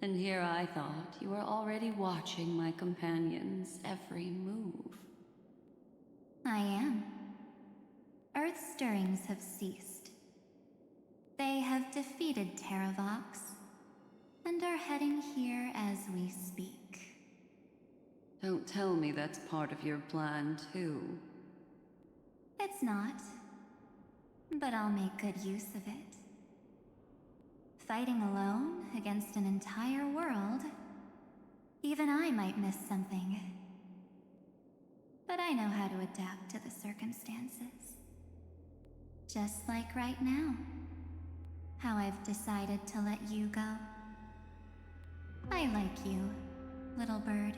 And here I thought you were already watching my companions' every move. I am. Earth's stirrings have ceased. They have defeated Terravox and are heading here as we speak. Don't tell me that's part of your plan, too. It's not. But I'll make good use of it. Fighting alone against an entire world, even I might miss something. But I know how to adapt to the circumstances. Just like right now. How I've decided to let you go. I like you, little bird.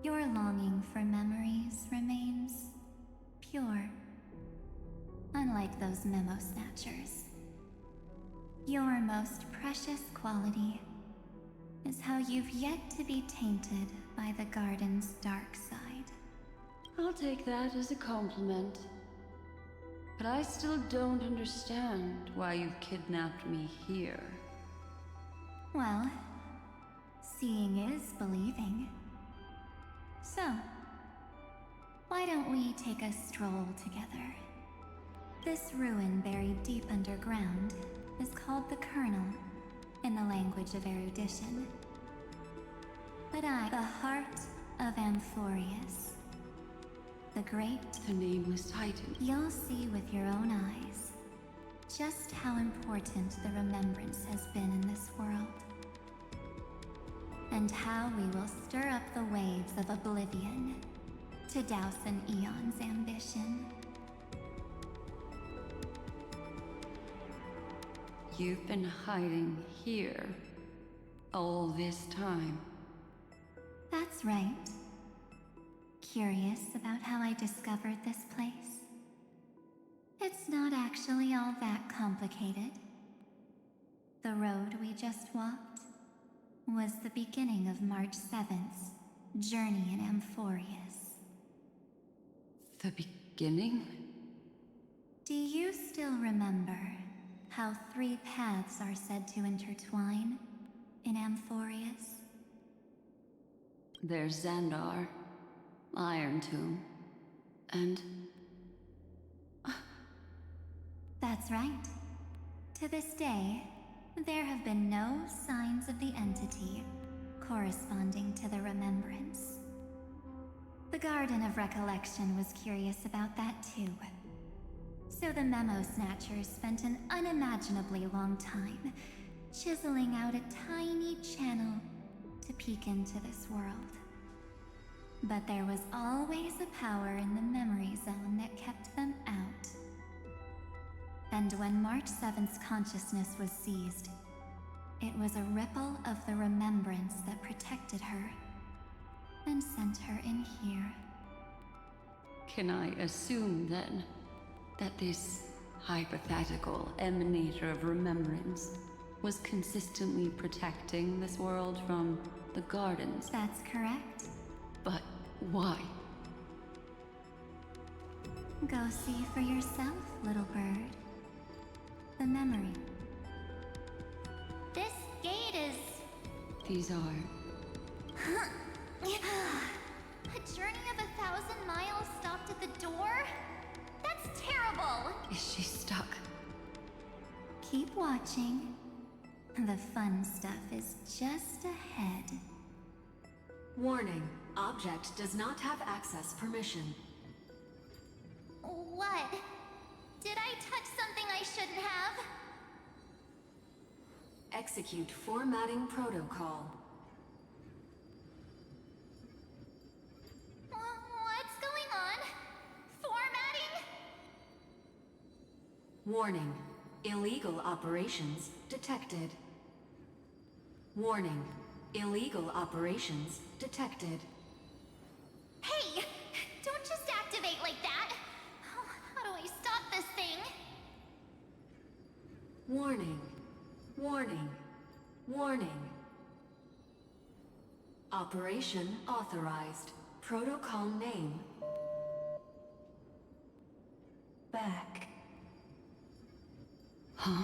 Your longing for memories remains pure. Unlike those memo snatchers. Your most precious quality is how you've yet to be tainted by the garden's dark side. I'll take that as a compliment. But I still don't understand why you've kidnapped me here. Well, seeing is believing. So, why don't we take a stroll together? This ruin buried deep underground is called the Kernel, in the language of erudition. But the heart of Amphorius. The great... The nameless titan. You'll see with your own eyes just how important the remembrance has been in this world. And how we will stir up the waves of oblivion to douse an eon's ambition. You've been hiding here all this time. That's right. Curious about how I discovered this place? It's not actually all that complicated. The road we just walked was the beginning of March 7th's journey in Amphorius. The beginning? Do you still remember how 3 paths are said to intertwine in Amphorius? There's Xandar, Iron Tomb, and... That's right. To this day, there have been no signs of the entity corresponding to the remembrance. The Garden of Recollection was curious about that too. So the Memo Snatchers spent an unimaginably long time chiseling out a tiny channel to peek into this world. But there was always a power in the memory zone that kept them out. And when March 7th's consciousness was seized, it was a ripple of the remembrance that protected her and sent her in here. Can I assume, then, that this hypothetical emanator of remembrance was consistently protecting this world from the gardens? That's correct. But why? Go see for yourself, little bird. The memory. This gate is These are... A journey of 1,000 miles stopped at the door? That's terrible! Is she stuck? Keep watching. The fun stuff is just ahead. Warning. Object does not have access permission. What? Did I touch something I shouldn't have? Execute formatting protocol. What's going on? Formatting? Warning. Illegal operations detected. Warning. Illegal operations detected. Hey! Don't just activate like that! How do I stop this thing? Warning. Warning. Warning. Operation authorized. Protocol name. Back. Huh?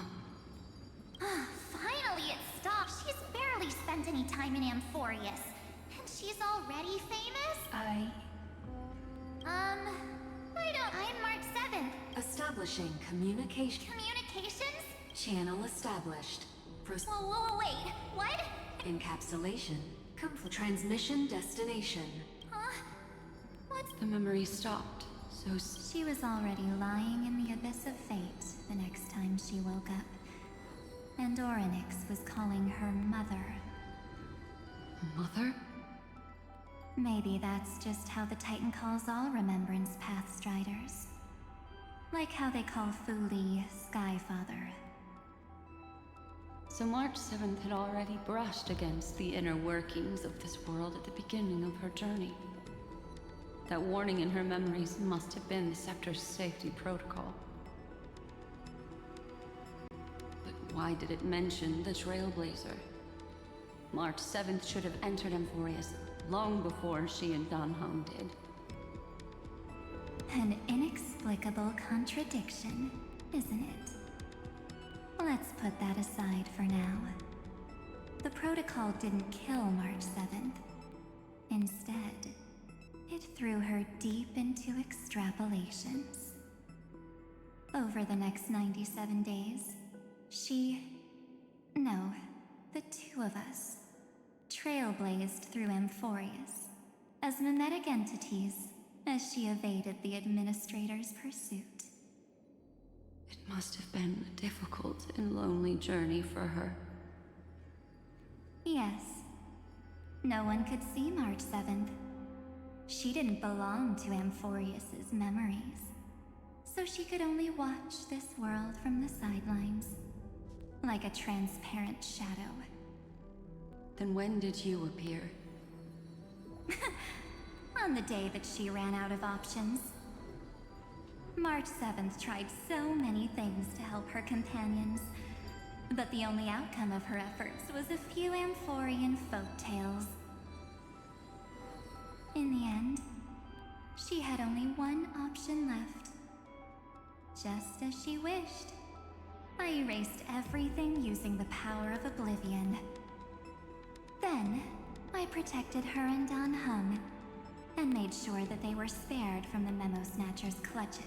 Finally it stopped. She's barely spent any time in Amphorius. And she's already famous? I'm March 7th. Establishing communication. Communications? Channel established. Whoa, wait. What? Encapsulation. Complete. Transmission destination. Huh? What's... The memory stopped, so... She was already lying in the abyss of fate the next time she woke up. And Orynyx was calling her mother. Mother? Maybe that's just how the Titan calls all Remembrance Pathstriders. Like how they call Thule Skyfather. So March 7th had already brushed against the inner workings of this world at the beginning of her journey. That warning in her memories must have been the Scepter's safety protocol. But why did it mention the Trailblazer? March 7th should have entered Amphorius long before she and Don Hung did. An inexplicable contradiction, isn't it? Let's put that aside for now. The protocol didn't kill March 7th. Instead, it threw her deep into extrapolations. Over the next 97 days, the two of us, trailblazed through Amphorius as mimetic entities as she evaded the Administrator's pursuit. It must have been a difficult and lonely journey for her. Yes. No one could see March 7th. She didn't belong to Amphorius's memories, so she could only watch this world from the sidelines, like a transparent shadow. Then when did you appear? On the day that she ran out of options. March 7th tried so many things to help her companions, but the only outcome of her efforts was a few Amphorian folktales. In the end, she had only one option left. Just as she wished. I erased everything using the power of oblivion. Then, I protected her and Don Hung, and made sure that they were spared from the Memo Snatcher's clutches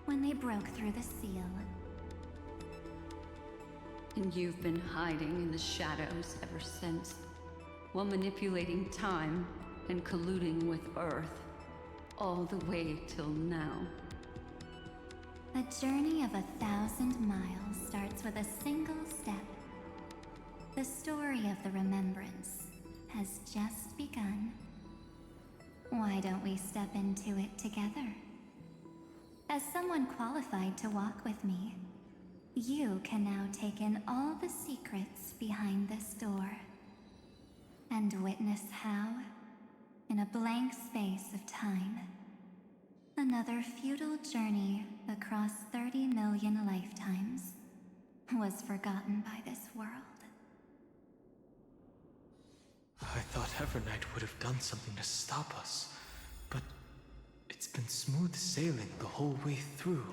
when they broke through the seal. And you've been hiding in the shadows ever since, while manipulating time and colluding with Earth, all the way till now. A journey of 1,000 miles starts with a single step. The story of the Remembrance has just begun. Why don't we step into it together? As someone qualified to walk with me, you can now take in all the secrets behind this door, and witness how, in a blank space of time, another futile journey across 30 million lifetimes was forgotten by this world. I thought Evernight would have done something to stop us, but it's been smooth sailing the whole way through.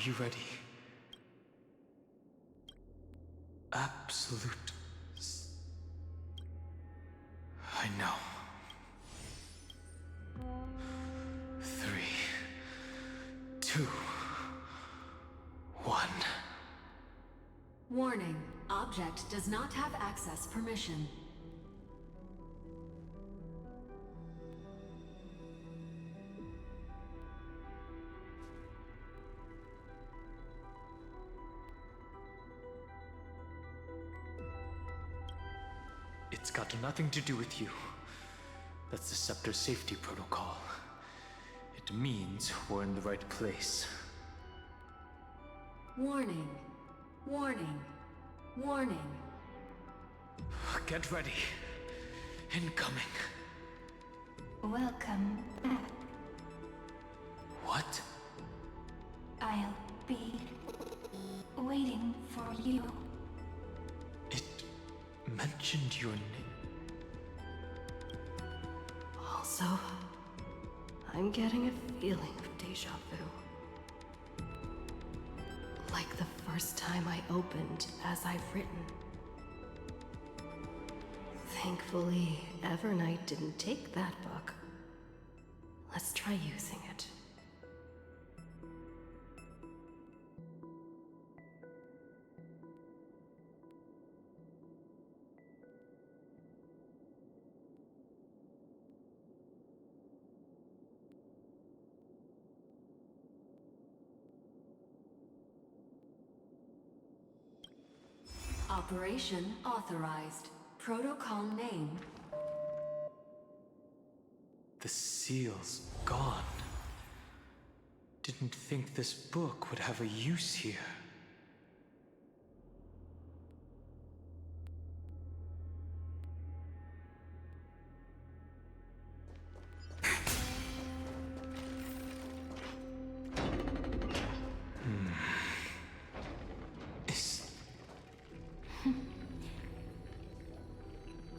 you ready? Absolute. I know. 3, 2, 1. Warning. Object does not have access permission. It's got nothing to do with you. That's the Scepter safety protocol. It means we're in the right place. Warning. Warning. Warning. Get ready. Incoming. Welcome back. What? I'll be waiting for you. It mentioned your name. Also, I'm getting a feeling of deja vu. Like the first time I opened As I've Written. Thankfully, Evernight didn't take that book. Let's try using it. Operation authorized. Protocol name. The seal's gone. Didn't think this book would have a use here.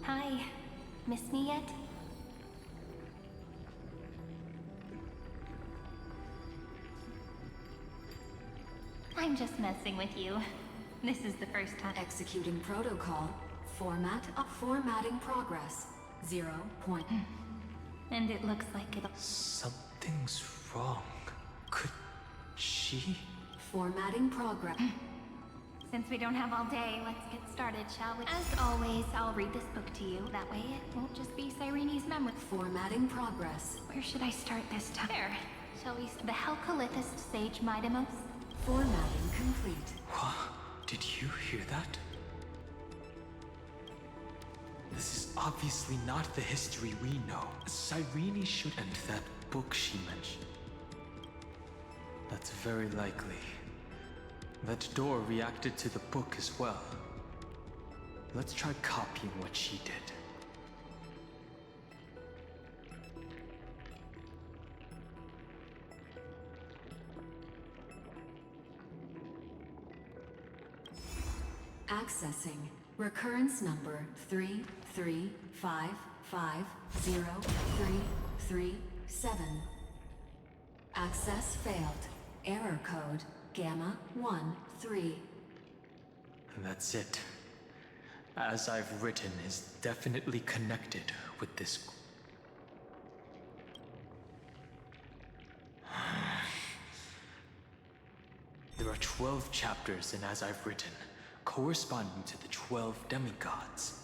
Hi. Miss me yet? I'm just messing with you. This is the first time. Executing protocol. Formatting progress. 0. And it looks like it. Something's wrong. Could she? Formatting progress. Since we don't have all day, let's get started, shall we? As always, I'll read this book to you. That way it won't just be Cyrene's memory. Formatting progress. Where should I start this time? There. Shall we? The Helcolithist Sage Midemos? Formatting complete. What? Did you hear that? This is obviously not the history we know. Cyrene should end that book she mentioned. That's very likely. That door reacted to the book as well. Let's try copying what she did. Accessing. Recurrence number 335503337. Access failed. Error code Gamma 13. That's it. As I've written is definitely connected with this. There are 12 chapters in As I've Written, corresponding to the 12 demigods.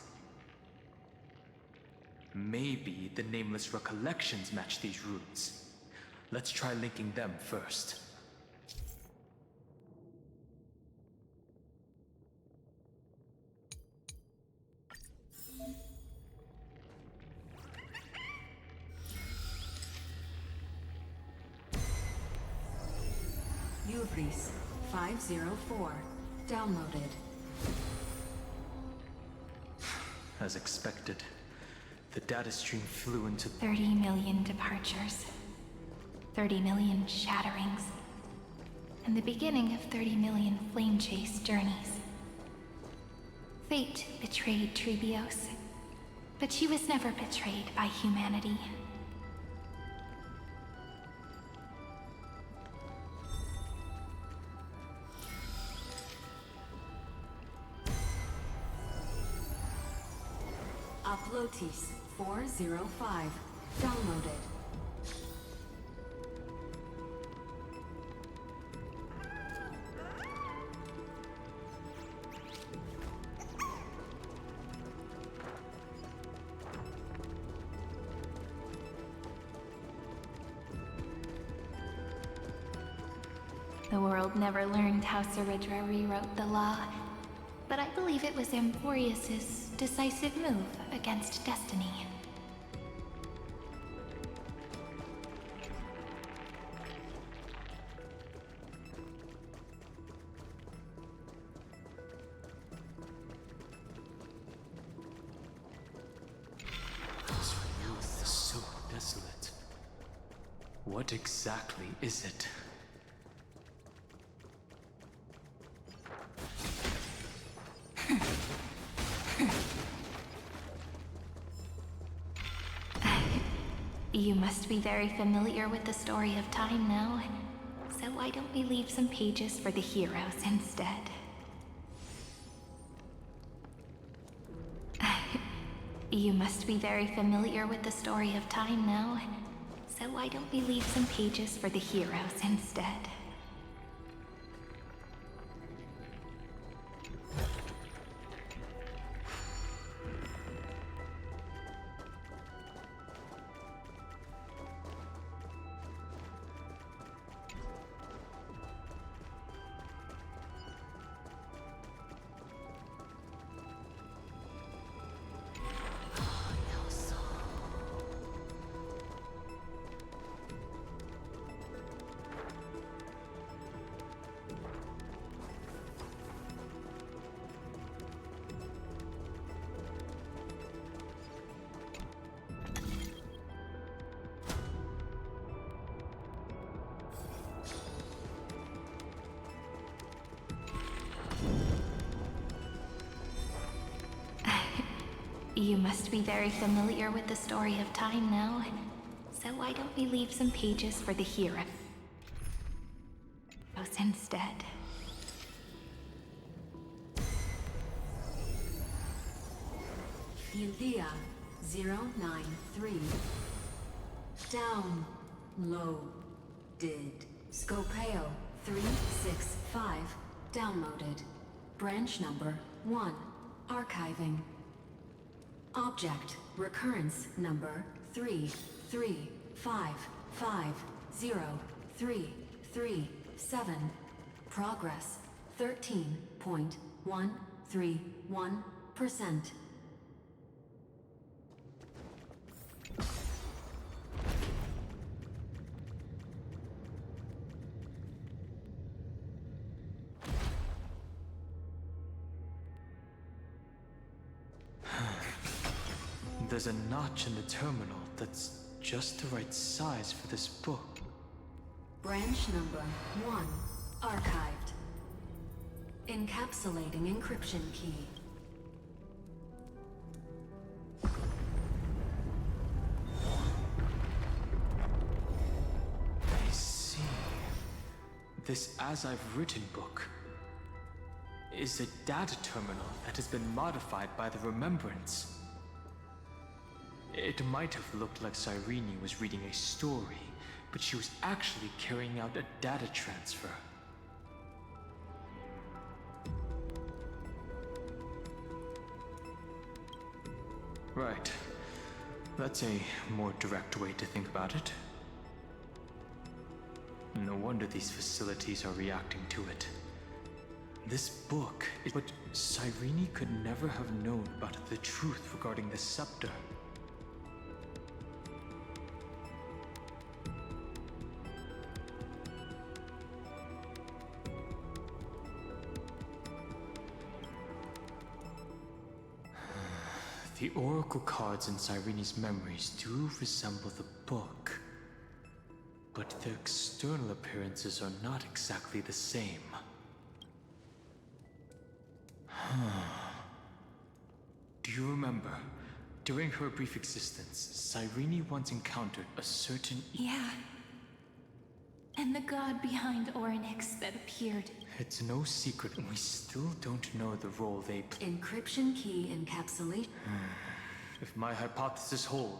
Maybe the Nameless Recollections match these roots. Let's try linking them first. Uvris 504. Downloaded. As expected, the data stream flew into 30 million departures. 30 million shatterings. And the beginning of 30 million flame chase journeys. Fate betrayed Trebios, but she was never betrayed by humanity. Uplotis 405. Downloaded. The world never learned how Saridra rewrote the law, but I believe it was Emporius' decisive move against destiny. This youth is so desolate. What exactly is it? You must be very familiar with the story of time now, so why don't we leave some pages for the heroes instead? You must be very familiar with the story of time now, so why don't we leave some pages for the heroes instead? You must be very familiar with the story of time now, so why don't we leave some pages for the heroes instead? Euthea 093. Downloaded. Scopeo 365. Downloaded. Branch number 1. Archiving. Object recurrence number 335503337. Progress 13.131%. There's a notch in the terminal that's just the right size for this book. Branch number 1. Archived. Encapsulating encryption key. I see. This As I've Written book is a data terminal that has been modified by the Remembrance. It might have looked like Cyrene was reading a story, but she was actually carrying out a data transfer. Right. That's a more direct way to think about it. No wonder these facilities are reacting to it. This book is... But Cyrene could never have known about the truth regarding the scepter. The oracle cards in Cyrene's memories do resemble the book, but their external appearances are not exactly the same. Do you remember, during her brief existence, Cyrene once encountered a certain... Yeah. And the god behind Orynyx that appeared. It's no secret, we still don't know the role they play. Encryption key encapsulation. If my hypothesis holds,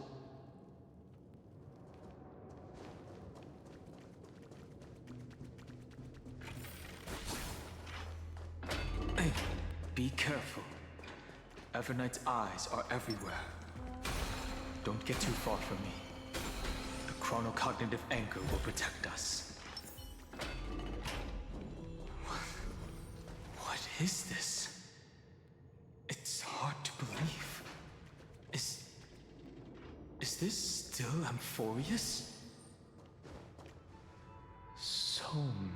hey, be careful. Evernight's eyes are everywhere. Don't get too far from me. The chronocognitive anchor will protect us. What is this? It's hard to believe. Is this still Amphorius? So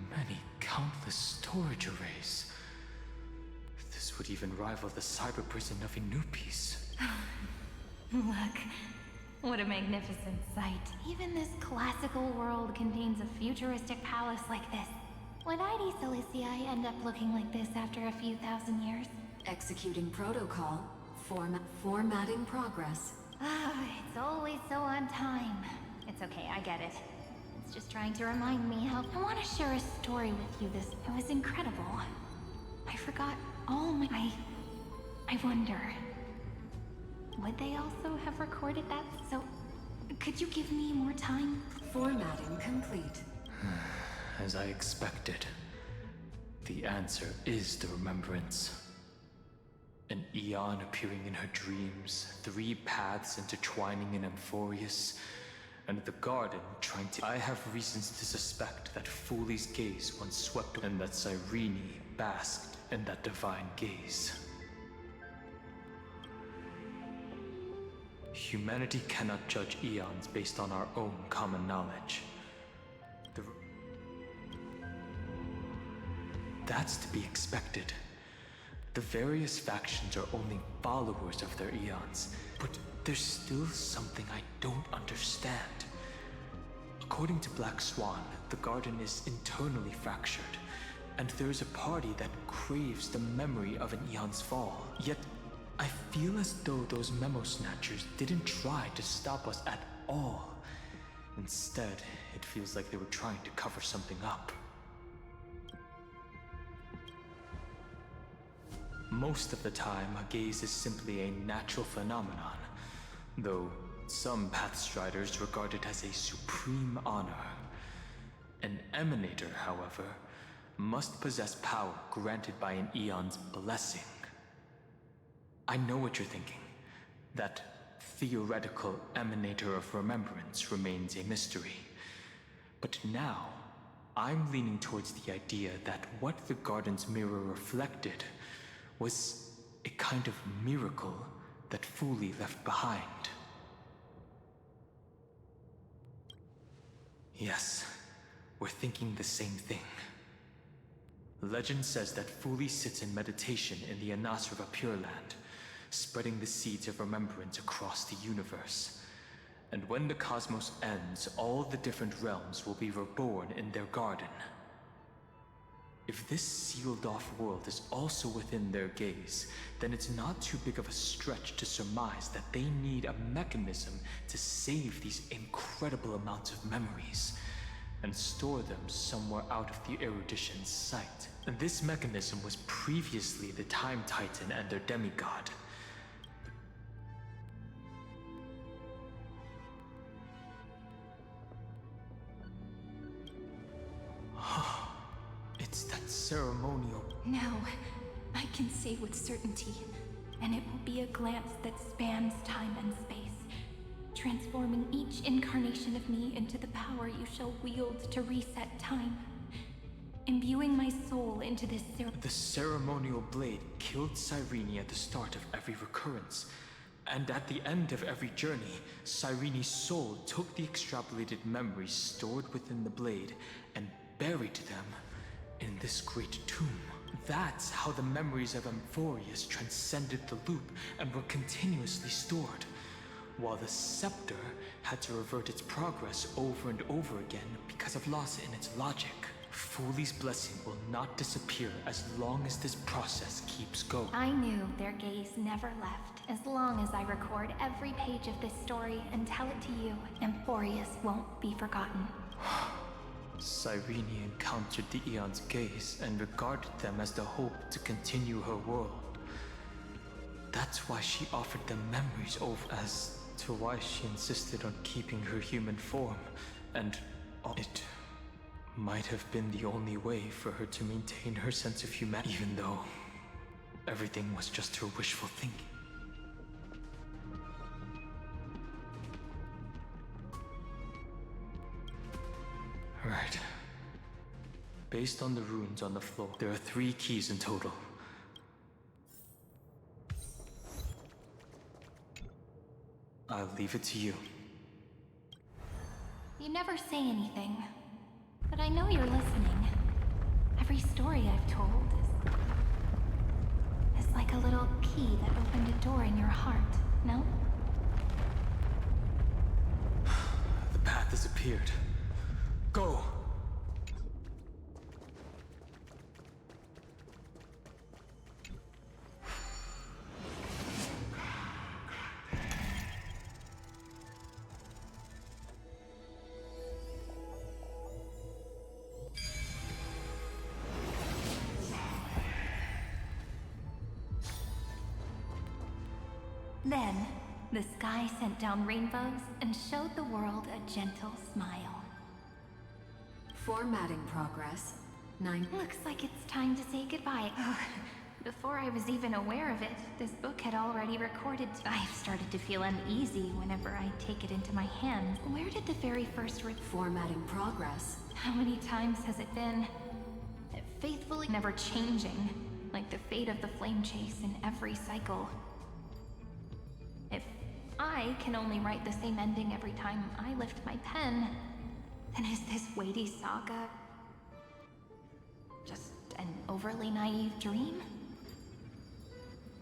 many countless storage arrays. This would even rival the cyber prison of Inupis. Look, what a magnificent sight. Even this classical world contains a futuristic palace like this. Would ID Silicii end up looking like this after a few thousand years? Executing protocol. Formatting progress. It's always so on time. It's okay, I get it. It's just trying to remind me how I want to share a story with you this. It was incredible. I forgot all my... I wonder... Would they also have recorded that? So, could you give me more time? Formatting complete. As I expected, the answer is the remembrance. An eon appearing in her dreams, 3 paths intertwining in Amphorius, and the garden trying to... I have reasons to suspect that Foolie's gaze once swept and that Cyrene basked in that divine gaze. Humanity cannot judge eons based on our own common knowledge. That's to be expected. The various factions are only followers of their eons, but there's still something I don't understand. According to Black Swan, the garden is internally fractured, and there's a party that craves the memory of an eon's fall. Yet, I feel as though those memo snatchers didn't try to stop us at all. Instead, it feels like they were trying to cover something up. Most of the time, a gaze is simply a natural phenomenon, though some Pathstriders regard it as a supreme honor. An Emanator, however, must possess power granted by an eon's blessing. I know what you're thinking. That theoretical Emanator of remembrance remains a mystery. But now, I'm leaning towards the idea that what the garden's mirror reflected was a kind of miracle that Foolie left behind. Yes, we're thinking the same thing. Legend says that Foolie sits in meditation in the Anasrva Pure Land, spreading the seeds of remembrance across the universe. And when the cosmos ends, all the different realms will be reborn in their garden. If this sealed-off world is also within their gaze, then it's not too big of a stretch to surmise that they need a mechanism to save these incredible amounts of memories and store them somewhere out of the erudition's sight. And this mechanism was previously the Time Titan and their demigod. It's that ceremonial... Now, I can say with certainty, and it will be a glance that spans time and space, transforming each incarnation of me into the power you shall wield to reset time, imbuing my soul into this The ceremonial blade killed Cyrene at the start of every recurrence, and at the end of every journey, Cyrene's soul took the extrapolated memories stored within the blade and buried them in this great tomb. That's how the memories of Amphorius transcended the loop and were continuously stored, while the scepter had to revert its progress over and over again because of loss in its logic. Foolie's blessing will not disappear as long as this process keeps going. I knew their gaze never left. As long as I record every page of this story and tell it to you, Amphorius won't be forgotten. Cyrene encountered the Eon's gaze and regarded them as the hope to continue her world. that's why she offered them memories over as to why she insisted on keeping her human form. And it might have been the only way for her to maintain her sense of humanity, even though everything was just her wishful thinking. Right. Based on the runes on the floor, there are 3 keys in total. I'll leave it to you. You never say anything, but I know you're listening. Every story I've told is like a little key that opened a door in your heart, no? The path has appeared. Go! Then, the sky sent down rainbows and showed the world a gentle smile. Formatting progress. 9. Looks like it's time to say goodbye. Before I was even aware of it, this book had already recorded. I've started to feel uneasy whenever I take it into my hands. Where did the very first Formatting progress. How many times has it been? Faithfully never changing, like the fate of the flame chase in every cycle. If I can only write the same ending every time I lift my pen, then is this weighty saga just an overly naive dream?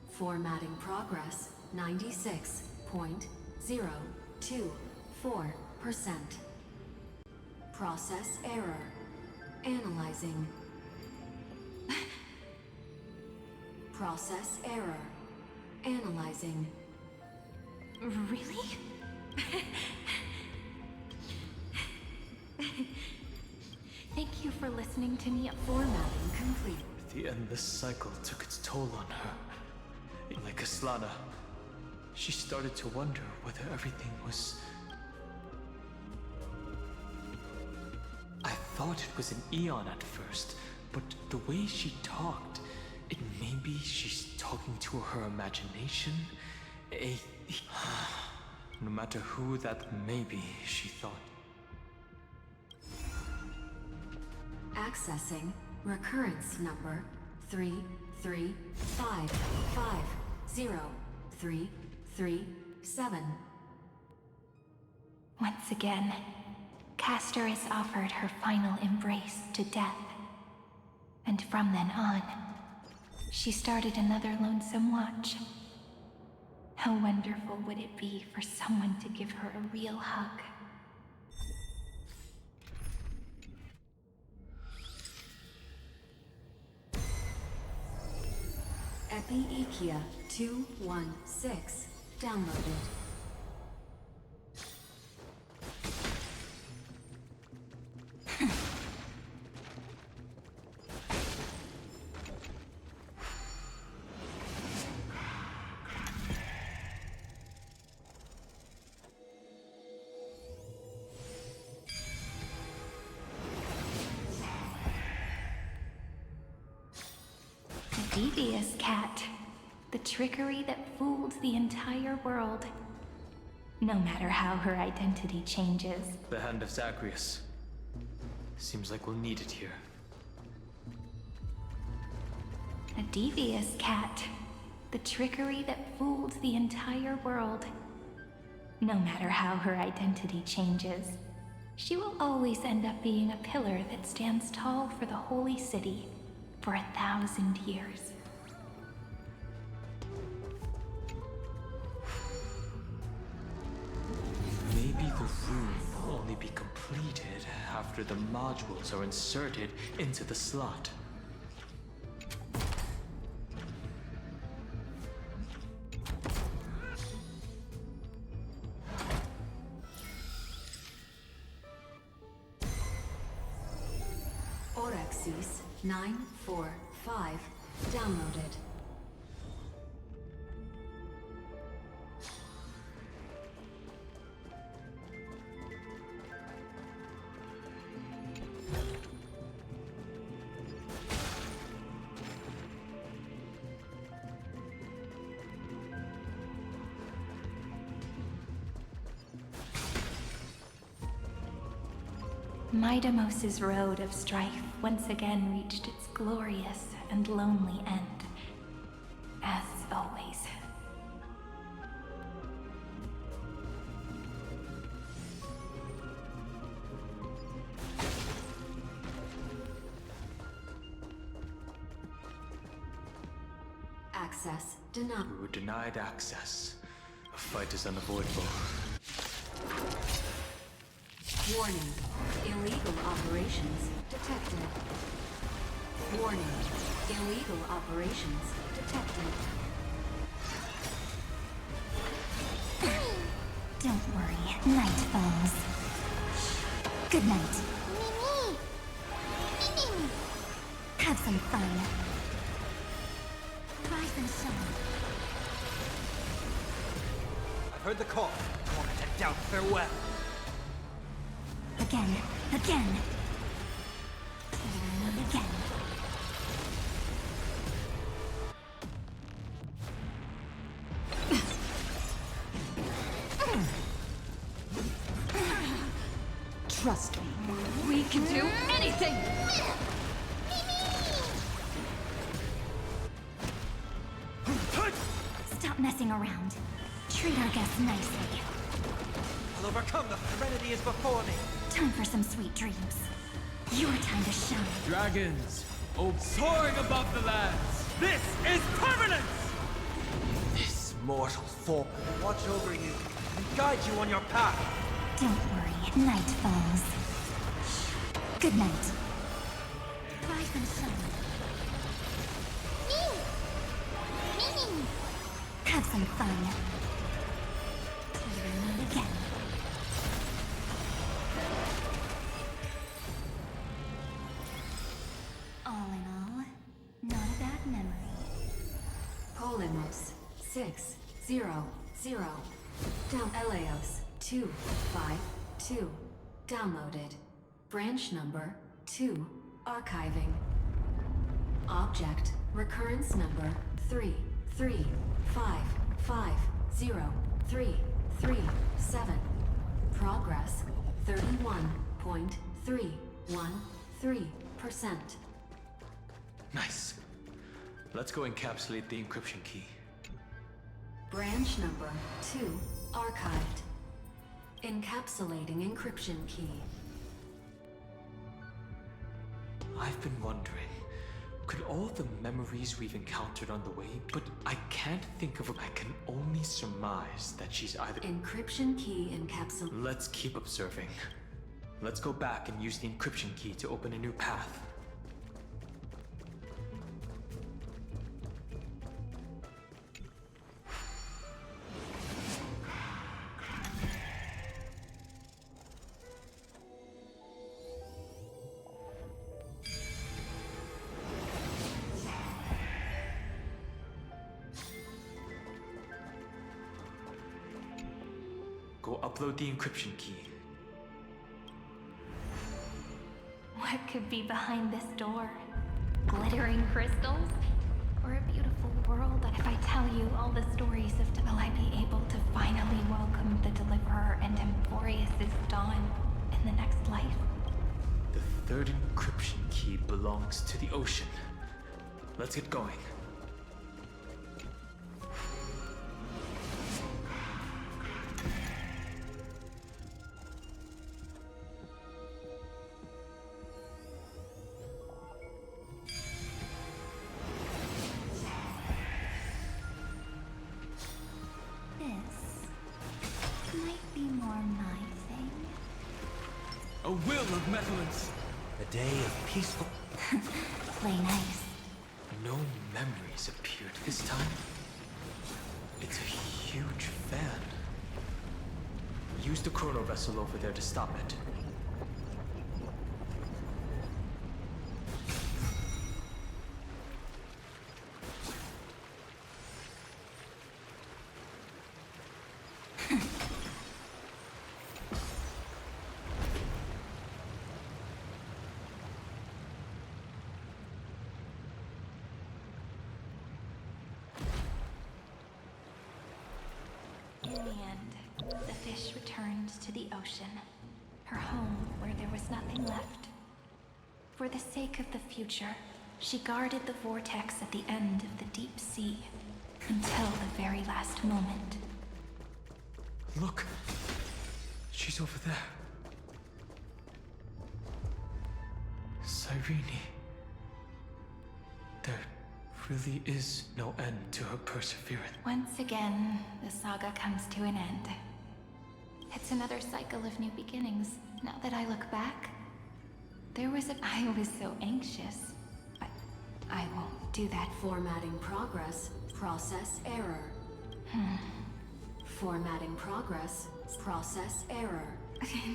Formatting progress. 96.024%. Process error. Analyzing. Process error. Analyzing. Really? Thank you for listening to me. Formatting complete. The endless cycle took its toll on her. Like Aslana, she started to wonder whether everything was... I thought it was an Eon at first, but the way she talked, maybe she's talking to her imagination? No matter who that may be, she thought. Accessing recurrence number 335503337. Once again, Castor is offered her final embrace to death. And from then on, she started another lonesome watch. How wonderful would it be for someone to give her a real hug? Epi-Ikia 216 downloaded. Devious cat. The trickery that fooled the entire world. No matter how her identity changes. The hand of Zagreus. Seems like we'll need it here. A devious cat. The trickery that fooled the entire world. No matter how her identity changes, she will always end up being a pillar that stands tall for the holy city for 1,000 years. Maybe the rune will only be completed after the modules are inserted into the slot. Orexis 945 downloaded. Midamos's road of strife once again reached its glorious and lonely end. As always. Access denied. We were denied access. A fight is unavoidable. Warning. Illegal operations detected. Warning. Illegal operations detected. Don't worry, night falls. Good night. Mimi! Have some fun. Rise and shine. I've heard the call. I want to head down. Farewell. Again. Again. Trust me, we can do anything! Stop messing around. Treat our guests nicely. I'll overcome them. Serenity is before me. Time for some sweet dreams. Your time to shine. Dragons, soaring above the lands. This is permanence! This mortal form will watch over you and guide you on your path. Don't worry, night falls. Good night. Rise and shine. Me! Have some fun. Again. All in all, not a bad memory. Polymos 600. Down Eleos 252. Downloaded. Branch number 2. Archiving. Object recurrence number 3355037. Progress 31.313%. Nice. Let's go encapsulate the encryption key. Branch number 2 archived. Encapsulating encryption key. I've been wondering, could all the memories we've encountered on the way, but I can't think of I can only surmise that she's either... Encryption key encapsulated. Let's keep observing. Let's go back and use the encryption key to open a new path. Go upload the encryption key. What could be behind this door? Glittering crystals? Or a beautiful world that if I tell you all the stories of will I be able to finally welcome the Deliverer and Emphorius' dawn in the next life? The third encryption key belongs to the ocean. Let's get going. A will of metallence. A day of peaceful... Play nice. No memories appeared this time. It's a huge fan. Use the chrono vessel over there to stop it. In the end, the fish returned to the ocean. Her home where there was nothing left. For the sake of the future, she guarded the vortex at the end of the deep sea until the very last moment. Look! She's over there. Cyrene. There really is no end to her perseverance. Once again, the saga comes to an end. It's another cycle of new beginnings. Now that I look back, I was so anxious, but I won't do that. Formatting progress, process error. Formatting progress, process error.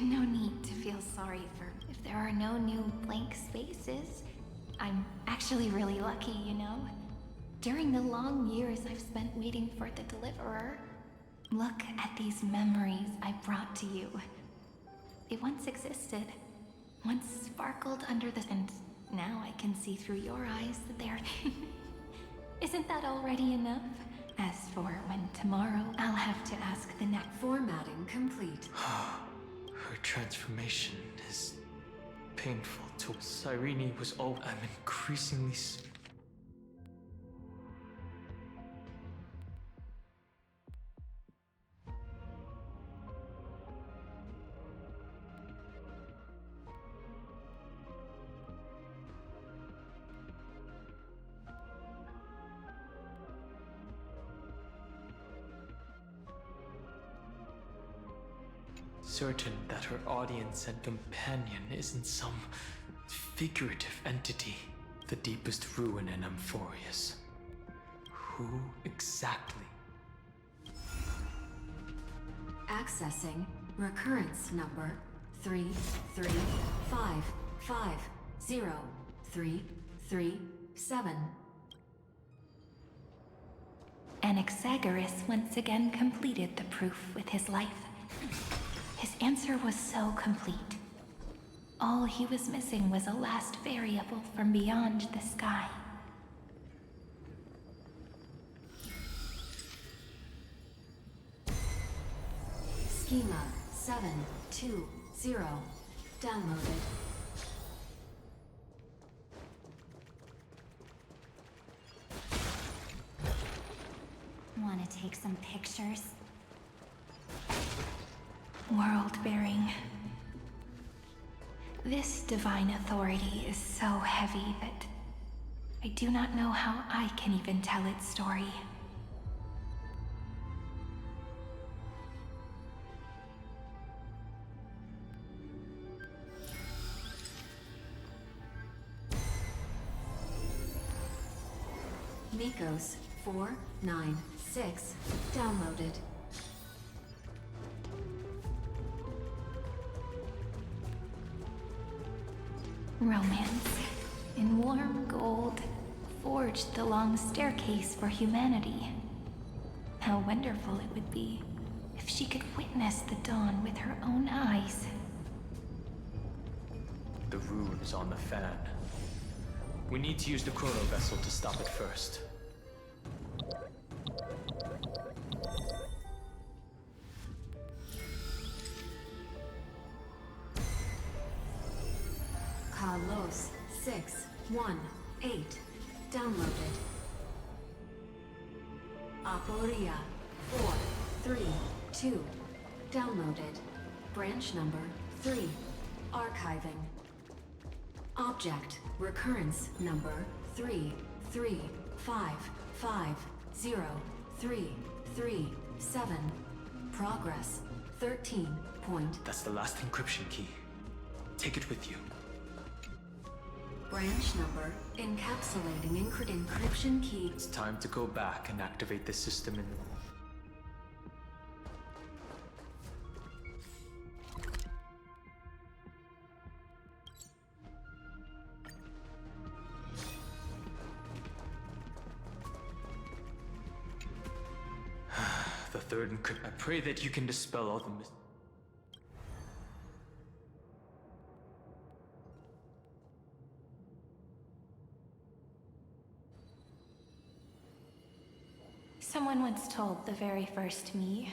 No need to feel sorry for if there are no new blank spaces. I'm actually really lucky, you know? During the long years I've spent waiting for the Deliverer, look at these memories I brought to you. They once existed, once sparkled under the... and now I can see through your eyes that they're... Isn't that already enough? As for when tomorrow, I'll have to ask the next... Formatting complete. Her transformation is painful too. Cyrene was all... I'm increasingly... certain that her audience and companion isn't some figurative entity. The deepest ruin in Amphorius. Who exactly? Accessing recurrence number 335503337. Anaxagoras once again completed the proof with his life. His answer was so complete. All he was missing was a last variable from beyond the sky. Schema 720 downloaded. Want to take some pictures? World-bearing. This divine authority is so heavy that I do not know how I can even tell its story. Nikos 496 downloaded. Romance, in warm gold, forged the long staircase for humanity. How wonderful it would be if she could witness the dawn with her own eyes. The rune is on the fan. We need to use the chrono vessel to stop it first. Carlos 618 downloaded. Aporia 432 downloaded. Branch number 3 archiving. Object recurrence number 335503337. Progress 13 point. That's the last encryption key. Take it with you. Branch number encapsulating encryption key. It's time to go back and activate the system in... The third encrypt. I pray that you can dispel all the Someone once told the very first me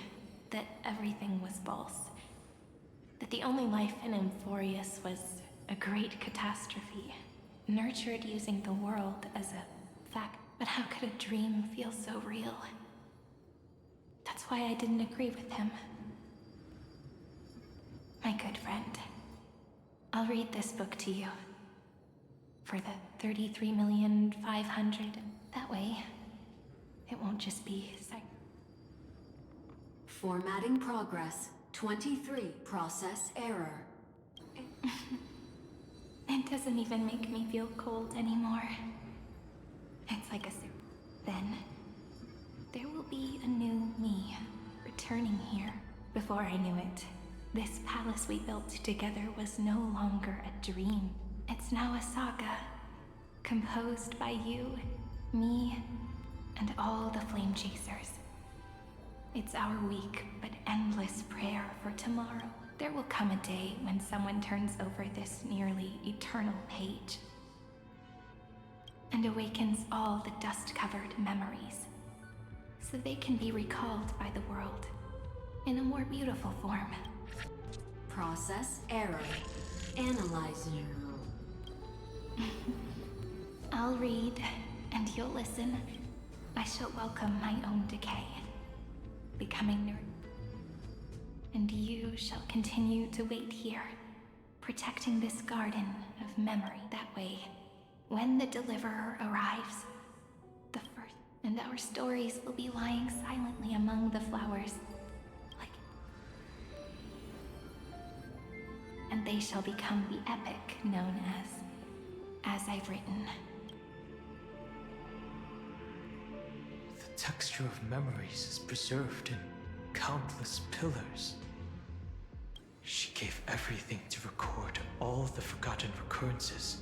that everything was false. that the only life in Amphorius was a great catastrophe, nurtured using the world as a fact. But how could a dream feel so real? That's why I didn't agree with him. My good friend, I'll read this book to you. For the 33,500,000. That way, it won't just be Formatting progress. 23. Process error. It doesn't even make me feel cold anymore. It's like a soup. Then, there will be a new me returning here. Before I knew it, this palace we built together was no longer a dream. It's now a saga, composed by you, me, and all the flame chasers. It's our weak but endless prayer for tomorrow. There will come a day when someone turns over this nearly eternal page and awakens all the dust-covered memories, so they can be recalled by the world in a more beautiful form. Process error. Analyzing. I'll read, and you'll listen. I shall welcome my own decay, becoming nerd. And you shall continue to wait here, protecting this garden of memory. That way, when the Deliverer arrives, the first, and our stories will be lying silently among the flowers, and they shall become the epic known as I've written. The texture of memories is preserved in countless pillars. She gave everything to record all the forgotten recurrences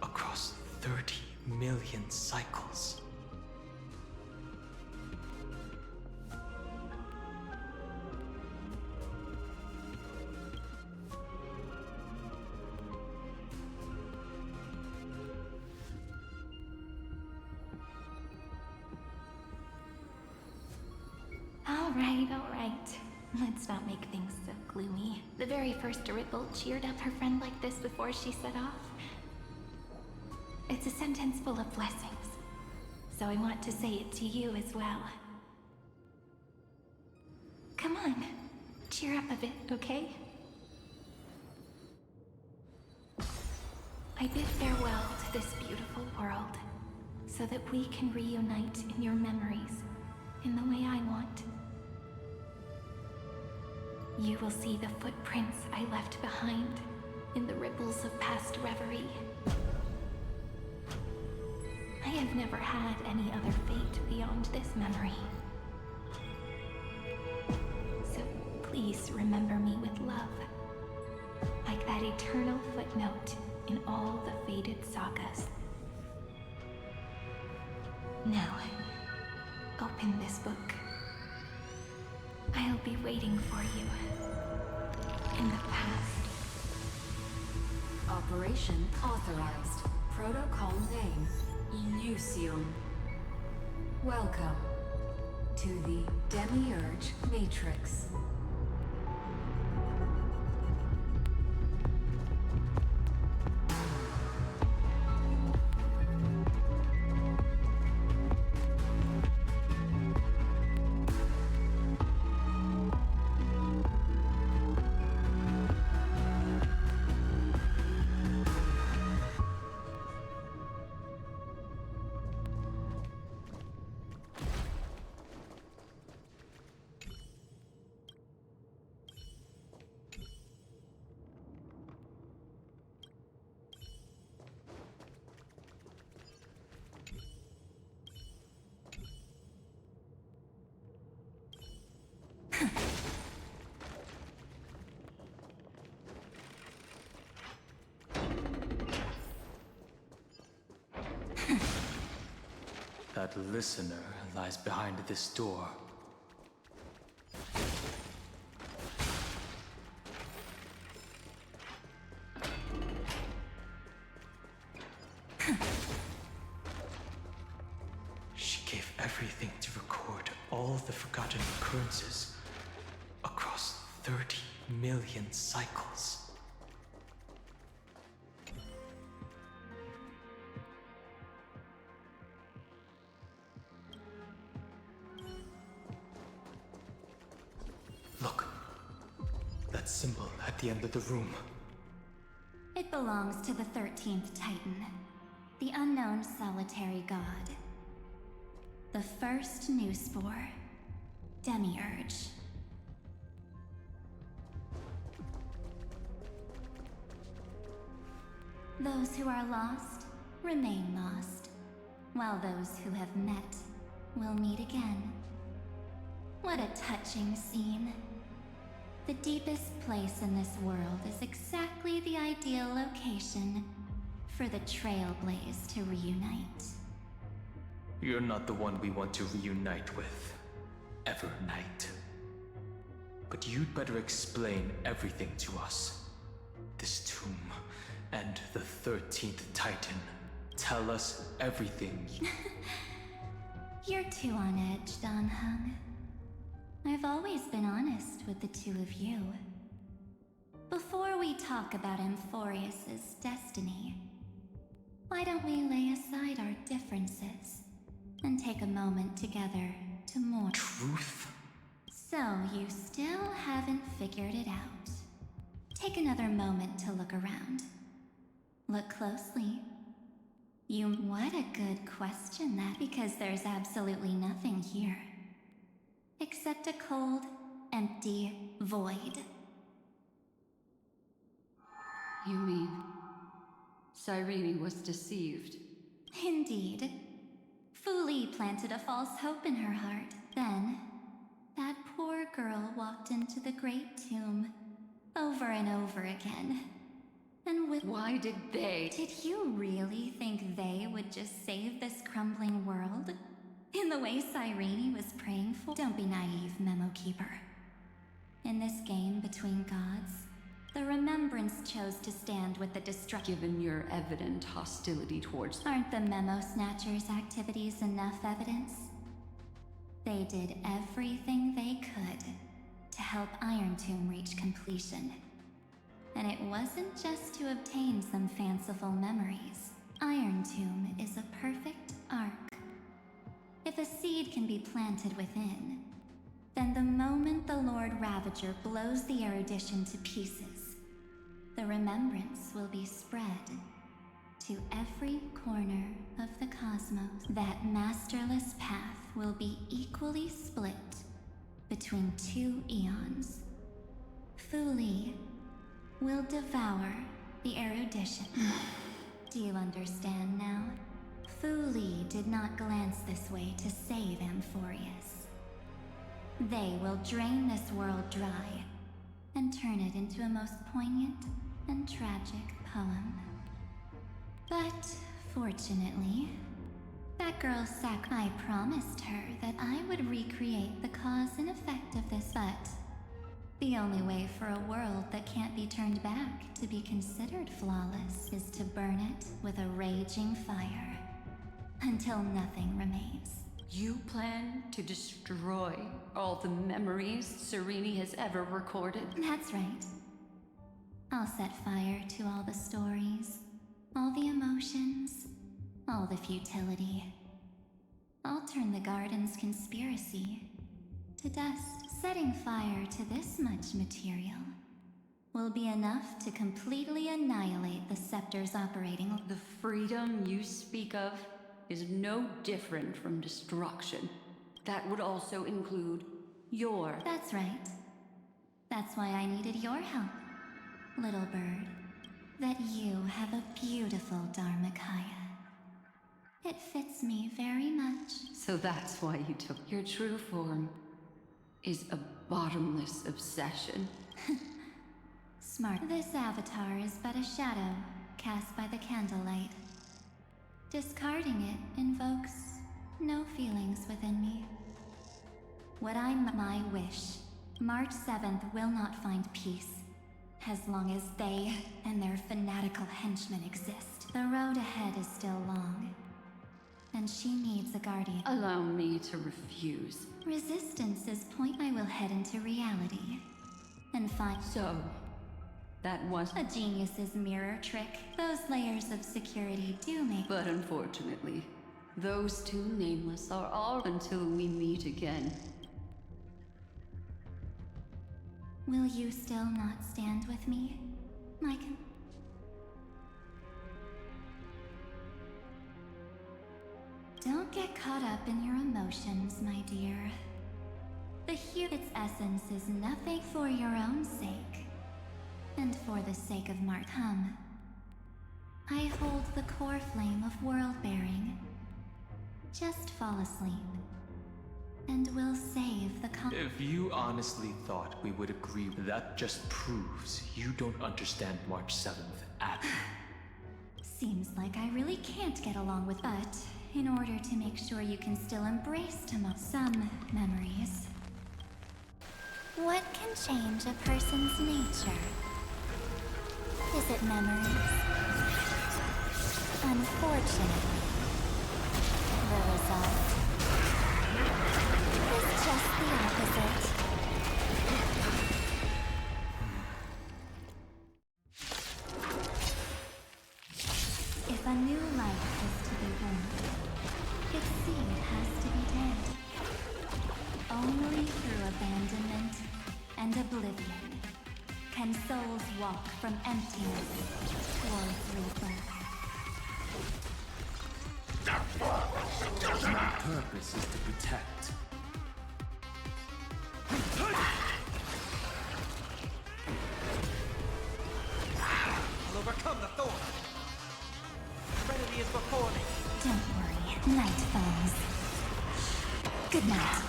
across 30 million cycles. All right. Let's not make things so gloomy. The very first Ripple cheered up her friend like this before she set off. It's a sentence full of blessings, so I want to say it to you as well. Come on, cheer up a bit, okay? I bid farewell to this beautiful world, so that we can reunite in your memories in the way I want. You will see the footprints I left behind in the ripples of past reverie. I have never had any other fate beyond this memory. So please remember me with love, like that eternal footnote in all the faded sagas. Now, open this book. I'll be waiting for you in the past. Operation authorized. Protocol name, Elysium. Welcome to the Demiurge Matrix. That listener lies behind this door. She gave everything to record all the forgotten occurrences across 30 million cycles. Look. That symbol at the end of the room. It belongs to the 13th Titan, the unknown solitary god. The first new spore, Demiurge. Those who are lost remain lost, while those who have met will meet again. What a touching scene. The deepest place in this world is exactly the ideal location for the Trailblaze to reunite. You're not the one we want to reunite with, Evernight. But you'd better explain everything to us. This tomb and the 13th Titan. Tell us everything. You're too on edge, Dan Hung. I've always been honest with the two of you. Before we talk about Amphorius's destiny, why don't we lay aside our differences and take a moment together to mourn? Truth? So you still haven't figured it out. Take another moment to look around. Look closely. What a good question that, because there's absolutely nothing here. Except a cold, empty void. You mean Cyrene was deceived? Indeed. Fu Li planted a false hope in her heart. Then, that poor girl walked into the Great Tomb over and over again. And with— Why did they? Did you really think they would just save this crumbling world? In the way Cyrene was praying for? Don't be naive, Memo Keeper. In this game between gods, the Remembrance chose to stand with the Given your evident hostility towards— Aren't the Memo Snatchers' activities enough evidence? They did everything they could to help Iron Tomb reach completion. And it wasn't just to obtain some fanciful memories. Iron Tomb is a perfect arc. If a seed can be planted within, then the moment the Lord Ravager blows the erudition to pieces, the remembrance will be spread to every corner of the cosmos. That masterless path will be equally split between two eons. Fu Li will devour the erudition. Do you understand now? Fu Li did not glance this way to save Amphorius. They will drain this world dry and turn it into a most poignant and tragic poem. But fortunately, that girl's I promised her that I would recreate the cause and effect of this, but the only way for a world that can't be turned back to be considered flawless is to burn it with a raging fire until nothing remains. You plan to destroy all the memories Cyrene has ever recorded? That's right. I'll set fire to all the stories, all the emotions, all the futility. I'll turn the garden's conspiracy to dust. Setting fire to this much material will be enough to completely annihilate the Scepter's operating. The freedom you speak of is no different from destruction. That would also include your— That's right. That's why I needed your help, little bird. That you have a beautiful Dharmakaya. It fits me very much. So that's why you took— Your true form is a bottomless obsession. Smart. This avatar is but a shadow cast by the candlelight. Discarding it invokes no feelings within me. My wish, March 7th will not find peace, as long as they and their fanatical henchmen exist. The road ahead is still long, and she needs a guardian. Allow me to refuse. Resistance is point. I will head into reality and find. So, that was A genius's mirror trick. Those layers of security do make. But unfortunately, those two nameless are all until we meet again. Will you still not stand with me, Mike? Don't get caught up in your emotions, my dear. Its essence is nothing for your own sake, and for the sake of Martham. I hold the core flame of world-bearing. Just fall asleep, and we'll save the If you honestly thought we would agree, that just proves you don't understand March 7th at all. Seems like I really can't get along with. But in order to make sure you can still embrace some memories. What can change a person's nature? Is it memories? Unfortunately, the result is just the opposite. If a new life is to be born, its seed has to be dead. Only through abandonment and oblivion can souls walk from emptiness towards rebirth. My purpose is to protect. I'll overcome the thorn. Serenity is before me. Don't worry, night falls. Good night.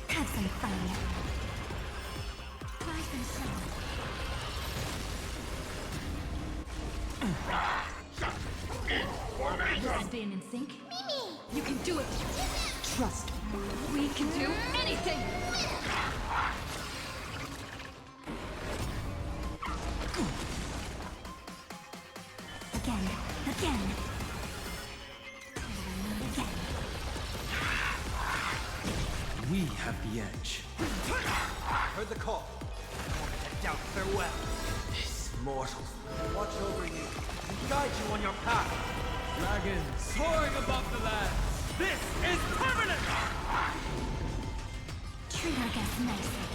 Have some fun. Rise and shine. Staying in sync? You can do it! Trust me. We can do anything! Again. Again. Again. We have the edge. Heard the call. I want to doubt farewell. This mortal watch over you and guide you on your path. Dragon soaring above the land. This is permanent! Treat our guests nicely.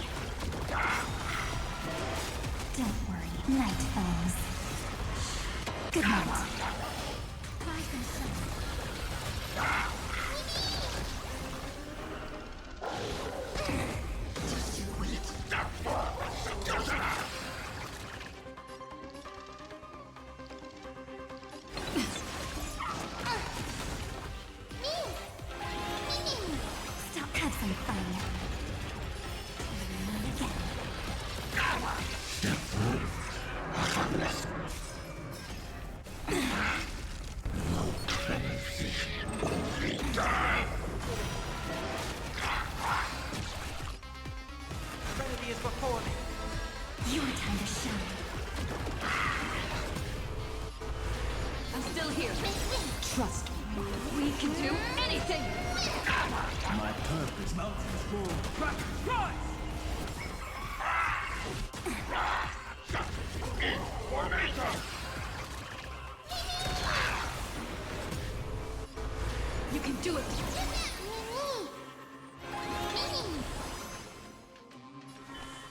Don't worry, night falls. Good night. Rise and shine. Just you wait. Stop, have some fun. Serenity is before me. Your time to shine. I'm still here. Trust me. We can do anything! My purpose. Mountains move. Dragon rise! You can do it!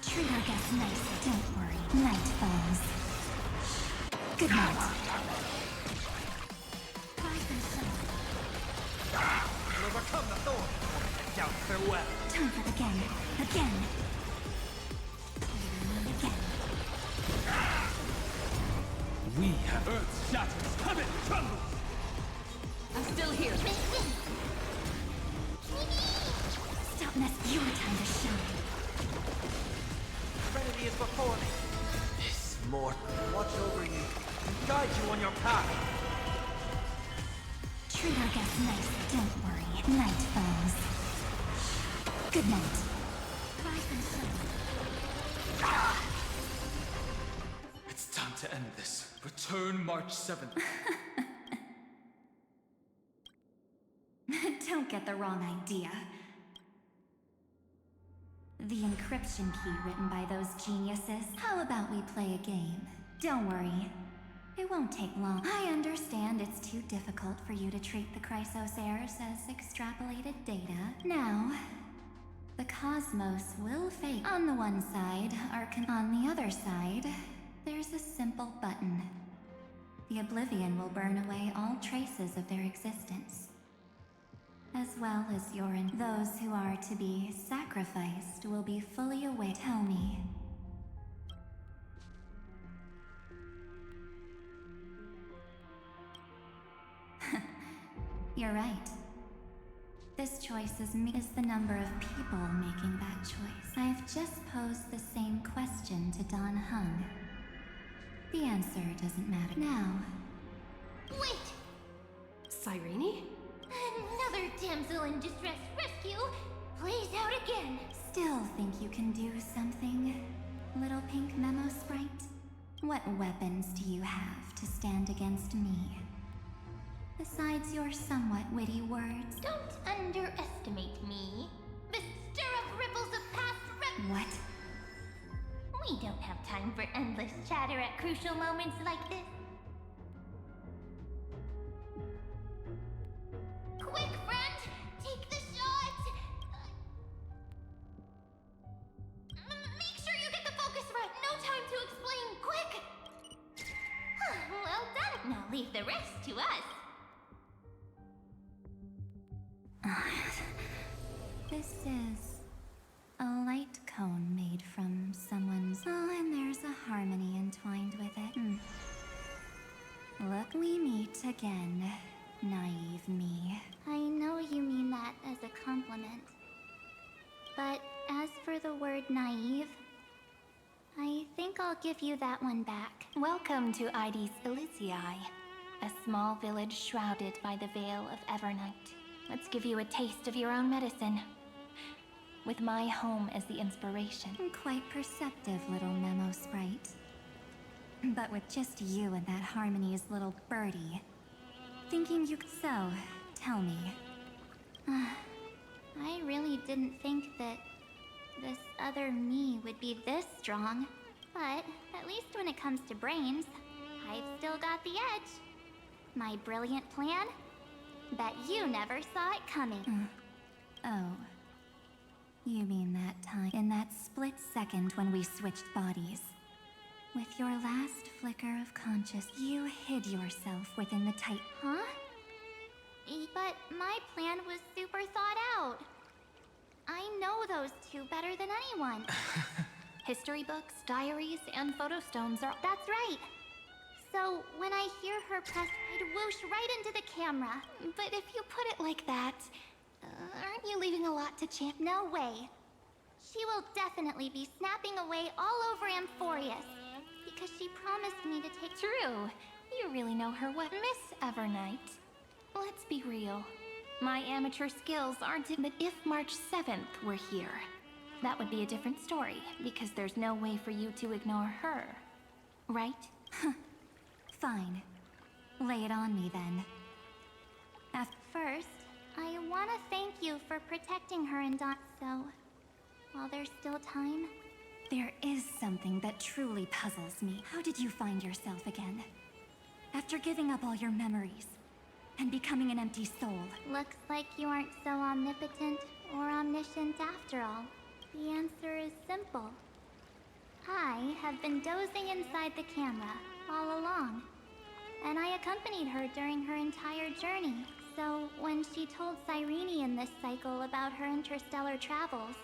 Treat our guests nicely. Don't worry, night falls. Good night. Rise and shine. I'll overcome the thorn. I want to doubt farewell. Time for again. Again. Again. We have Earth shatters. Heaven trembles. I'm still here. Stop mess. Your time to shine. Serenity is before me. This mortal watch over you and guide you on your path. Treat our guests nicely. Don't worry, night falls. Good night. Rise and shine. It's time to end this. Return March 7th. Don't get the wrong idea. The encryption key written by those geniuses. How about we play a game? Don't worry. It won't take long. I understand it's too difficult for you to treat the Chrysos heirs as extrapolated data. Now, the cosmos will fade. On the one side, on the other side, there's a simple button. The oblivion will burn away all traces of their existence, as well as those who are to be sacrificed will be fully aware. Tell me. You're right. This choice is the number of people making that choice. I've just posed the same question to Don Hung. The answer doesn't matter now. Wait! Cyrene? Another damsel in distress rescue? Plays out again. Still think you can do something, little pink memo sprite? What weapons do you have to stand against me? Besides your somewhat witty words. Don't underestimate me. The stir of ripples of past What? We don't have time for endless chatter at crucial moments like this. Quick, friend! Take the shot! Make sure you get the focus right. No time to explain. Quick! Well done. Now leave the rest to us. This is a light cone made from someone's... Oh, and there's a harmony entwined with it. Look, we meet again, naive me. I know you mean that as a compliment. But as for the word naive, I think I'll give you that one back. Welcome to Ides Elysiae, a small village shrouded by the veil of Evernight. Let's give you a taste of your own medicine, with my home as the inspiration. Quite perceptive, little memo sprite. But with just you and that Harmony's little birdie, thinking you could... So, tell me. I really didn't think that this other me would be this strong. But at least when it comes to brains, I've still got the edge. My brilliant plan? Bet you never saw it coming. Oh. You mean that time, in that split second when we switched bodies. With your last flicker of conscious, you hid yourself within the tight... Huh? But my plan was super thought out. I know those two better than anyone. History books, diaries, and photostones are... That's right. So when I hear her press, I'd whoosh right into the camera. But if you put it like that, aren't you leaving a lot to chance? No way. She will definitely be snapping away all over Amphorius. Because she promised me to take... True. You really know her what... Miss Evernight. Let's be real. My amateur skills aren't... But if March 7th were here, that would be a different story. Because there's no way for you to ignore her. Right? Fine. Lay it on me then. First, I want to thank you for protecting her and Don. So, while there's still time... There is something that truly puzzles me. How did you find yourself again? After giving up all your memories, and becoming an empty soul. Looks like you aren't so omnipotent or omniscient after all. The answer is simple. I have been dozing inside the camera all along, and I accompanied her during her entire journey. So when she told Cyrene in this cycle about her interstellar travels,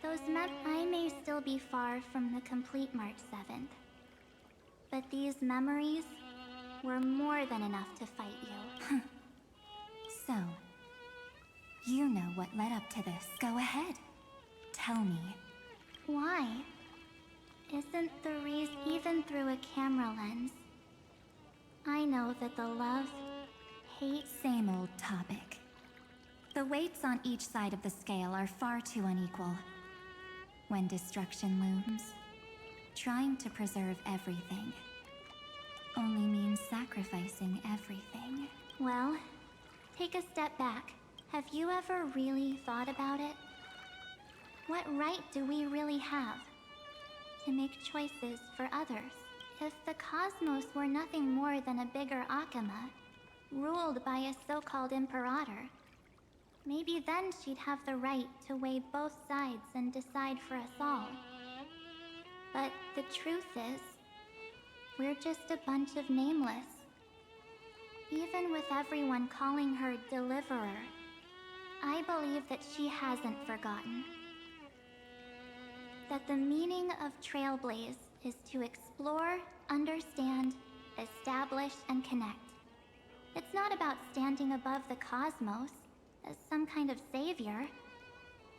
I may still be far from the complete March 7th. But these memories were more than enough to fight you. So, you know what led up to this. Go ahead. Tell me. Why? Isn't the reason, even through a camera lens, I know that the love, hate... Same old topic. The weights on each side of the scale are far too unequal. When destruction looms, trying to preserve everything only means sacrificing everything. Well, take a step back. Have you ever really thought about it? What right do we really have to make choices for others? If the cosmos were nothing more than a bigger Akama, ruled by a so-called imperator, maybe then she'd have the right to weigh both sides and decide for us all. But the truth is, we're just a bunch of nameless. Even with everyone calling her Deliverer, I believe that she hasn't forgotten. That the meaning of Trailblaze is to explore, understand, establish, and connect. It's not about standing above the cosmos as some kind of savior.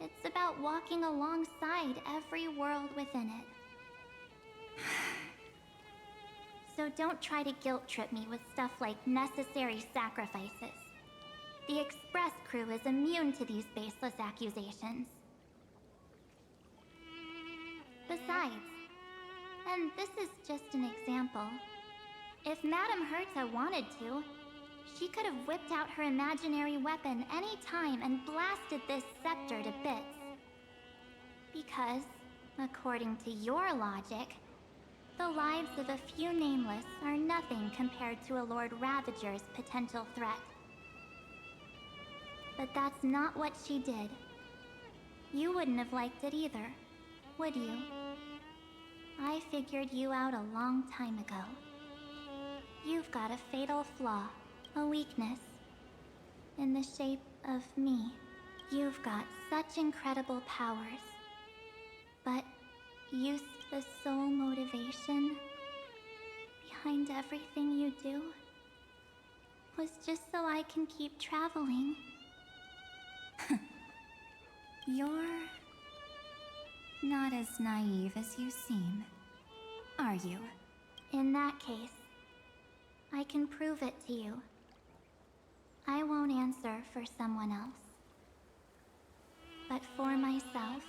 It's about walking alongside every world within it. So don't try to guilt trip me with stuff like necessary sacrifices. The Express crew is immune to these baseless accusations. Besides, and this is just an example, if Madame Herta wanted to, she could have whipped out her imaginary weapon any time and blasted this scepter to bits. Because, according to your logic, the lives of a few nameless are nothing compared to a Lord Ravager's potential threat. But that's not what she did. You wouldn't have liked it either, would you? I figured you out a long time ago. You've got a fatal flaw, a weakness, in the shape of me. You've got such incredible powers, but useless soul motivation behind everything you do was just so I can keep traveling. You're not as naive as you seem, are you? In that case, I can prove it to you. I won't answer for someone else, but for myself.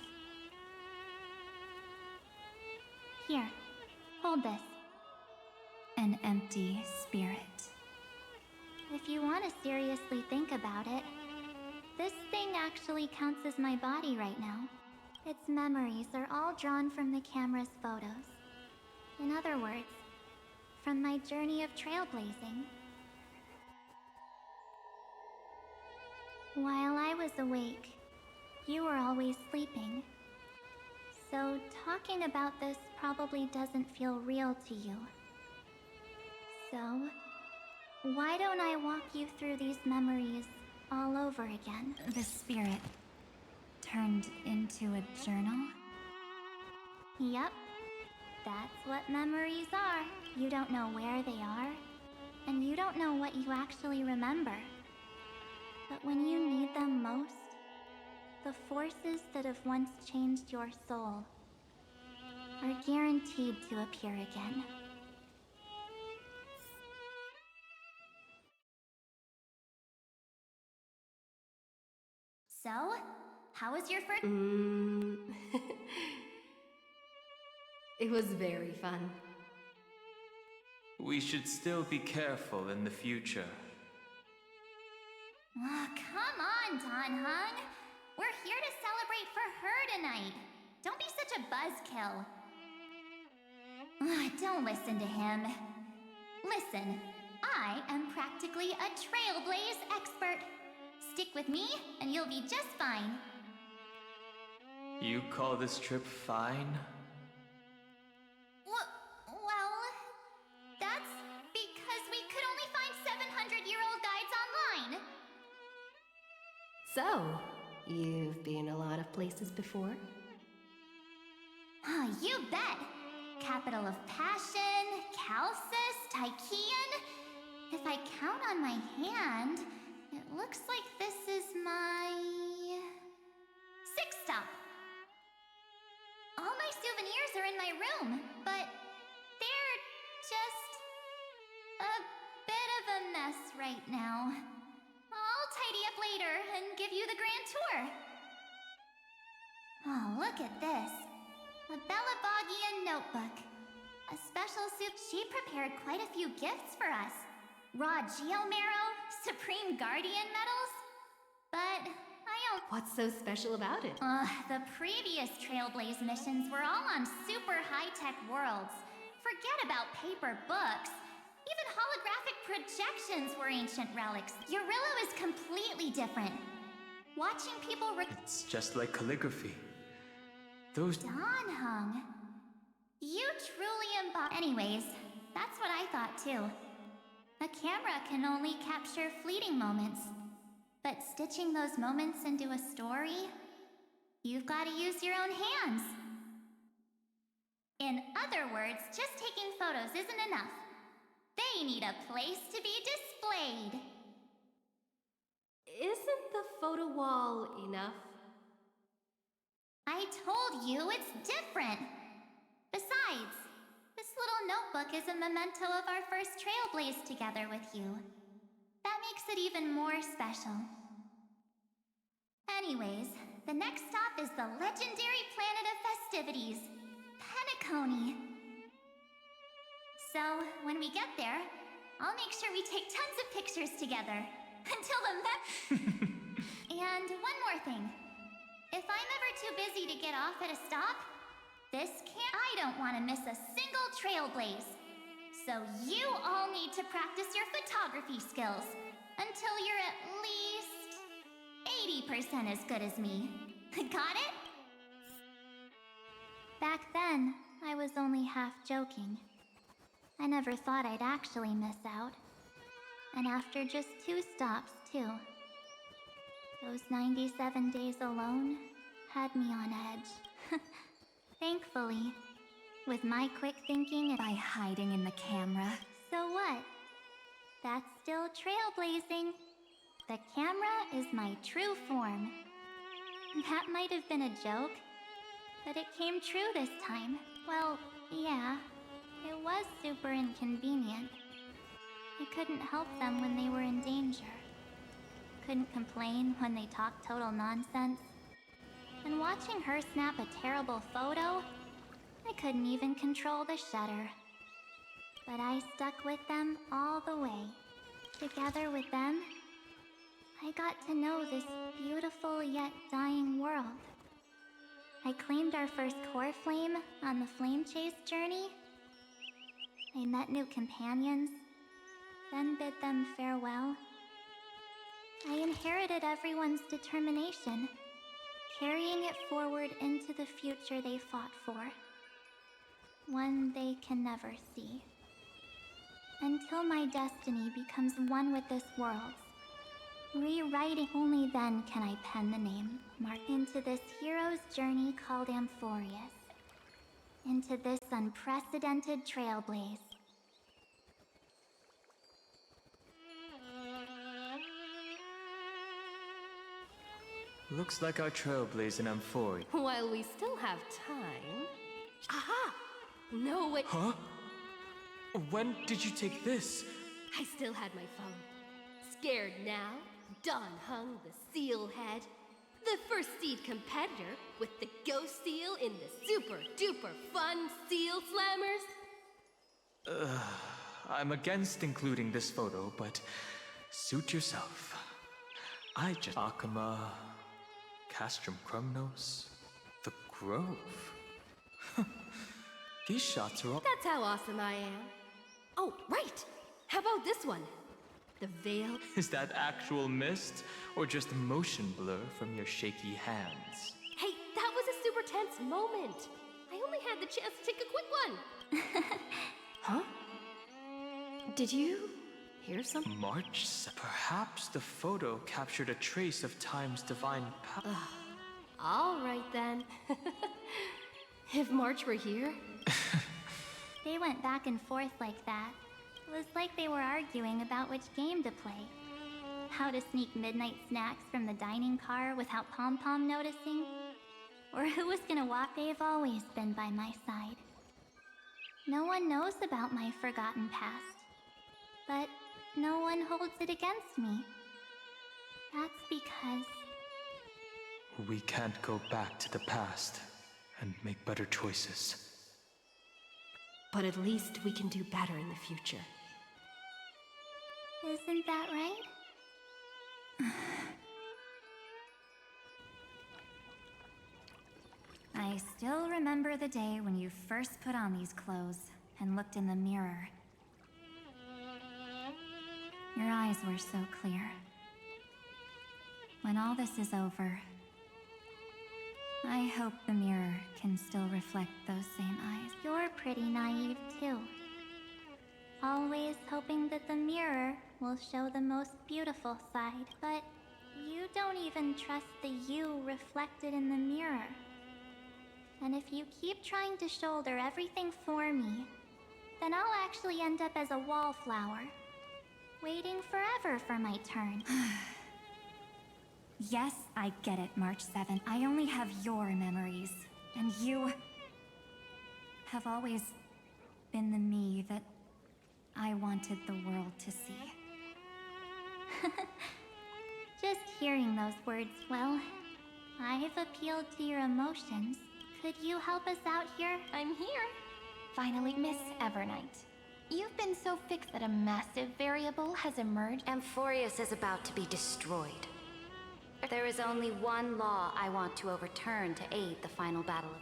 Here, hold this. An empty spirit. If you want to seriously think about it, this thing actually counts as my body right now. Its memories are all drawn from the camera's photos. In other words, from my journey of trailblazing. While I was awake, you were always sleeping. So talking about this probably doesn't feel real to you. So, why don't I walk you through these memories all over again? The spirit turned into a journal? Yep. That's what memories are. You don't know where they are, and you don't know what you actually remember. But when you need them most, the forces that have once changed your soul are guaranteed to appear again. So, how was your first? It was very fun. We should still be careful in the future. Oh, come on, Don Hung. We're here to celebrate for her tonight. Don't be such a buzzkill. Don't listen to him. Listen, I am practically a trailblaze expert. Stick with me, and you'll be just fine. You call this trip fine? Well, that's because we could only find 700-year-old guides online. So, you've been a lot of places before? Oh, you bet! Capital of Passion, Calcis, Tychean. If I count on my hand, it looks like this is my 6th stop. All my souvenirs are in my room, but they're just a bit of a mess right now. I'll tidy up later and give you the grand tour. Oh, look at this. A Belabogian notebook. A special soup. She prepared quite a few gifts for us. Raw Geomarrow, Supreme Guardian medals. But I don't What's so special about it? The previous Trailblaze missions were all on super high-tech worlds. Forget about paper books. Even holographic projections were ancient relics. Urillo is completely different. Watching people It's just like calligraphy. Those... Donhung. You truly embody... Anyways, that's what I thought too. A camera can only capture fleeting moments. But stitching those moments into a story, you've got to use your own hands. In other words, just taking photos isn't enough. They need a place to be displayed. Isn't the photo wall enough? I told you it's different. Besides, this little notebook is a memento of our first Trailblaze together with you. That makes it even more special. Anyways, the next stop is the legendary planet of festivities, Penacony. So, when we get there, I'll make sure we take tons of pictures together. Until the And one more thing. If I'm ever too busy to get off at a stop, I don't want to miss a single Trailblaze. So you all need to practice your photography skills until you're at least 80% as good as me. Got it? Back then, I was only half joking. I never thought I'd actually miss out. And after just 2 stops, too. Those 97 days alone had me on edge. Thankfully, with my quick thinking and by hiding in the camera. So what? That's still trailblazing. The camera is my true form. That might have been a joke, but it came true this time. Well, yeah, it was super inconvenient. I couldn't help them when they were in danger. Couldn't complain when they talked total nonsense. And watching her snap a terrible photo, I couldn't even control the shutter. But I stuck with them all the way. Together with them, I got to know this beautiful yet dying world. I claimed our first core flame on the flame chase journey. I met new companions, then bid them farewell. I inherited everyone's determination, carrying it forward into the future they fought for. One they can never see. Until my destiny becomes one with this world's. Rewriting, only then can I pen the name, mark into this hero's journey called Amphorius. Into this unprecedented trailblaze. Looks like our trailblaze in Amphoria. While we still have time... Aha! No, wait... Huh? When did you take this? I still had my phone. Scared now? Don Hung, the seal head. The first seed competitor with the ghost seal in the super duper fun seal slammers. I'm against including this photo, but suit yourself. I just... Akama... Castrum Krumnos... The Grove... These shots are all... That's how awesome I am. Oh, right! How about this one? The veil... Is that actual mist, or just motion blur from your shaky hands? Hey, that was a super tense moment. I only had the chance to take a quick one. Huh? Did you hear something? March... Perhaps the photo captured a trace of time's divine power. All right, then. If March were here... They went back and forth like that. It was like they were arguing about which game to play. How to sneak midnight snacks from the dining car without Pom-Pom noticing. Or who was gonna walk. They've always been by my side. No one knows about my forgotten past. But no one holds it against me. That's because... We can't go back to the past and make better choices. But at least we can do better in the future. Isn't that right? I still remember the day when you first put on these clothes and looked in the mirror. Your eyes were so clear. When all this is over, I hope the mirror can still reflect those same eyes. You're pretty naive, too. Always hoping that the mirror will show the most beautiful side, but you don't even trust the you reflected in the mirror. And if you keep trying to shoulder everything for me, then I'll actually end up as a wallflower, waiting forever for my turn. Yes, I get it, March 7th. I only have your memories, and you have always been the me that I wanted the world to see. Just hearing those words, well, I've appealed to your emotions. Could you help us out here? I'm here. Finally, Miss Evernight. You've been so fixed that a massive variable has emerged. Amphorius is about to be destroyed. There is only one law I want to overturn to aid the final battle of...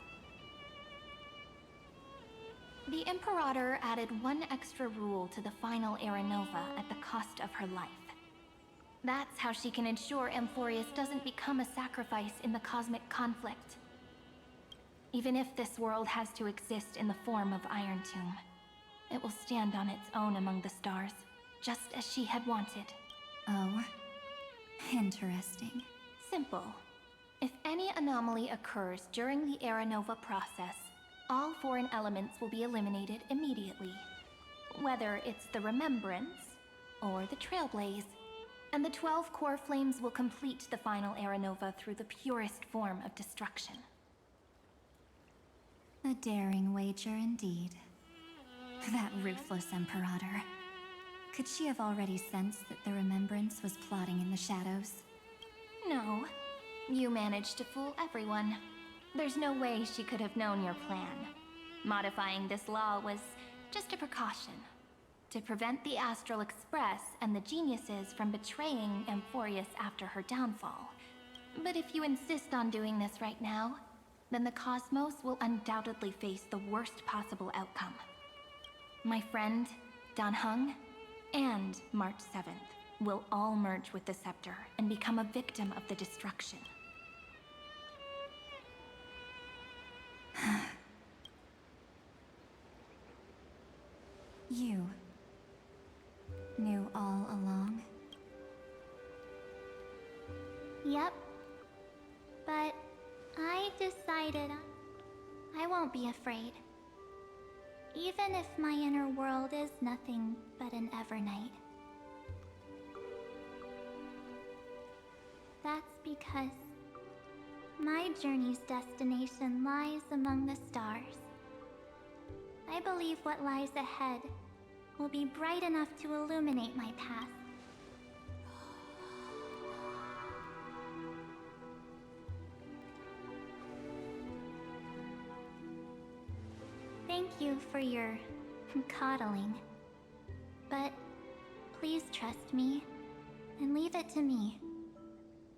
The Imperator added one extra rule to the final Era Nova at the cost of her life. That's how she can ensure Amphorius doesn't become a sacrifice in the cosmic conflict. Even if this world has to exist in the form of Iron Tomb, it will stand on its own among the stars, just as she had wanted. Oh, interesting. Simple. If any anomaly occurs during the Era Nova process, all foreign elements will be eliminated immediately. Whether it's the Remembrance or the Trailblaze, and the 12 core flames will complete the final Era Nova through the purest form of destruction. A daring wager indeed. That ruthless Imperator. Could she have already sensed that the Remembrance was plotting in the shadows? No. You managed to fool everyone. There's no way she could have known your plan. Modifying this law was just a precaution, to prevent the Astral Express and the geniuses from betraying Amphorius after her downfall. But if you insist on doing this right now, then the cosmos will undoubtedly face the worst possible outcome. My friend, Dan Heng, and March 7th will all merge with the Scepter and become a victim of the destruction. You knew all along? Yep. But I decided I won't be afraid. Even if my inner world is nothing but an Evernight. That's because my journey's destination lies among the stars. I believe what lies ahead will be bright enough to illuminate my path. Thank you for your coddling. But please trust me and leave it to me.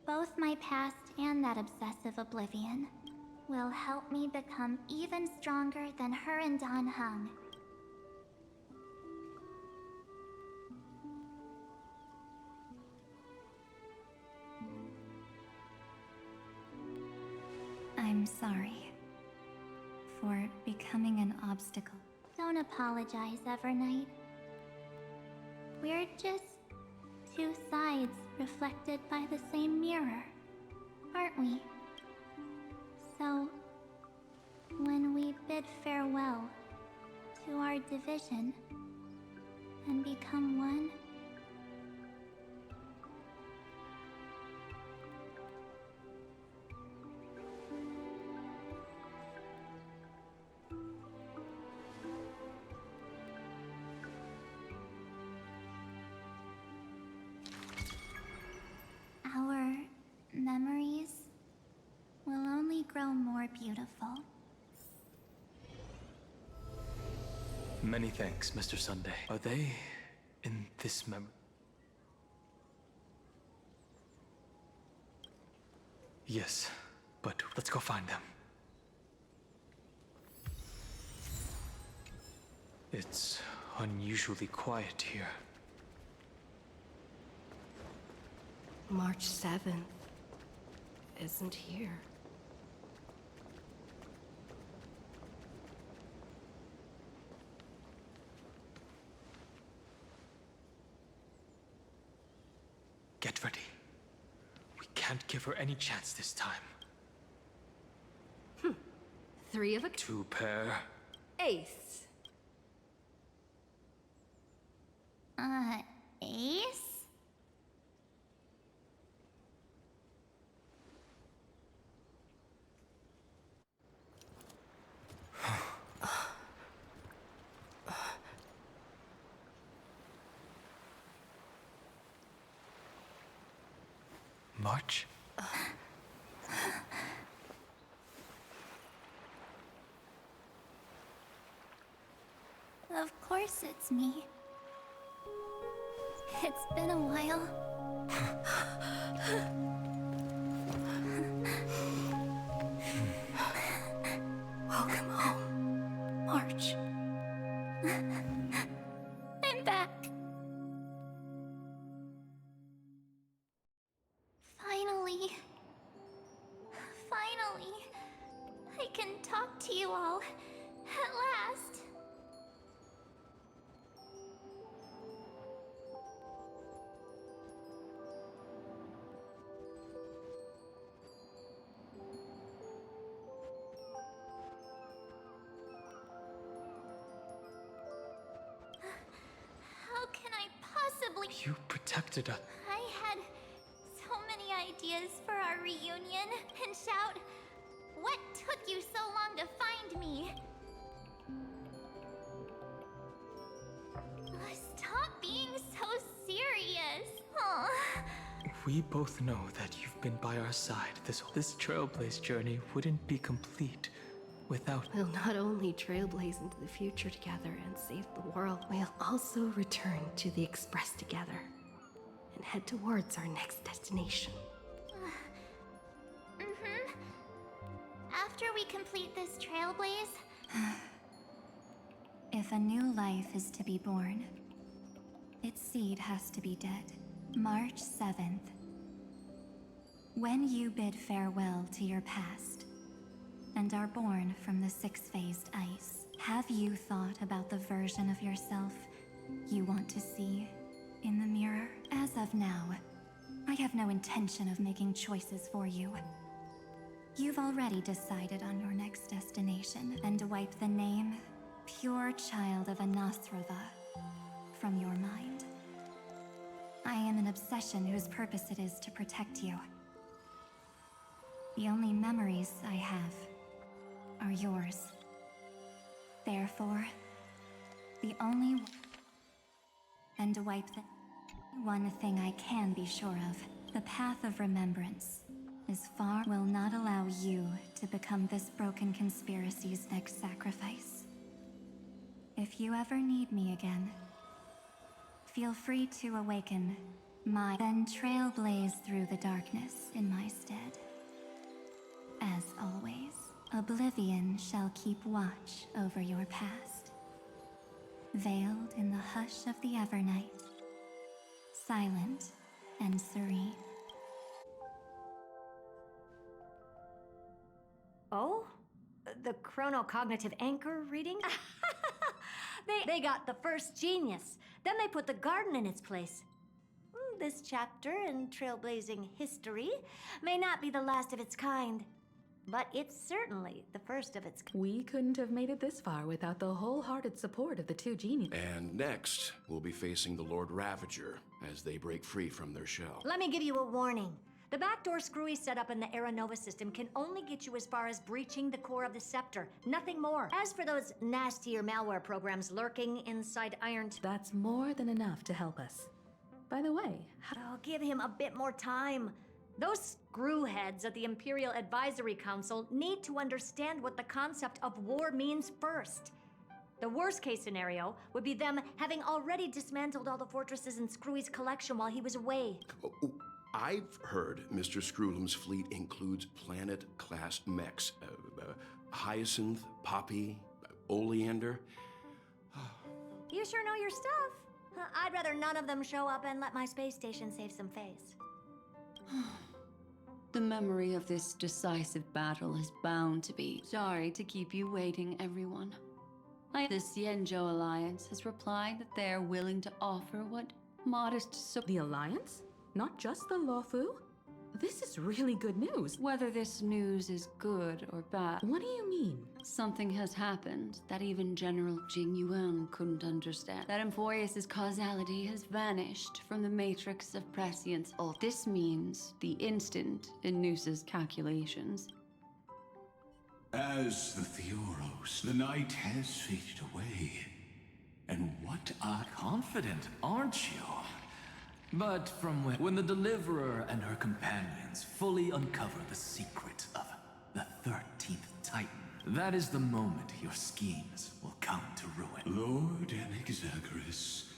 Both my past and that obsessive oblivion will help me become even stronger than her and Dan Heng. I'm sorry for becoming an obstacle. Don't apologize, Evernight. We're just two sides reflected by the same mirror, aren't we? So, when we bid farewell to our division and become one, our memories will only grow more beautiful. Many thanks, Mr. Sunday. Are they in this memory? Yes, but let's go find them. It's unusually quiet here. March 7th isn't here. Get ready. We can't give her any chance this time. 3 of a... 2 pair. Ace. Ace? March? Of course it's me. It's been a while. Welcome home, March. I'm back. Finally. Finally. I can talk to you all. At last. How can I possibly... You protected us. I had so many ideas for our reunion, and shout, what took you so long to find me? Stop being so serious. Aw. We both know that you've been by our side. This Trailblaze journey wouldn't be complete without... We'll not only trailblaze into the future together and save the world, we'll also return to the Express together and head towards our next destination. After we complete this trailblaze... If a new life is to be born, its seed has to be dead. March 7th. When you bid farewell to your past and are born from the six-phased ice, have you thought about the version of yourself you want to see in the mirror? As of now, I have no intention of making choices for you. You've already decided on your next destination and wiped the name, pure child of Anasrova, from your mind. I am an obsession whose purpose it is to protect you. The only memories I have are yours. Therefore, the only and wipe the one thing I can be sure of. The path of remembrance is far will not allow you to become this broken conspiracy's next sacrifice. If you ever need me again, feel free to awaken my then trailblaze through the darkness in my stead. As always, oblivion shall keep watch over your past, veiled in the hush of the Evernight, silent and serene. Oh? The chronocognitive anchor reading? They got the first genius. Then they put the garden in its place. This chapter in trailblazing history may not be the last of its kind, but it's certainly the first of its kind. We couldn't have made it this far without the wholehearted support of the two geniuses. And next, we'll be facing the Lord Ravager as they break free from their shell. Let me give you a warning. The backdoor screwy setup in the Aeronova system can only get you as far as breaching the core of the scepter, nothing more. As for those nastier malware programs lurking inside Iron... That's more than enough to help us. By the way, I'll give him a bit more time. Those screwheads at the Imperial Advisory Council need to understand what the concept of war means first. The worst case scenario would be them having already dismantled all the fortresses in Screwy's collection while he was away. I've heard Mr. Screwlum's fleet includes planet-class mechs. Hyacinth, Poppy, Oleander. You sure know your stuff. I'd rather none of them show up and let my space station save some face. The memory of this decisive battle is bound to be. Sorry to keep you waiting, everyone. The Xianzhou Alliance has replied that they are willing to offer what modest support. The Alliance? Not just the Luofu? This is really good news. Whether this news is good or bad. What do you mean? Something has happened that even General Jing Yuan couldn't understand. That Emphorius' causality has vanished from the matrix of prescience. This means the instant in Noose's calculations. As the Theoros, the night has faded away. And what are confident, aren't you? But from when the Deliverer and her companions fully uncover the secret of the 13th Titan, that is the moment your schemes will come to ruin. Lord Anexagorus,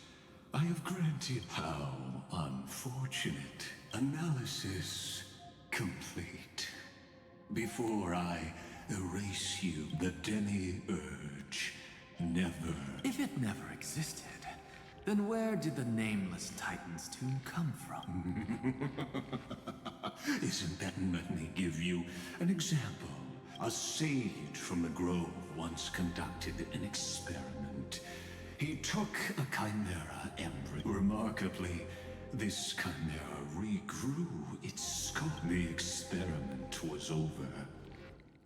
I have granted how unfortunate. Analysis complete. Before I erase you, the demi-urge never... If it never existed, then where did the nameless Titan's tomb come from? Isn't that... Let me give you an example. A sage from the grove once conducted an experiment. He took a chimera embryo. Remarkably, this chimera regrew its skull. The experiment was over.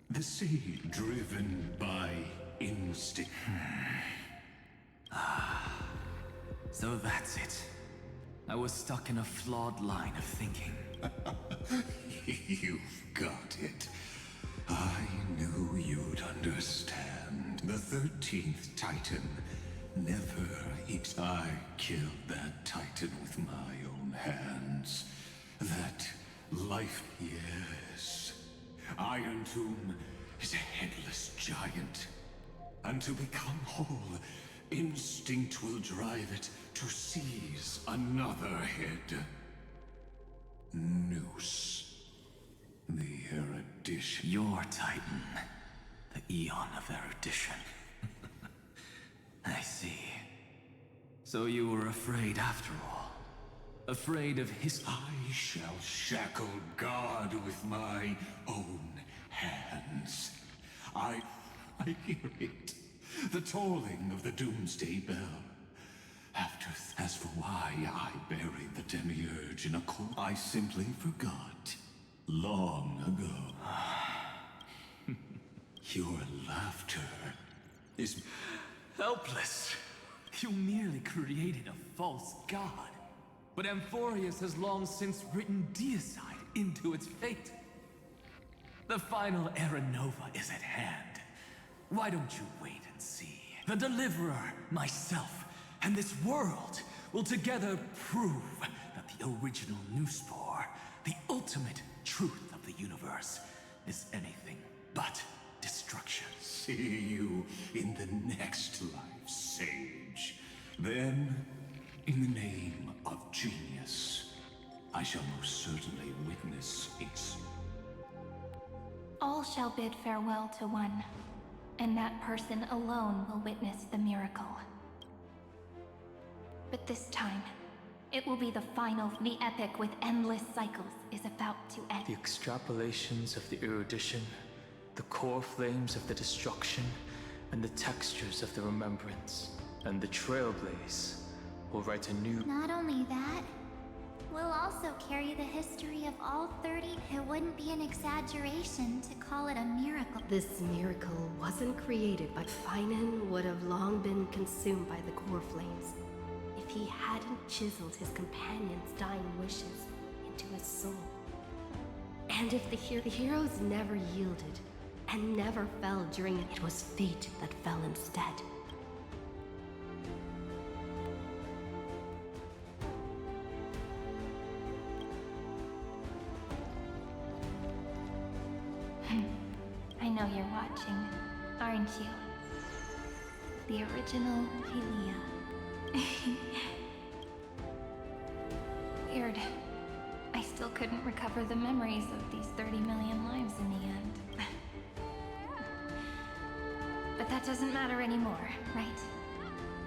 The sage, driven by instinct. So that's it. I was stuck in a flawed line of thinking. You've got it. I knew you'd understand. The 13th Titan never eats. I killed that Titan with my own hands. That life, yes. Iron Tomb is a headless giant. And to become whole, instinct will drive it to seize another head. Noose. The erudition. Your Titan. The Eon of erudition. I see. So you were afraid after all. Afraid of his... I shall shackle God with my own hands. I hear it. The tolling of the Doomsday Bell. As for why I buried the Demiurge in a corpse, I simply forgot. Long ago. Your laughter is... helpless. You merely created a false god. But Amphorius has long since written deicide into its fate. The final Era Nova is at hand. Why don't you wait and see? The Deliverer, myself, and this world will together prove that the original Noospore, the ultimate truth of the universe, is anything but destruction. See you in the next life, sage. Then, in the name of genius, I shall most certainly witness its... All shall bid farewell to one, and that person alone will witness the miracle. But this time, it will be the final. The epic with endless cycles is about to end. The extrapolations of the erudition, the core flames of the destruction, and the textures of the remembrance, and the trailblaze will write a new... Not only that, we'll also carry the history of all 30. It wouldn't be an exaggeration to call it a miracle. This miracle wasn't created by Finan would have long been consumed by the core flames if he hadn't chiseled his companion's dying wishes into his soul. And if the heroes never yielded and never fell during it, it was fate that fell instead. I know you're watching, aren't you? The original Helia. Weird. I still couldn't recover the memories of these 30 million lives in the end. But that doesn't matter anymore, right?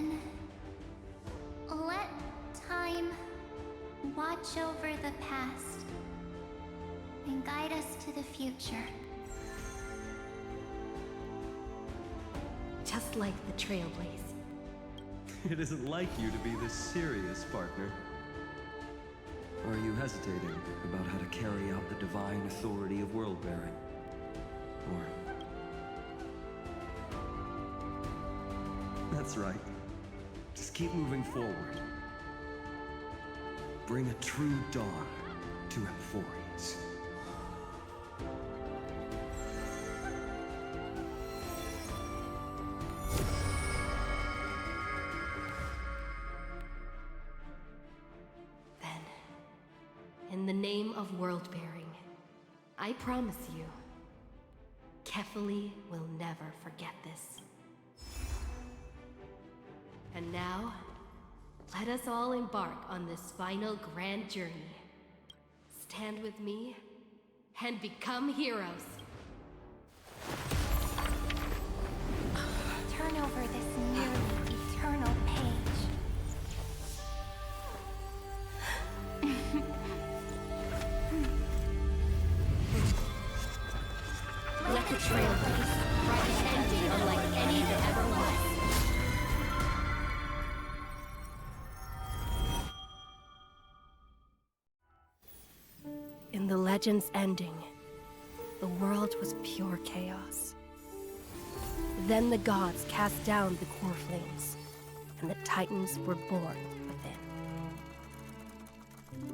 Then let time watch over the past and guide us to the future. Just like the Trailblaze. It isn't like you to be this serious, partner. Are you hesitating about how to carry out the divine authority of world-bearing? Or... That's right. Just keep moving forward. Bring a true dawn to Emphorians. In the name of world-bearing, I promise you, Kefali will never forget this. And now, let us all embark on this final grand journey. Stand with me and become heroes. Turn over this nearly eternal page. Let the Trailblaze write an ending unlike any that ever was. In the legend's ending, the world was pure chaos. Then the gods cast down the core flames, and the Titans were born within.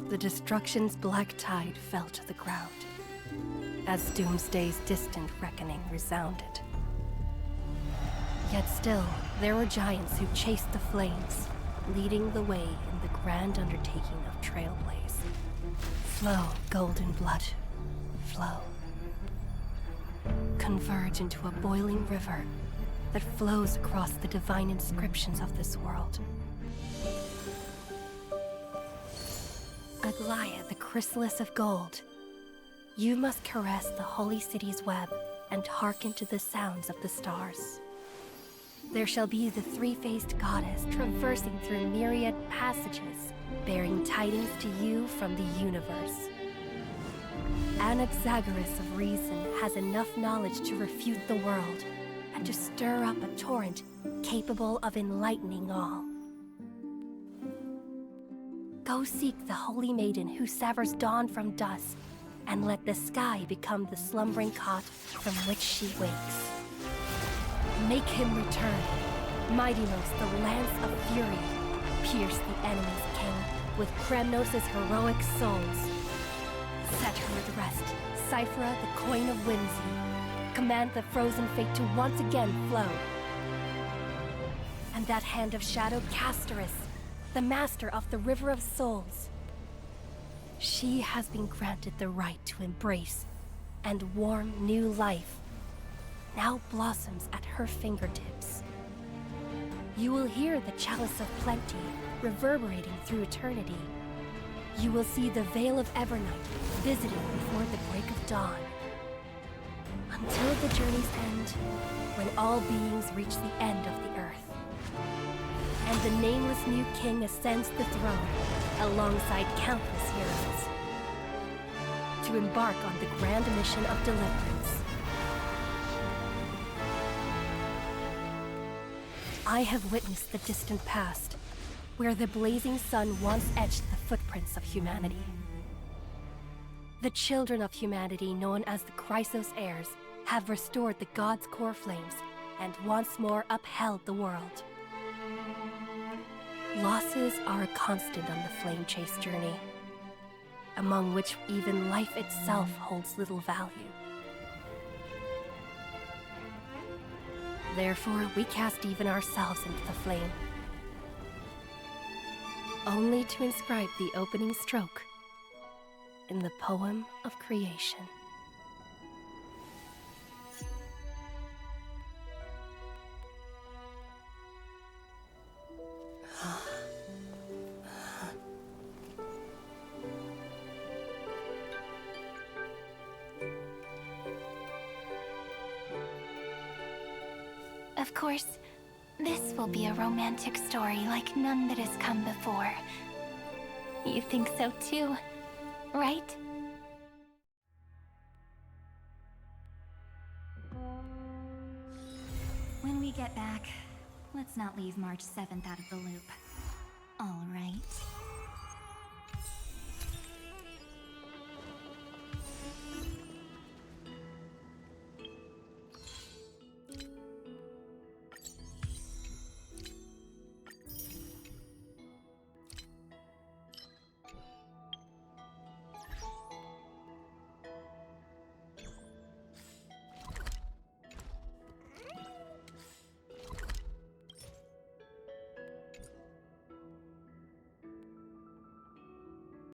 The destruction's black tide fell to the ground, as Doomsday's distant reckoning resounded. Yet still, there were giants who chased the flames, leading the way in the grand undertaking of Trailblaze. Flow, golden blood, flow. Converge into a boiling river that flows across the divine inscriptions of this world. Aglaia, the chrysalis of gold, you must caress the holy city's web and hearken to the sounds of the stars. There shall be the three-faced goddess traversing through myriad passages, bearing tidings to you from the universe. Anaxagoras of reason has enough knowledge to refute the world and to stir up a torrent capable of enlightening all. Go seek the holy maiden who severs dawn from dusk, and let the sky become the slumbering cot from which she wakes. Make him return. Mightymost, the lance of fury, pierce the enemy's king with Kremnos' heroic souls. Set her at rest, Cyphera, the coin of whimsy. Command the frozen fate to once again flow. And that hand of shadow, Castoris, the master of the River of Souls. She has been granted the right to embrace and warm new life, now blossoms at her fingertips. You will hear the chalice of plenty reverberating through eternity. You will see the Veil of Evernight visiting before the break of dawn. Until the journey's end, when all beings reach the end of the earth. And the nameless new king ascends the throne alongside countless heroes to embark on the grand mission of deliverance. I have witnessed the distant past, where the blazing sun once etched the footprints of humanity. The children of humanity, known as the Chrysos heirs, have restored the gods' core flames and once more upheld the world. Losses are a constant on the flame chase journey, among which even life itself holds little value. Therefore, we cast even ourselves into the flame, only to inscribe the opening stroke in the poem of creation. Of course, This will be a romantic story like none that has come before. You think so too, right? When we get back, let's not leave March 7th out of the loop. All right.